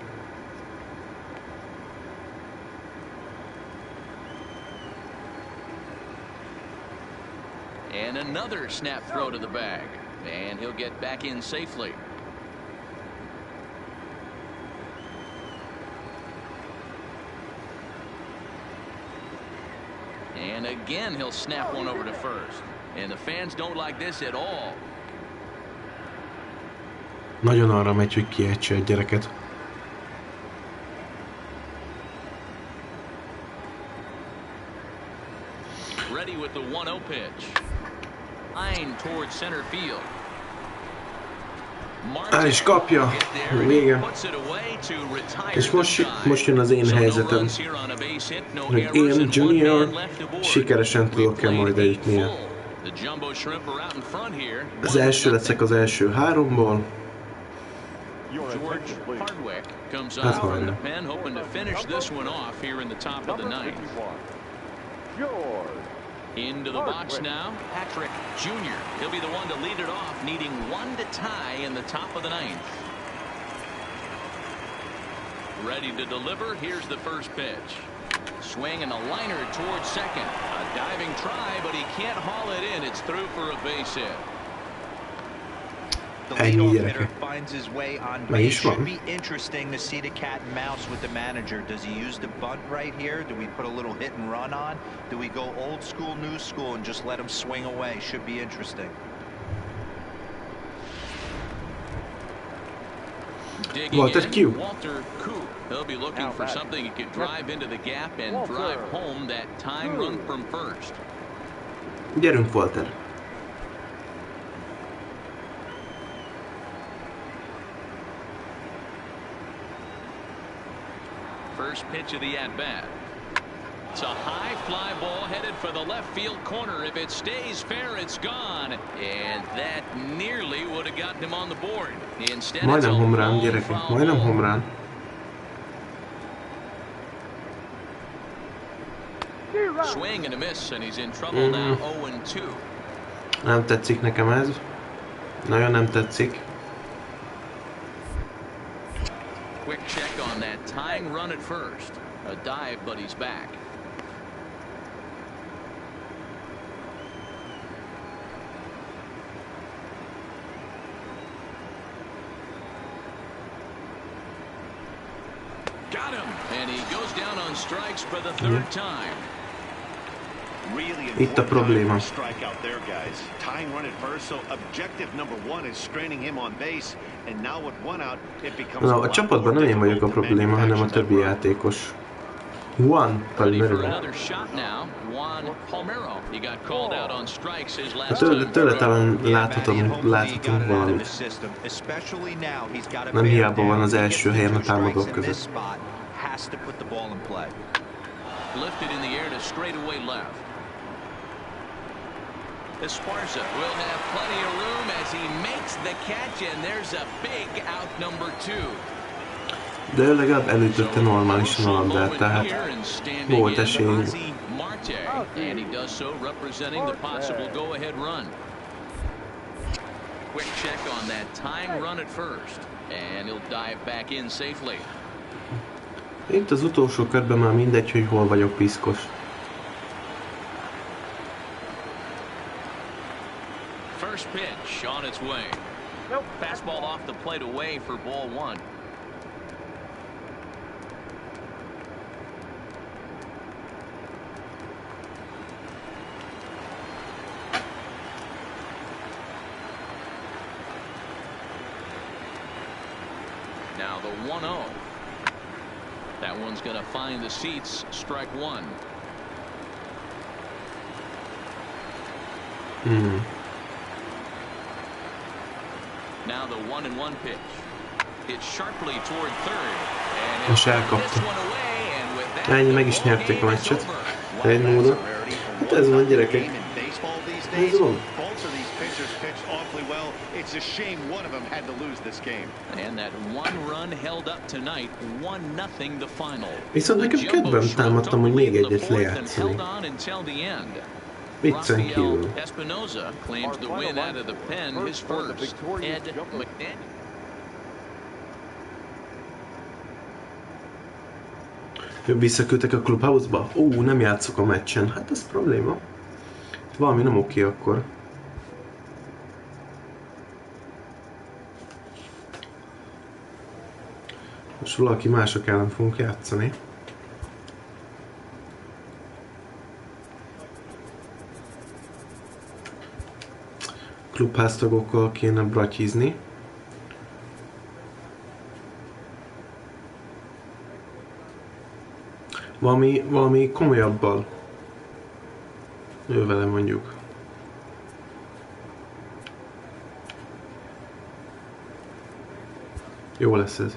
And another snap throw to the bag. And he'll get back in safely. And again, he'll snap one over to first. And the fans don't like this at all. Nagyon arra megy, hogy kiejtse egy gyereket. Ready with the 1-0 pitch. Line towards center field. El is kapja. Vége. És most jön az én helyzetem. Hogy én, Junior, sikeresen tudok-e majd eljutni. Az első leszek az első 3-ból. Hát hajrá. Into the box now, Patrik Jr. He'll be the one to lead it off, needing 1 to tie in the top of the 9th. Ready to deliver. Here's the first pitch. Swing and a liner towards second. A diving try, but he can't haul it in. It's through for a base hit. The leadoff hitter finds his way on base. Should be interesting to see the cat and mouse with the manager. Does he use the bunt right here? Do we put a little hit and run on? Do we go old school, new school, and just let him swing away? Should be interesting. Walter Q. Walter Q. He'll be looking for something he could drive into the gap and drive home that time run from first. Gyerünk, Walter. First pitch of the at-bat. It's a high fly ball headed for the left field corner. If it stays fair, it's gone. And that nearly would have gotten him on the board. Instead, majdnem homrán, gyerekek, majdnem homrán. Swing and a miss, and he's in trouble now. 0-2. Nem tetszik nekem ez. Nagyon nem tetszik. Quick check on that tying run at first. A dive, but he's back. Got him, and he goes down on strikes for the third time. Itt a probléma. Na, a csapatban nem én vagyok a probléma, hanem a többi játékos. Juan Palmero. Tőle talán láthatunk valamit. Nem hiába van az első helyen a támadók között. Esparza will have plenty of room as he makes the catch, and there's a big out number 2. De ő legalább elütötte normálisan a labdát, tehát volt esély. And he does so representing the possible go-ahead run. Quick check on that tying run at first, and he'll dive back in safely. Itt az utolsó körben már mindegy, hogy hol vagyok piszkos. First pitch on its way. Nope. Fastball off the plate away for ball 1. Now the 1-0. That one's going to find the seats. Strike 1. Now the 1-1 pitch. Hit sharply toward third. Most elkapta. Ennyi, meg is nyerték a meccset. Egy módon. Hát ez van, gyerekek. Ez van. Viszont nekem kedvem támadtam, hogy még egyet lejátszani. Viccen kívül. Visszaküldtek a Clubhouse-ba? Nem játszok a meccsen. Hát ez probléma. Valami nem oké akkor. Most valaki mások ellen fogunk játszani. Clubhouse tagokkal kéne bratyizni. Valami komolyabbal. Ő vele mondjuk. Jó lesz ez.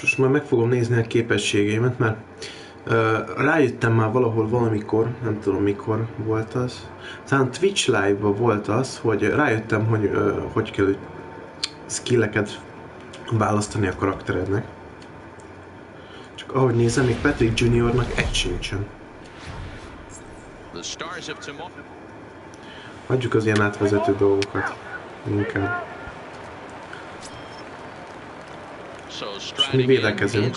Most már meg fogom nézni a képességeimet, mert rájöttem már valahol valamikor, nem tudom mikor volt az. Talán Twitch Live-ban volt az, hogy rájöttem, hogy hogy kell skilleket választani a karakterednek. Csak ahogy nézem, még Patrik Juniornak egy sincsen. Hagyjuk az ilyen átvezető dolgokat. Inkább. És mi védekezünk.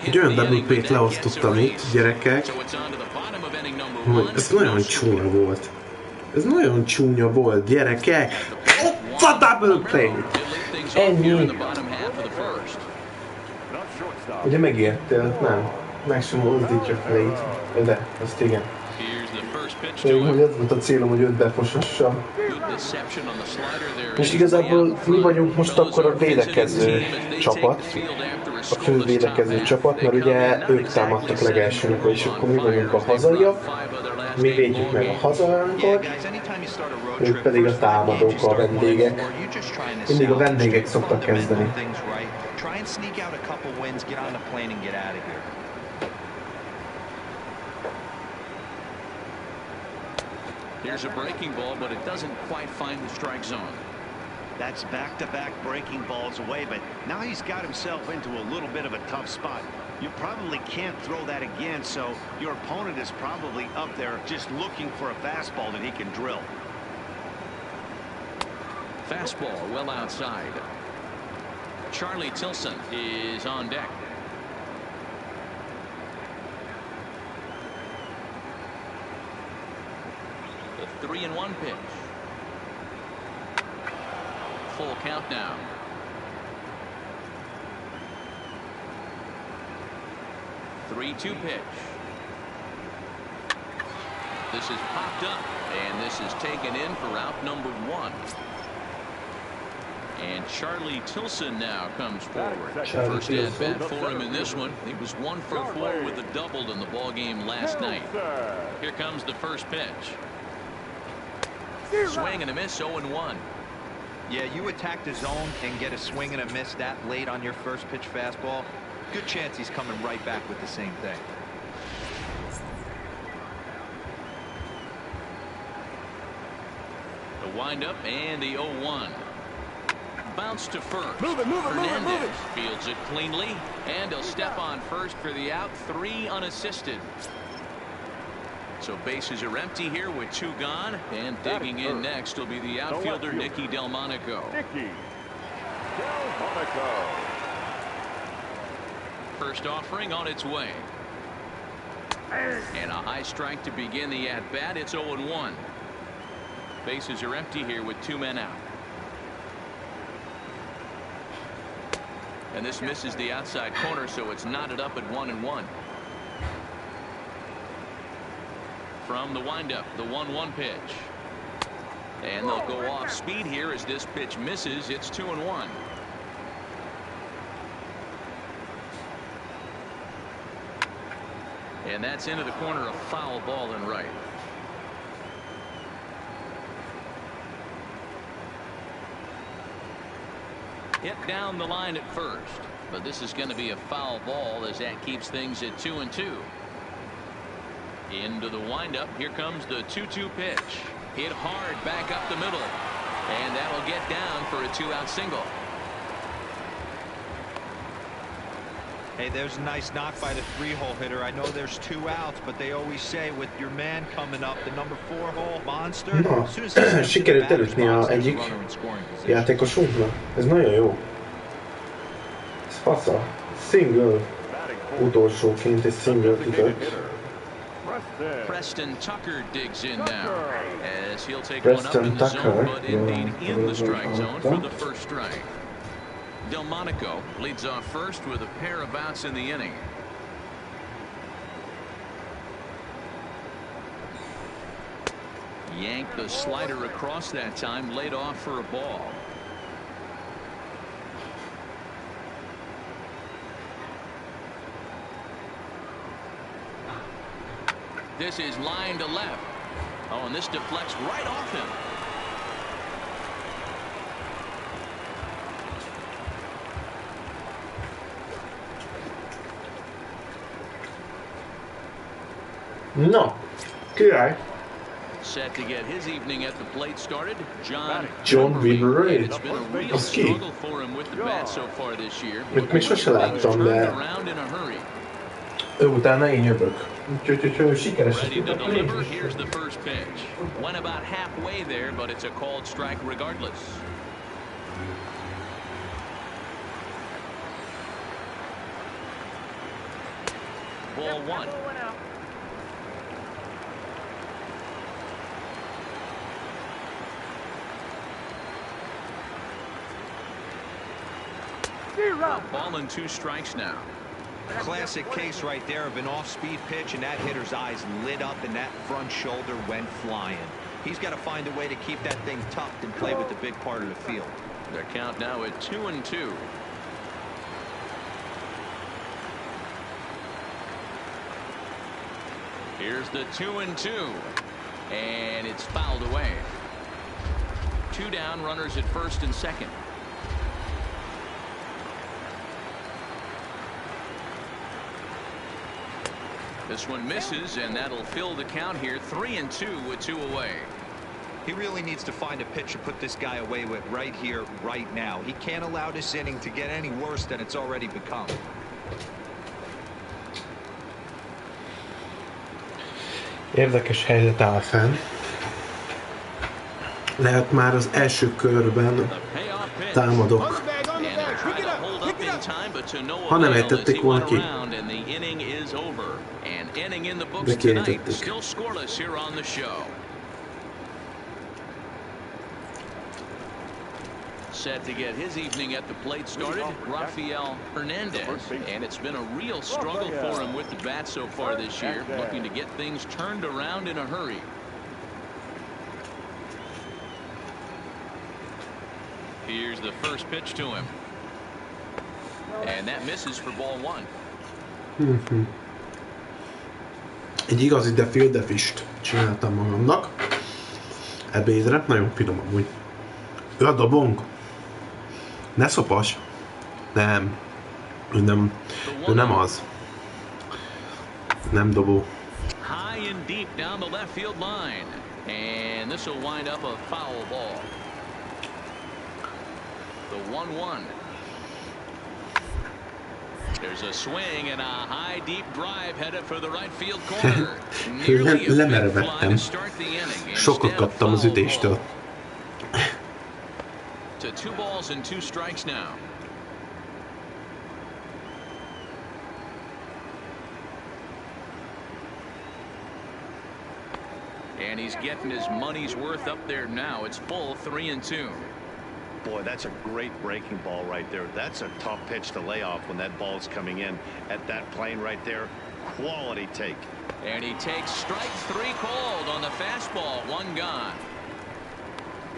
Egy olyan double play-t leosztottam itt, gyerekek, hogy ez nagyon csúnya volt. Ez nagyon csúnya volt, gyerekek! Ott a double play! Ennyi! Ugye megértél? Nem. Meg sem mozdítja felét. De, azt igen. Hogy ez volt a célom, hogy őt befosassam. És igazából mi vagyunk most akkor a védekező csapat, a fő védekező csapat, mert ugye ők támadtak legelsőnek, és akkor mi vagyunk a hazaiak, mi védjük meg a hazánkat, ők pedig a támadók, a vendégek. Mindig a vendégek szoktak kezdeni. Here's a breaking ball, but it doesn't quite find the strike zone. That's back-to-back breaking balls away, but now he's got himself into a little bit of a tough spot. You probably can't throw that again, so your opponent is probably up there just looking for a fastball that he can drill. Fastball well outside. Charlie Tilson is on deck. The 3-1 pitch. Full count now. The 3-2 pitch. This is popped up, and this is taken in for out number 1. And Charlie Tilson now comes forward. First at bat for him in this one. He was 1 for 4 with a double in the ball game last night. Here comes the first pitch. Swing and a miss, 0-1. Yeah, you attack the zone and get a swing and a miss that late on your first pitch fastball. Good chance he's coming right back with the same thing. The windup and the 0-1. Bounce to first. Move it, move it, move it, move it. Fields it cleanly, and he'll step on first for the out. 3 unassisted. So bases are empty here with 2 gone, and digging in next will be the outfielder Nicky Delmonico. First offering on its way. And a high strike to begin the at-bat. It's 0-1. Bases are empty here with 2 men out. And this misses the outside corner, so it's knotted up at 1-1. From the windup, the 1-1 pitch. And they'll go off speed here as this pitch misses. It's 2-1. And that's into the corner, a foul ball in right. Hit down the line at first, but this is going to be a foul ball as that keeps things at 2-2. Into the windup. Here comes the 2-2 pitch. Hit hard back up the middle, and that'll get down for a 2-out single. Hey, there's a nice knock by the 3-hole hitter. I know there's 2 outs, but they always say with your man coming up, the number 4-hole monster. Na, sikerült elütni egyik játékosunknak. Ez nagyon jó. Ez fasza. Single. Utolsóként egy single ütött. Preston Tucker digs in now as he'll take one up in the zone, but indeed in the strike zone for the first strike. Delmonico leads off first with a pair of outs in the inning. Yanked the slider across that time, laid off for a ball. This is line to left. Oh, and this deflects right off him. No, király. Set to get his evening at the plate started, John River. It's been a real struggle for him with the bat so far this year. Még sose láttam, de utána én jövök. Úgyhogy sikeres. Ready to deliver. Here's the first pitch. Went about halfway there, but it's a called strike regardless. Ball 1. Ball and 2 strikes now. Classic case right there of an off-speed pitch, and that hitter's eyes lit up and that front shoulder went flying. He's got to find a way to keep that thing tucked and play with the big part of the field. Their count now at 2-2. Here's the 2-2, and it's fouled away. 2 down, runners at first and second. This one misses, and that'll fill the count here. 3-2 with 2 away. He really needs to find a pitch to put this guy away with right here, right now. He can't allow this inning to get any worse than it's already become. Érdekes helyzet áll fenn. Lehet már az első körben támadok. Ha nem ejtették volna ki. De kiejtették. Set to get his evening at the plate started, Rafael Hernandez, and it's been a real struggle for him with the bat so far this year, looking to get things turned around in a hurry. Here's the first pitch to him, and that misses for ball 1. Egy igazi field fish-t csináltam magamnak ebédre, nagyon finom amúgy. Ő a dobong. Ne szopas. Nem. Ő nem az. Nem dobó. High and deep down the left field line, and this will wind up a foul ball. The 1-1. There's a swing and a high deep drive headed for the right field corner. Lemerevettem. Sokat kaptam az ütéstől. To 2 balls and 2 strikes now. And he's getting his money's worth up there now. It's full 3-2. Boy, that's a great breaking ball right there. That's a tough pitch to lay off when that ball's coming in at that plane right there. Quality take. And he takes strike 3 called on the fastball. 1 gone.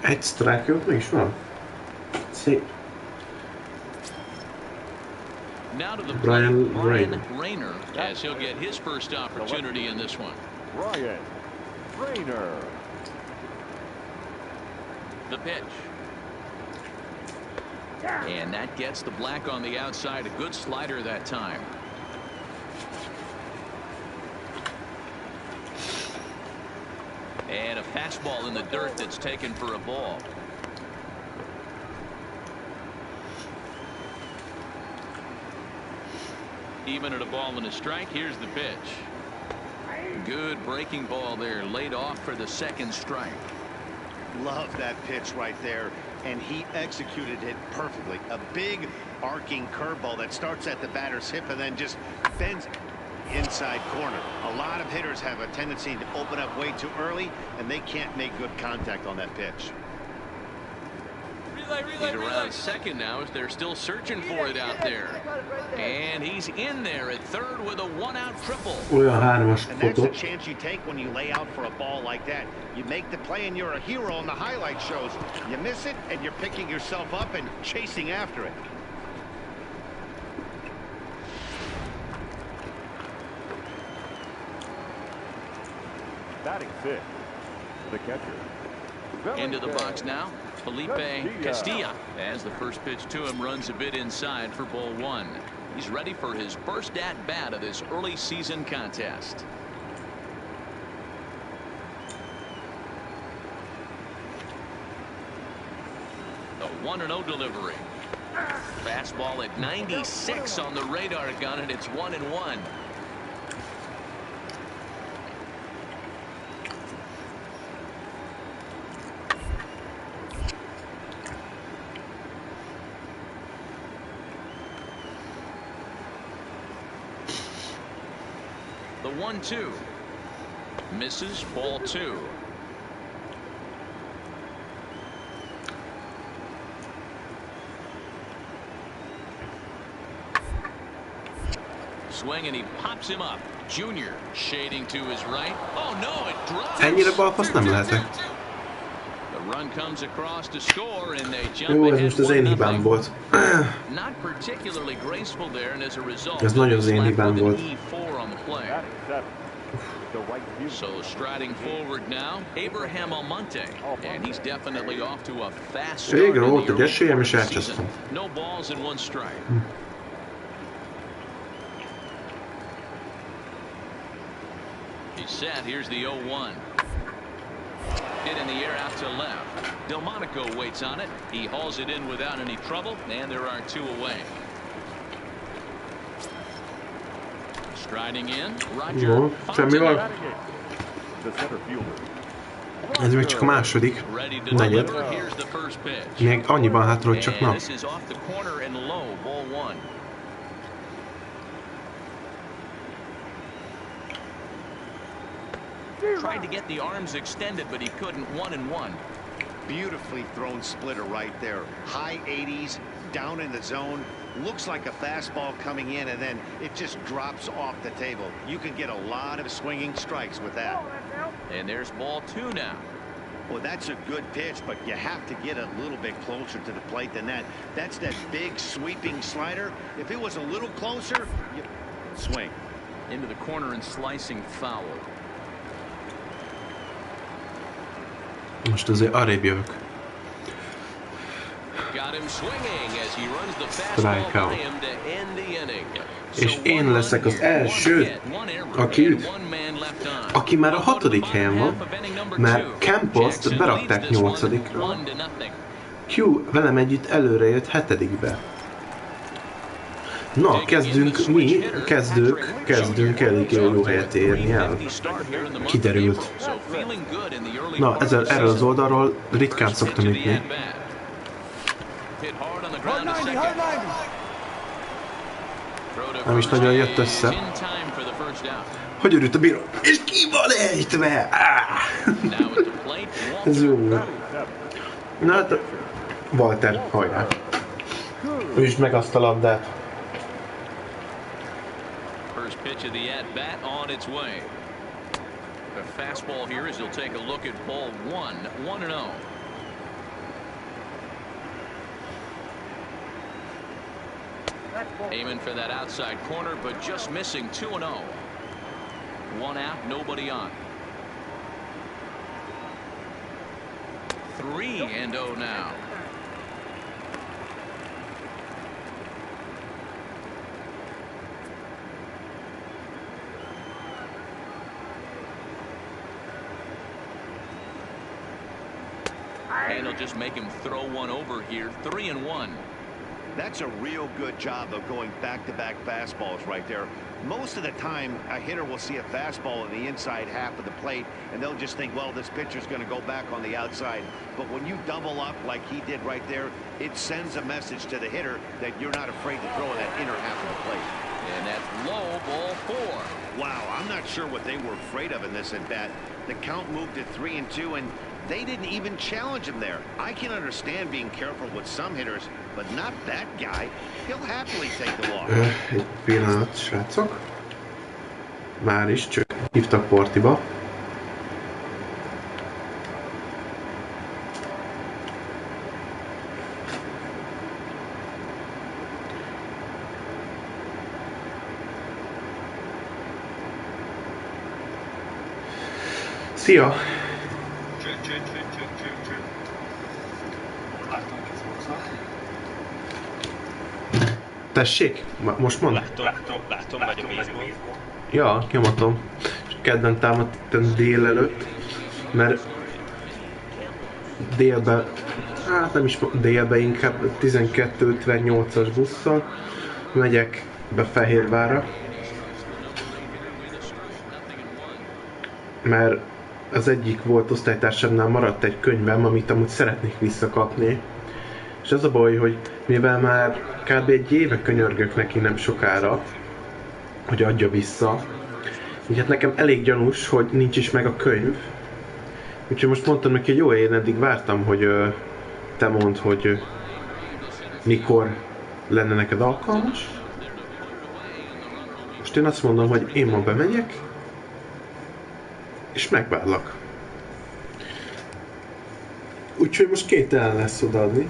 Egy strike-ot is van. Szép. Now to the Brian Rayner, as he'll get his first opportunity in this one. Brian Rayner. The pitch. And that gets the black on the outside. A good slider that time. And a fastball in the dirt that's taken for a ball. Even at a ball and a strike, here's the pitch. Good breaking ball there, laid off for the 2nd strike. Love that pitch right there, and he executed it perfectly. A big arcing curveball that starts at the batter's hip and then just bends inside corner. A lot of hitters have a tendency to open up way too early, and they can't make good contact on that pitch. He's around second now as they're still searching for it out there. And he's in there at third with a 1-out triple. And that's the chance you take when you lay out for a ball like that. You make the play and you're a hero on the highlight shows. You miss it and you're picking yourself up and chasing after it. Batting 5th, the catcher. Into the box now, Felipe Castilla, as the first pitch to him runs a bit inside for ball 1. He's ready for his first at-bat of this early season contest. The 1-0 delivery. Fastball at 96 on the radar gun, and it's 1-1. The 1-2 misses, ball 2. Ennyire balfasz nem lehetek. Jó, ez most az én hibám volt. Ez nagyon az én hibám volt. So striding forward now, Abraham Almonte, and he's definitely off to a fast start. Végre volt egy esélyem, és elcsesztem. No balls in one strike. He's set. Here's the 0-1. Hit in the air out to left. Delmonico waits on it. He hauls it in without any trouble, and there are two away. Striding in, Roger. Semmi van. Ez még csak a második negyed. Még annyiban hátra, hogy csak nap. Tried to get the arms extended, but he couldn't. 1-1. Beautifully thrown splitter right there. High 80s, down in the zone. Looks like a fastball coming in, and then it just drops off the table. You can get a lot of swinging strikes with that. And there's ball two now. Well, that's a good pitch, but you have to get a little bit closer to the plate than that. That's that big sweeping slider. If it was a little closer, you swing. Into the corner and slicing foul. Most azért arrébb jövök. Strikeout. És én leszek az első, aki már a 6. helyen van, mert Campost berakták 8-ra. Q velem együtt előre jött 7-be. Na, kezdünk mi, kezdünk elég jó helyet érni el. Kiderült. Na, erről az oldalról ritkán szoktam ütni. Nem is nagyon jött össze. Hogy örült a bíró? És ki van ejtve? Ez jó. Na hát, Walter, hajrá. Üsd meg azt a labdát. First pitch of the at-bat on its way. The fastball here as he'll take a look at ball 1-0. Aiming for that outside corner, but just missing 2-0. One out, nobody on. 3-0 now. And he'll just make him throw one over here. 3-1. That's a real good job of going back-to-back fastballs right there. Most of the time, a hitter will see a fastball in the inside half of the plate, and they'll just think, well, this pitcher's going to go back on the outside. But when you double up like he did right there, it sends a message to the hitter that you're not afraid to throw in that inner half of the plate. And that's low, ball 4. Wow, I'm not sure what they were afraid of in this at-bat. The count moved to 3-2, and they didn't even challenge him there. I can understand being careful with some hitters, but not that guy. He'll happily take the walk. Egy pillanat, srácok. Már is csak hívtak partiba. Szia! Tessék? Most mondd? Látom, vagy a baseball. Ja, nyomatom. Kedden támadtam délelőtt, mert délben, hát nem is délben, inkább 12:58-as busszal megyek be Fehérvárra, mert az egyik volt osztálytársamnál maradt egy könyvem, amit amúgy szeretnék visszakapni. És az a baj, hogy mivel már kb. Egy éve könyörgök neki nem sokára, hogy adja vissza, így hát nekem elég gyanús, hogy nincs is meg a könyv. Úgyhogy most mondtam neki, hogy jó, én eddig vártam, hogy te mondd, hogy mikor lenne neked alkalmas. Most Most én azt mondom, hogy én ma bemegyek, és megvárlak. Úgyhogy most képtelen lesz odaadni.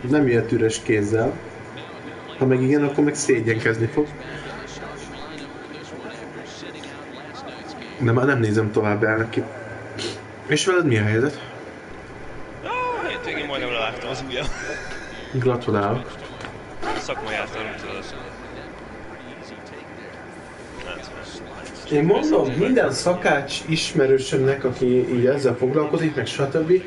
Nem ilyet üres kézzel. Ha meg igen, akkor meg szégyenkezni fog. De már nem nézem tovább el neki. És veled mi a helyzet? Hétvégén majdnem levágtam az ujjam. Gratulálok. Szakmai által, nem tudod. Én mondom, minden szakács ismerősömnek, aki így ezzel foglalkozik, meg stb.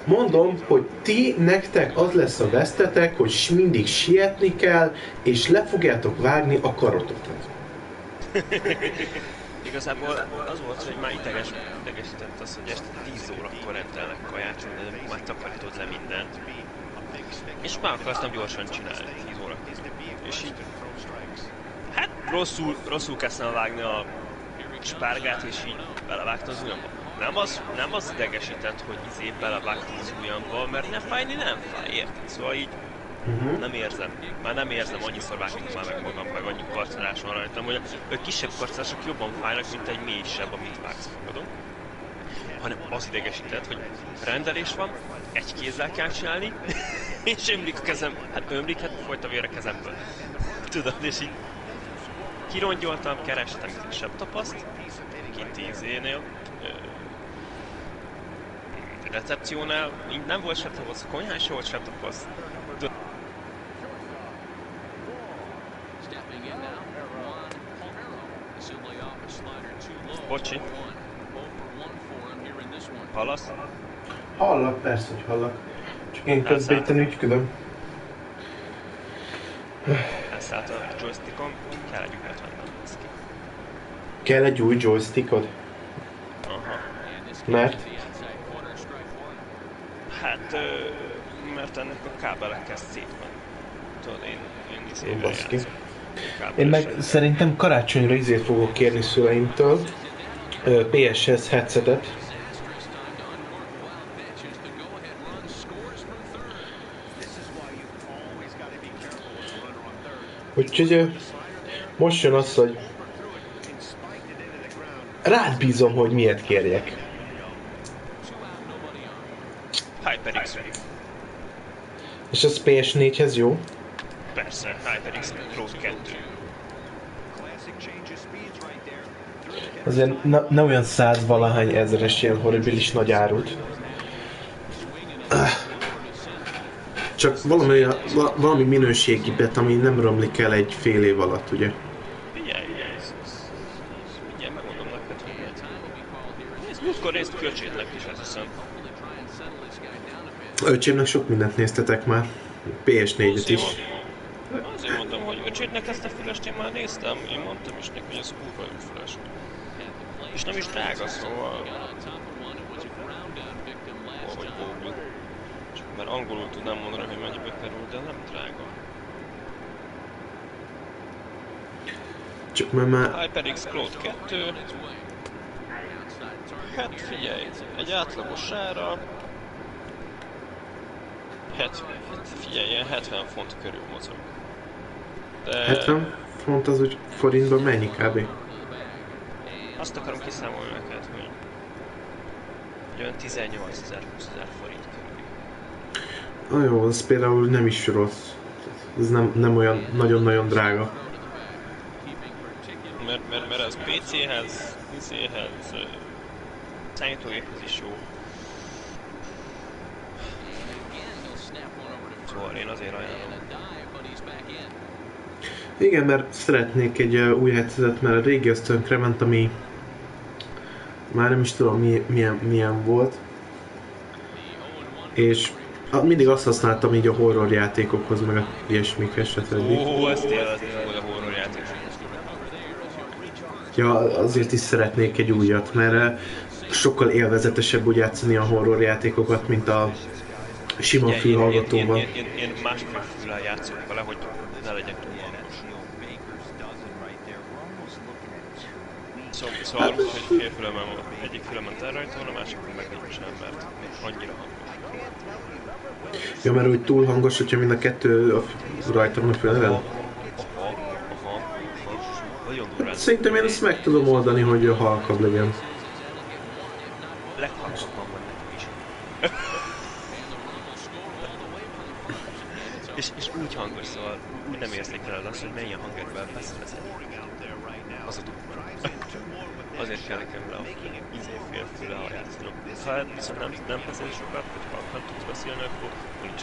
Mondom, hogy nektek az lesz a vesztetek, hogy mindig sietni kell, és le fogjátok vágni a karotokat. Igazából az volt, hogy már idegesített az, hogy este 10 órakor rendelnek kaját, de már takarítod le mindent. És már akartam gyorsan csinálni, 10 óra. És így... Hát rosszul kezdtem vágni a spárgát, és így belevágtam az ujjamba. Nem az idegesített, hogy belevágtam az ujjamba, mert nem fájni nem fáj, érted? Szóval így nem érzem, annyiszor vágtam már meg magam, meg annyi karcolás van rajtam, hogy a kisebb karcolások jobban fájnak, mint egy mélysebb, amit vágsz, fogadom. Hanem az idegesített, hogy rendelés van, egy kézzel kell csinálni, és ömlik a kezem, folyt a vér a kezemből. Tudod, és így kirongyoltam, kerestem kisebb tapaszt, kint ízénél, recepciónál, így nem volt sem tapaszt, a konyhán sem volt sem tapaszt. Bocsi. Hallasz? Hallak, persze, hogy hallak. Csak én közben itt ügyködöm. Elszállt a joystickom, kell egy újat vennem. Kell egy új joystickod? Aha. Mert? Hát, mert ennek a kábelekkel szét van. Tudod, én izével játszom. Én meg szerintem karácsonyra izét fogok kérni szüleimtől. PSS headsetet. Úgyhogy most jön az, hogy rád bízom, hogy miért kérjek. HyperX. És az PS4-hez jó? Persze, HyperX Pro 2. Azért ne olyan 100-valahány ezeres ilyen horribilis nagy árut. Csak valami minőségibet, ami nem romlik el egy fél év alatt, ugye? Figyelj, megmondom neked, hogy nézd, múltkor részt Köcsétnek is, azt hiszem. Öcsémnek sok mindent néztetek már. PS4-et is. Azért mondom, hogy Öcsétnek ezt a fülest én már néztem, én mondtam is neki, hogy ez kurva jó füles. És nem is drága, szóval... Vagy Google. Csak mert angolul tudnám mondani, hogy mennyibe kerül, de nem drága. Csak már... HyperX Cloud 2. Hát figyelj, egy átlagos ára... Figyelj, ilyen 70 font körül mozog. De... 70 font az úgy forintban mennyi kb? Azt akarom kiszámolni neked, hogy olyan 18 000-20 000 forint körül. Jó, az például nem is rossz. Ez nem olyan nagyon-nagyon drága. Mert az PC-hez, számítógéphez is jó. Szóval én azért ajánlom. Igen, mert szeretnék egy új headsetet, mert a régi az tönkrement, ami már nem is tudom milyen volt. És mindig azt használtam így a horror játékokhoz, meg a ilyesmikhez, stb. Ó, ezt élvezni, hogy a horror játékokhoz. Ja, azért is szeretnék egy újat, mert sokkal élvezetesebb úgy játszani a horror játékokat, mint a sima fülhallgatóval. Én másfél füllel játszok vele, hogy ne legyek túl hangos. Szóval arról, hogy fél fülemen van, egyik fülemen el rajta van, a másikon meg nincsen, mert annyira hangos. Ja, mert úgy túl hangos, hogyha mind a kettő rajta van a fülemen? Aha. Szerintem én ezt meg tudom oldani, hogy a halkabb legyen. Leghalkabban van nekem is. és úgy hangos, szóval úgy nem érzékeled azt, hogy milyen hangerővel beszélsz. Az a dugma. Azért kell nekem le a félfüle haljásznom. Ha viszont nem beszél sokat, vagy halkan tudsz beszélni, akkor nincs.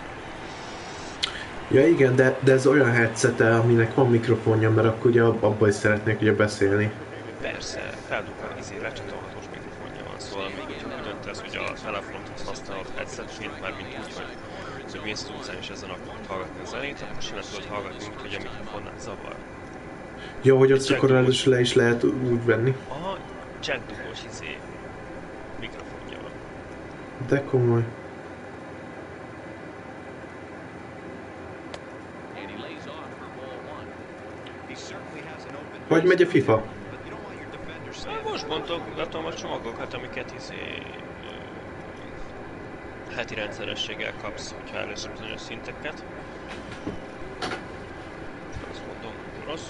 Ja igen, de ez olyan headsete, aminek van mikrofonja, mert akkor ugye abban is szeretnék ugye beszélni. Persze, feldugva lecsatolhatós mikrofonja van, szóval még úgy döntesz, hogy a telefonot használod headsetként, már mint úgy, hogy mész az utcán és ezen akarod hallgatni a zenét, akkor sem tudod hallgatni, úgy, hogy a mikrofonnál zavar. Jó, hogy azt akkor le is lehet úgy venni. Aha, jackdugós mikrofonja van. De komoly. Hogy megy a FIFA? Most bontogatom a csomagokat, amiket heti rendszerességgel kapsz, hogyha először bizonyos szinteket. Azt mondom, rossz.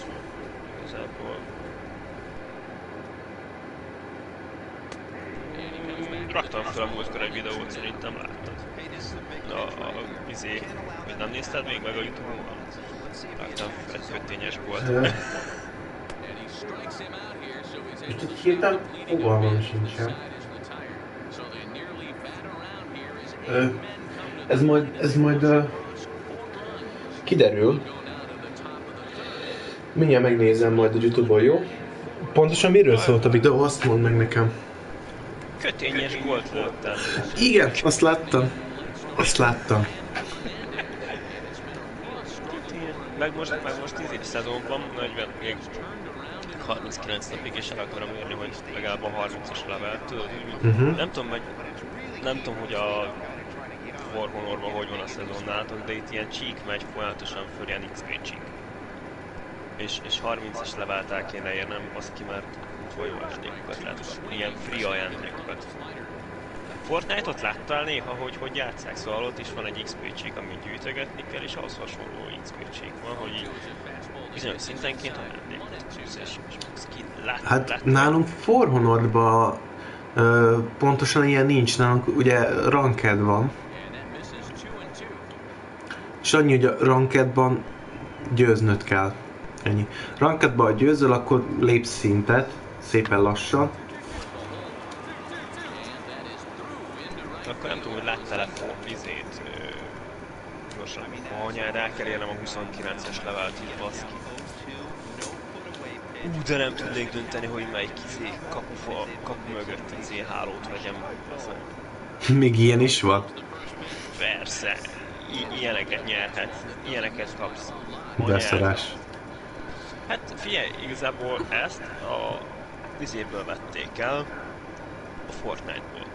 Igazából. Raktam fel a múltkor egy videót, szerintem láttad. Hogy nem nézted még meg a YouTube-on? Raktam fel egy kötényes gólt. És itt hirtelen fogalmam sincsen. Ez majd kiderül. Mindjárt megnézem majd a YouTube-on, jó? Pontosan miről szólt a videó? Azt mondd meg nekem. Kötényes gólt lőttem. Igen, azt láttam. Meg most 10 szezonban, még 39 napig, és el akarom érni, hogy legalább a 30-as level, tudod? Nem tudom, hogy a War Honorban hogy van a szezonnátok, de itt ilyen csík megy folyamatosan föl, ilyen XP csík. És 30-as levelt el kéne érnem, az ki már folyóástékokat lehet kapni, ilyen free ajándékokat. Fortnite-ot láttál néha, hogy játsszák, szóval ott is van egy XP csík, amit gyűjtögetni kell, és ahhoz hasonló XP csík van, hogy így bizonyos szintenként ajándékot kapsz, és Hát nálunk For Honorban pontosan ilyen nincs, nálunk ugye ranked van. És annyi, hogy a rankedban győznöd kell. Ennyi. Rankedban, ha győzöl, akkor lépsz szintet, szépen lassan. Akkor nem tudom, hogy láttál-e vizét gyorsan. Anyád, el kell érnem a 29-es levelt így, baszki. De nem tudnék dönteni, hogy melyik kapu mögött hálót vegyem meg. Még ilyen is van? Persze. Ilyeneket nyerhetsz. Ilyeneket kapsz. Beszarás. Hát figyelj, igazából ezt a vizéből vették el a Fortnite-ból.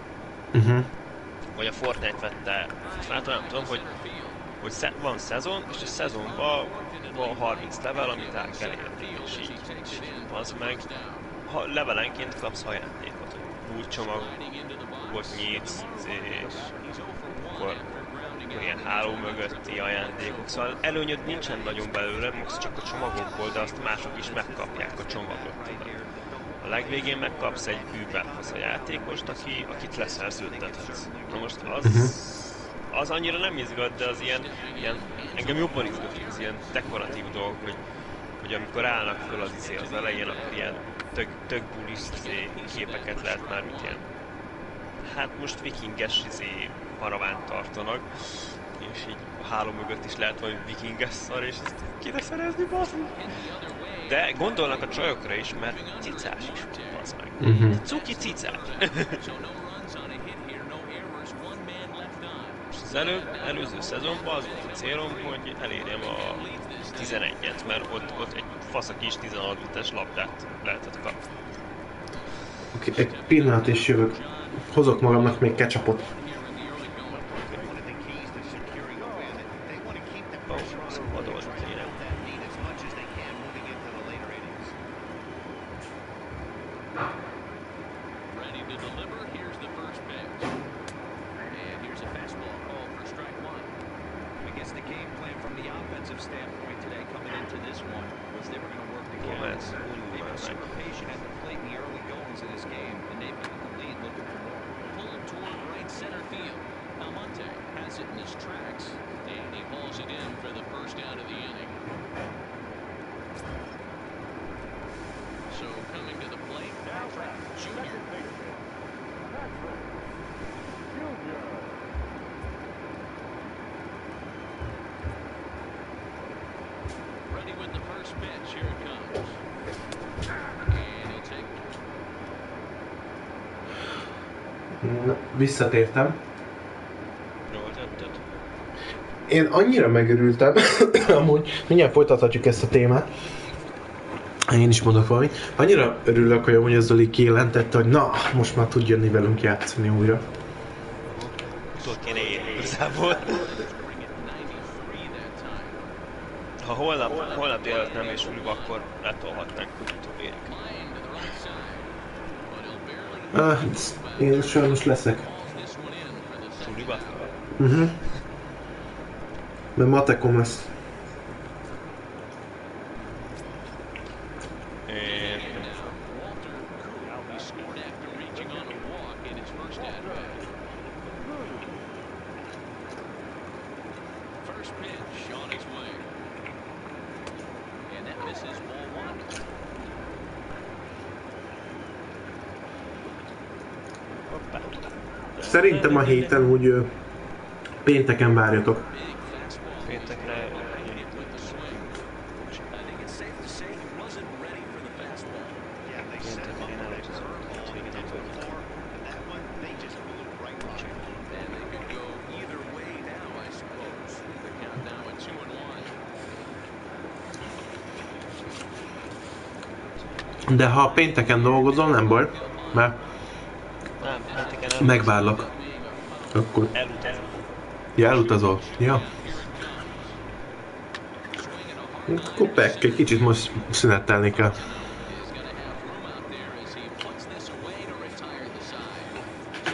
Vagy a Fortnite vette, hát nem tudom, hogy van szezon, és a szezonban van 30 level, amit el kell érni, és így az meg, ha levelenként kapsz ajándékot, búcsomagot nyitsz, és akkor ilyen háló mögötti ajándékok, szóval előnyöd nincsen nagyon belőle, max csak a csomagokból, de azt mások is megkapják a csomagot. A legvégén megkapsz egy bűvelhoz a játékost, akit leszerződtethetsz. Na most az annyira nem izgat, de az ilyen engem jobban izgat, az ilyen dekoratív dolgok, hogy amikor állnak föl az elején, akkor ilyen tök bulis képeket lehet már, mint ilyen, hát most vikinges paravánt tartanak, és így a háló mögött is lehet valami vikinges szar, és ezt kéne szerezni, baszni. De gondolnak a csajokra is, mert cicás is van, bassz meg. Cuki cicás. És az előző szezonban az volt a célom, hogy elérjem a 11-et, mert ott egy faszakis 16 bites labdát lehetett kapni. Oké, egy pillanat és jövök. Hozok magamnak még ketchupot. Visszatértem. Én annyira megörültem, amúgy mindjárt folytathatjuk ezt a témát. Én is mondok valamit. Annyira örülök, hogy amúgy az Zoli kijelentette, hogy na, most már tud jönni velünk játszani újra. Tudod kéne érni igazából. Ha holnap délután nem és újra, akkor letolhatnánk, hogy utóbbiek. Én sajnos leszek. Suliba? Mert matekom lesz. Szerintem a héten úgy pénteken várjatok. Péntekre... De ha pénteken dolgozol, nem baj, mert megvárlak. Akkor... Ja, elutazol. Ja. Akkor egy kicsit most szünetelni kell.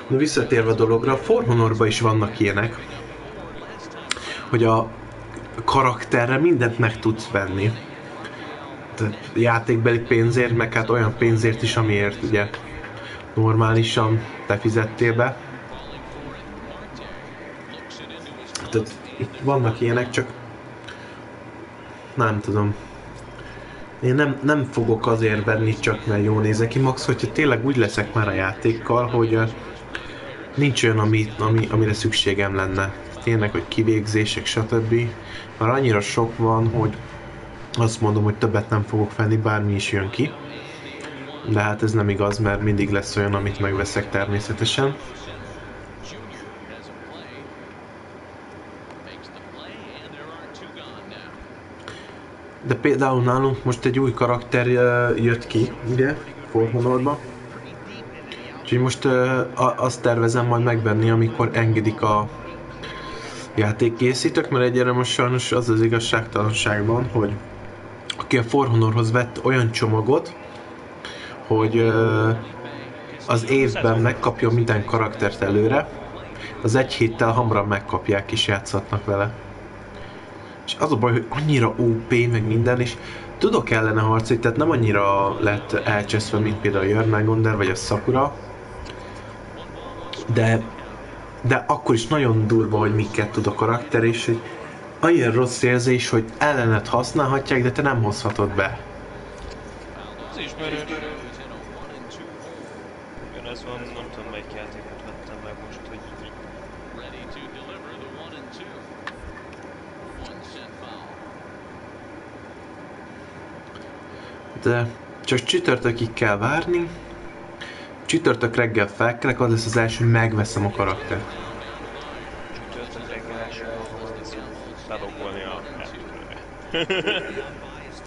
Na, visszatérve a dologra, a For Honorban is vannak ilyenek, hogy a karakterre mindent meg tudsz venni. Tehát játékbeli pénzért, meg hát olyan pénzért is, amiért ugye normálisan te fizettél be. Tehát itt vannak ilyenek, csak nem tudom. Én nem fogok azért venni, csak mert jól nézek ki. Max, hogyha tényleg úgy leszek már a játékkal, hogy nincs olyan, amire szükségem lenne. Tényleg, hogy kivégzések, stb. Már annyira sok van, hogy azt mondom, hogy többet nem fogok venni, bármi is jön ki. De hát ez nem igaz, mert mindig lesz olyan, amit megveszek természetesen. De például nálunk most egy új karakter jött ki, ugye, For Honorba. Úgyhogy most azt tervezem majd megvenni, amikor engedik a játékkészítők, mert egyre most sajnos az az igazságtalanság van, hogy aki a For Honorhoz vett olyan csomagot, hogy az évben megkapja minden karaktert előre, az egy héttel hamarabb megkapják és játszhatnak vele. És az a baj, hogy annyira OP meg minden, és tudok ellene harcolni, tehát nem annyira lett elcseszve, mint például a Jörmungandr vagy a Sakura, de akkor is nagyon durva, hogy miket tud a karakter, és hogy annyira rossz érzés, hogy ellenet használhatják, de te nem hozhatod be. Ez ismerős. Ugyanez van, nem tudom melyik játékot vettem meg most, hogy... De csak csütörtökig kell várni. Csütörtök reggel felkelek, az lesz az első, megveszem a karaktert. Csütörtök reggel első, belogolni a repülőre.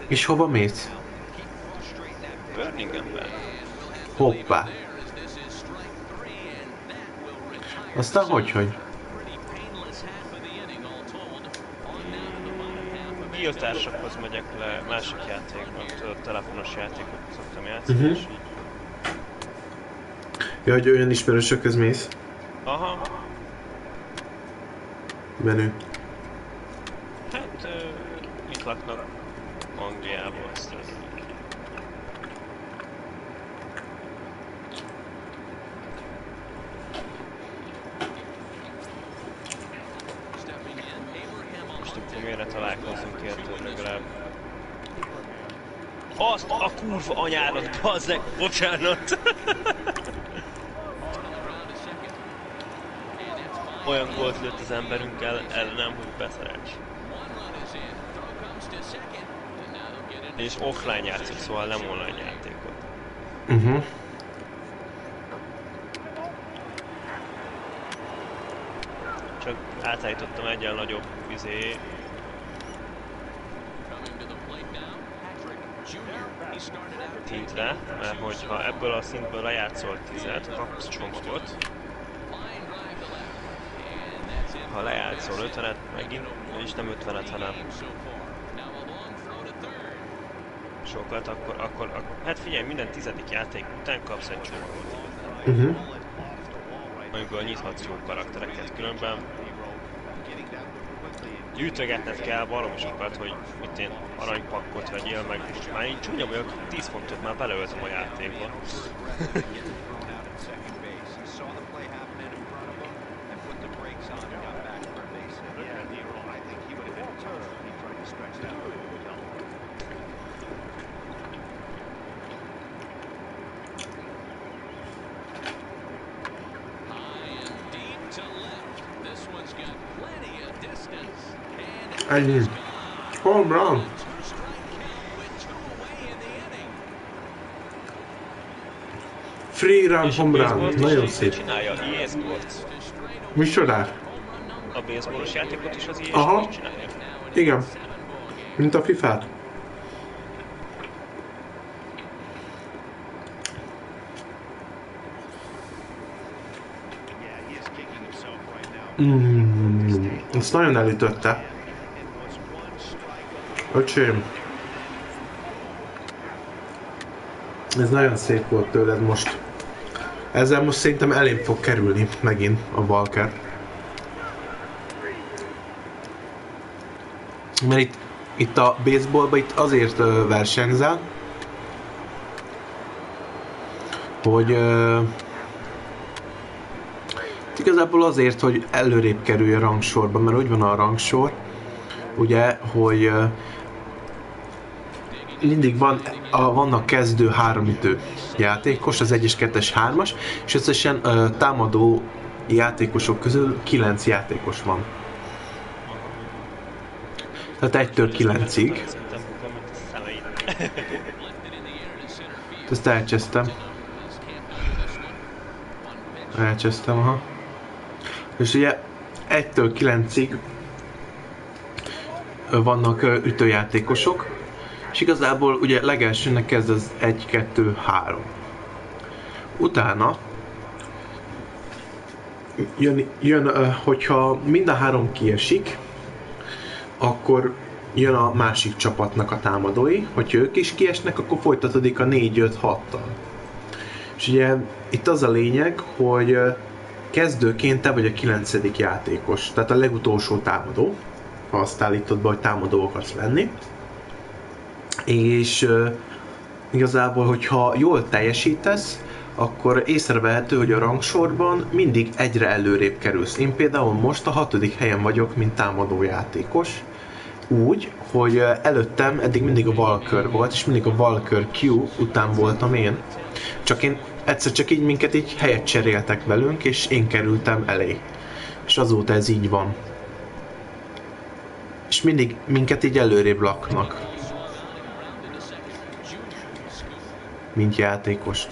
És hova mész? Birminghambe. Hoppá. Aztán hogy? Biotársakhoz megyek le, másik játékban, tudod, telefonos játékot szoktam játszani, és így... Ja, hogy olyan ismerősökhöz mész? Aha. Menő. Hát itt laknak Angliában, aztán. Most akkor miért találkozunk érted legalább. Azt a kurva anyádat, bazzeg, bocsánat! Olyan gólt lőtt az emberünk ellenem, hogy beszerelts. És offline játszik, szóval nem online játékot. Csak átállítottam egyen nagyobb tintre, mert hogyha ebből a szintből lejátszol 10-et, kapsz csomagot. Ha lejátszol 50-et, megint, és nem 50-et, hanem sokat, akkor hát figyelj, minden 10. játék után kapsz egy csomagot. Amiből nyithatsz jó karaktereket, különben gyűjtögetned kell valami sokat, hogy mit én aranypakkot vegyél, meg már én csúnya vagyok, 10 fontot már beleöltem a játékba. Ennyi. Home run. Free run, home run. Nagyon szép. Csinálja EA Sports. Micsodát? A baseballos játékot is az EA Sports csinálja? Igen. Mint a FIFA-t. Ezt nagyon elütötte. Öcsém. Ez nagyon szép volt tőled most. Ezzel most szerintem elém fog kerülni megint a Walker. Mert itt a baseballban itt azért versenyzel, hogy igazából azért, hogy előrébb kerülj a rangsorba, mert úgy van a rangsor, ugye, hogy mindig vannak kezdő 3 ütő játékos, az 1-es, 2-es, 3-as, és összesen támadó játékosok közül 9 játékos van. Tehát 1-től 9-ig. Ezt elcsesztem. Aha. És ugye 1-től 9-ig vannak ütőjátékosok, és igazából ugye legelsőnek kezd az 1, 2, 3. Utána jön, hogyha mind a 3 kiesik, akkor jön a másik csapatnak a támadói, hogyha ők is kiesnek, akkor folytatódik a 4, 5, 6-tal. És ugye itt az a lényeg, hogy kezdőként te vagy a 9. játékos, tehát a legutolsó támadó, ha azt állítod be, hogy támadó akarsz lenni. És igazából, hogyha jól teljesítesz, akkor észrevehető, hogy a rangsorban mindig egyre előrébb kerülsz. Én például most a 6. helyen vagyok, mint támadó játékos. Úgy, hogy előttem eddig mindig a Walker volt, és mindig a Walker Q után voltam én. Csak én egyszer csak így minket így helyet cseréltek velünk, és én kerültem elé. És azóta ez így van. És mindig minket így előrébb laknak. Mint játékost.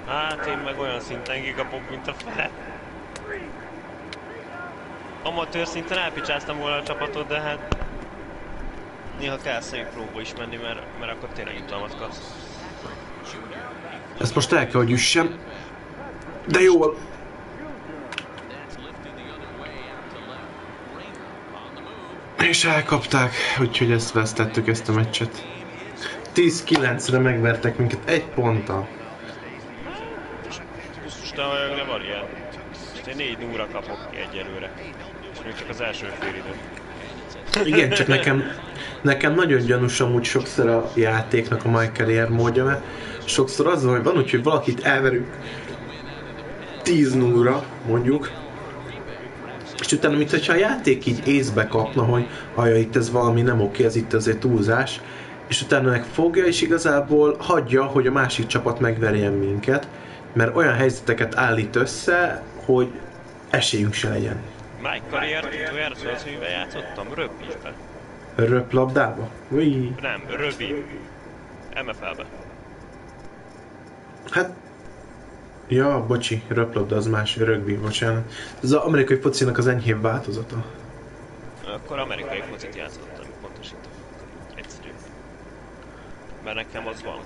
Hát én meg olyan szinten kikapok, mint a fele. Amatőr szinten elpicsáztam volna a csapatot, de hát néha kell szemi-próba is menni, mert akkor tényleg jutalmat kapsz. Ezt most el kell, hogy üssem. De jól. És elkapták, úgyhogy ezt vesztettük, ezt a meccset. 10-9-re megvertek minket egy ponttal. Most nem van ilyen. Most én 4 0-ra kapok ki egyelőre. És még csak az első félidő. Igen, csak nekem nagyon gyanús amúgy sokszor a játéknak a my career módja, mert sokszor az van, hogy van úgy, hogy valakit elverünk 10-0-ra mondjuk, és utána, mintha a játék így észbe kapna, hogy ajaj, itt ez valami nem oké, ez itt azért túlzás, és utána meg fogja, és igazából hagyja, hogy a másik csapat megverjen minket, mert olyan helyzeteket állít össze, hogy esélyünk se legyen. Mike karriert utoljára az, mivel játszottam? Rögbibe. Röplabdába? Ui. Nem, rögbi. MFL-be. Hát... Ja, bocsi, röplabda az más, rögbi, bocsánat. Ez az amerikai focinak az enyhébb változata. Akkor amerikai focit játszottam, pontosítom. Egyszerű. Mert nekem az van.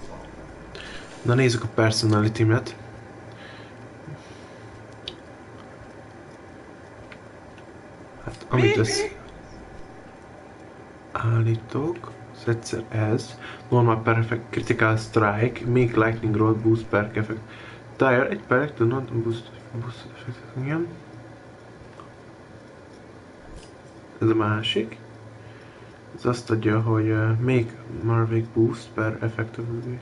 Na nézzük a personality-met. Hát, amit állítok, az egyszer ez. Normal perfect critical strike, make lightning roll boost perk effect. Tire, egy perk, do not boost effect, igen. Ez a másik. Ez azt adja, hogy make Marvick boost per effectively.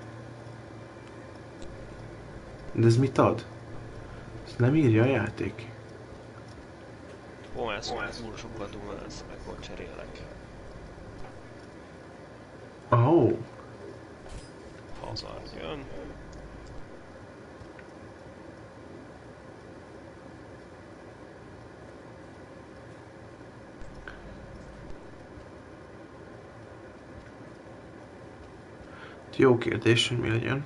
De ez mit ad? Ezt nem írja a játék. Ó, ez sokkal túl lesz, meg ott cserélek. Oh. Haza jön. Jó kérdés, hogy mi legyen.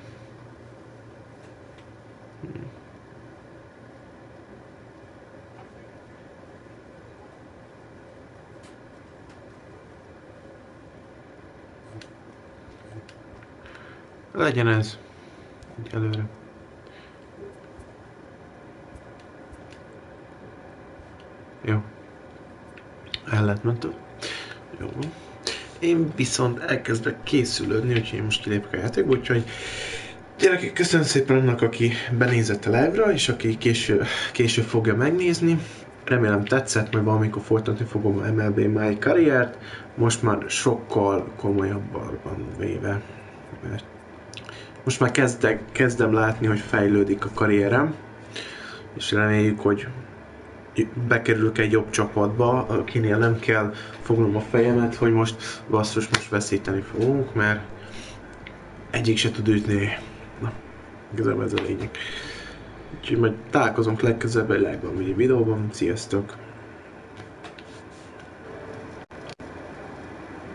Legyen ez. Így előre. Jó. El lett mentő. Jó. Én viszont elkezdek készülődni, úgyhogy én most kilépek a játékba, úgyhogy gyerekek, köszönöm szépen annak, aki benézett a live-ra, és aki később fogja megnézni. Remélem tetszett, majd valamikor folytatni fogom a MLB My karriert. Most már sokkal komolyabban van véve. Mert most már kezdem látni, hogy fejlődik a karrierem, és reméljük, hogy bekerülök egy jobb csapatba, akinél nem kell fognom a fejemet, hogy most basszus, most veszíteni fogunk, mert egyik se tud ütni. Na, igazából ez a lényeg. Úgyhogy majd találkozunk legközelebb egy videóban. Sziasztok!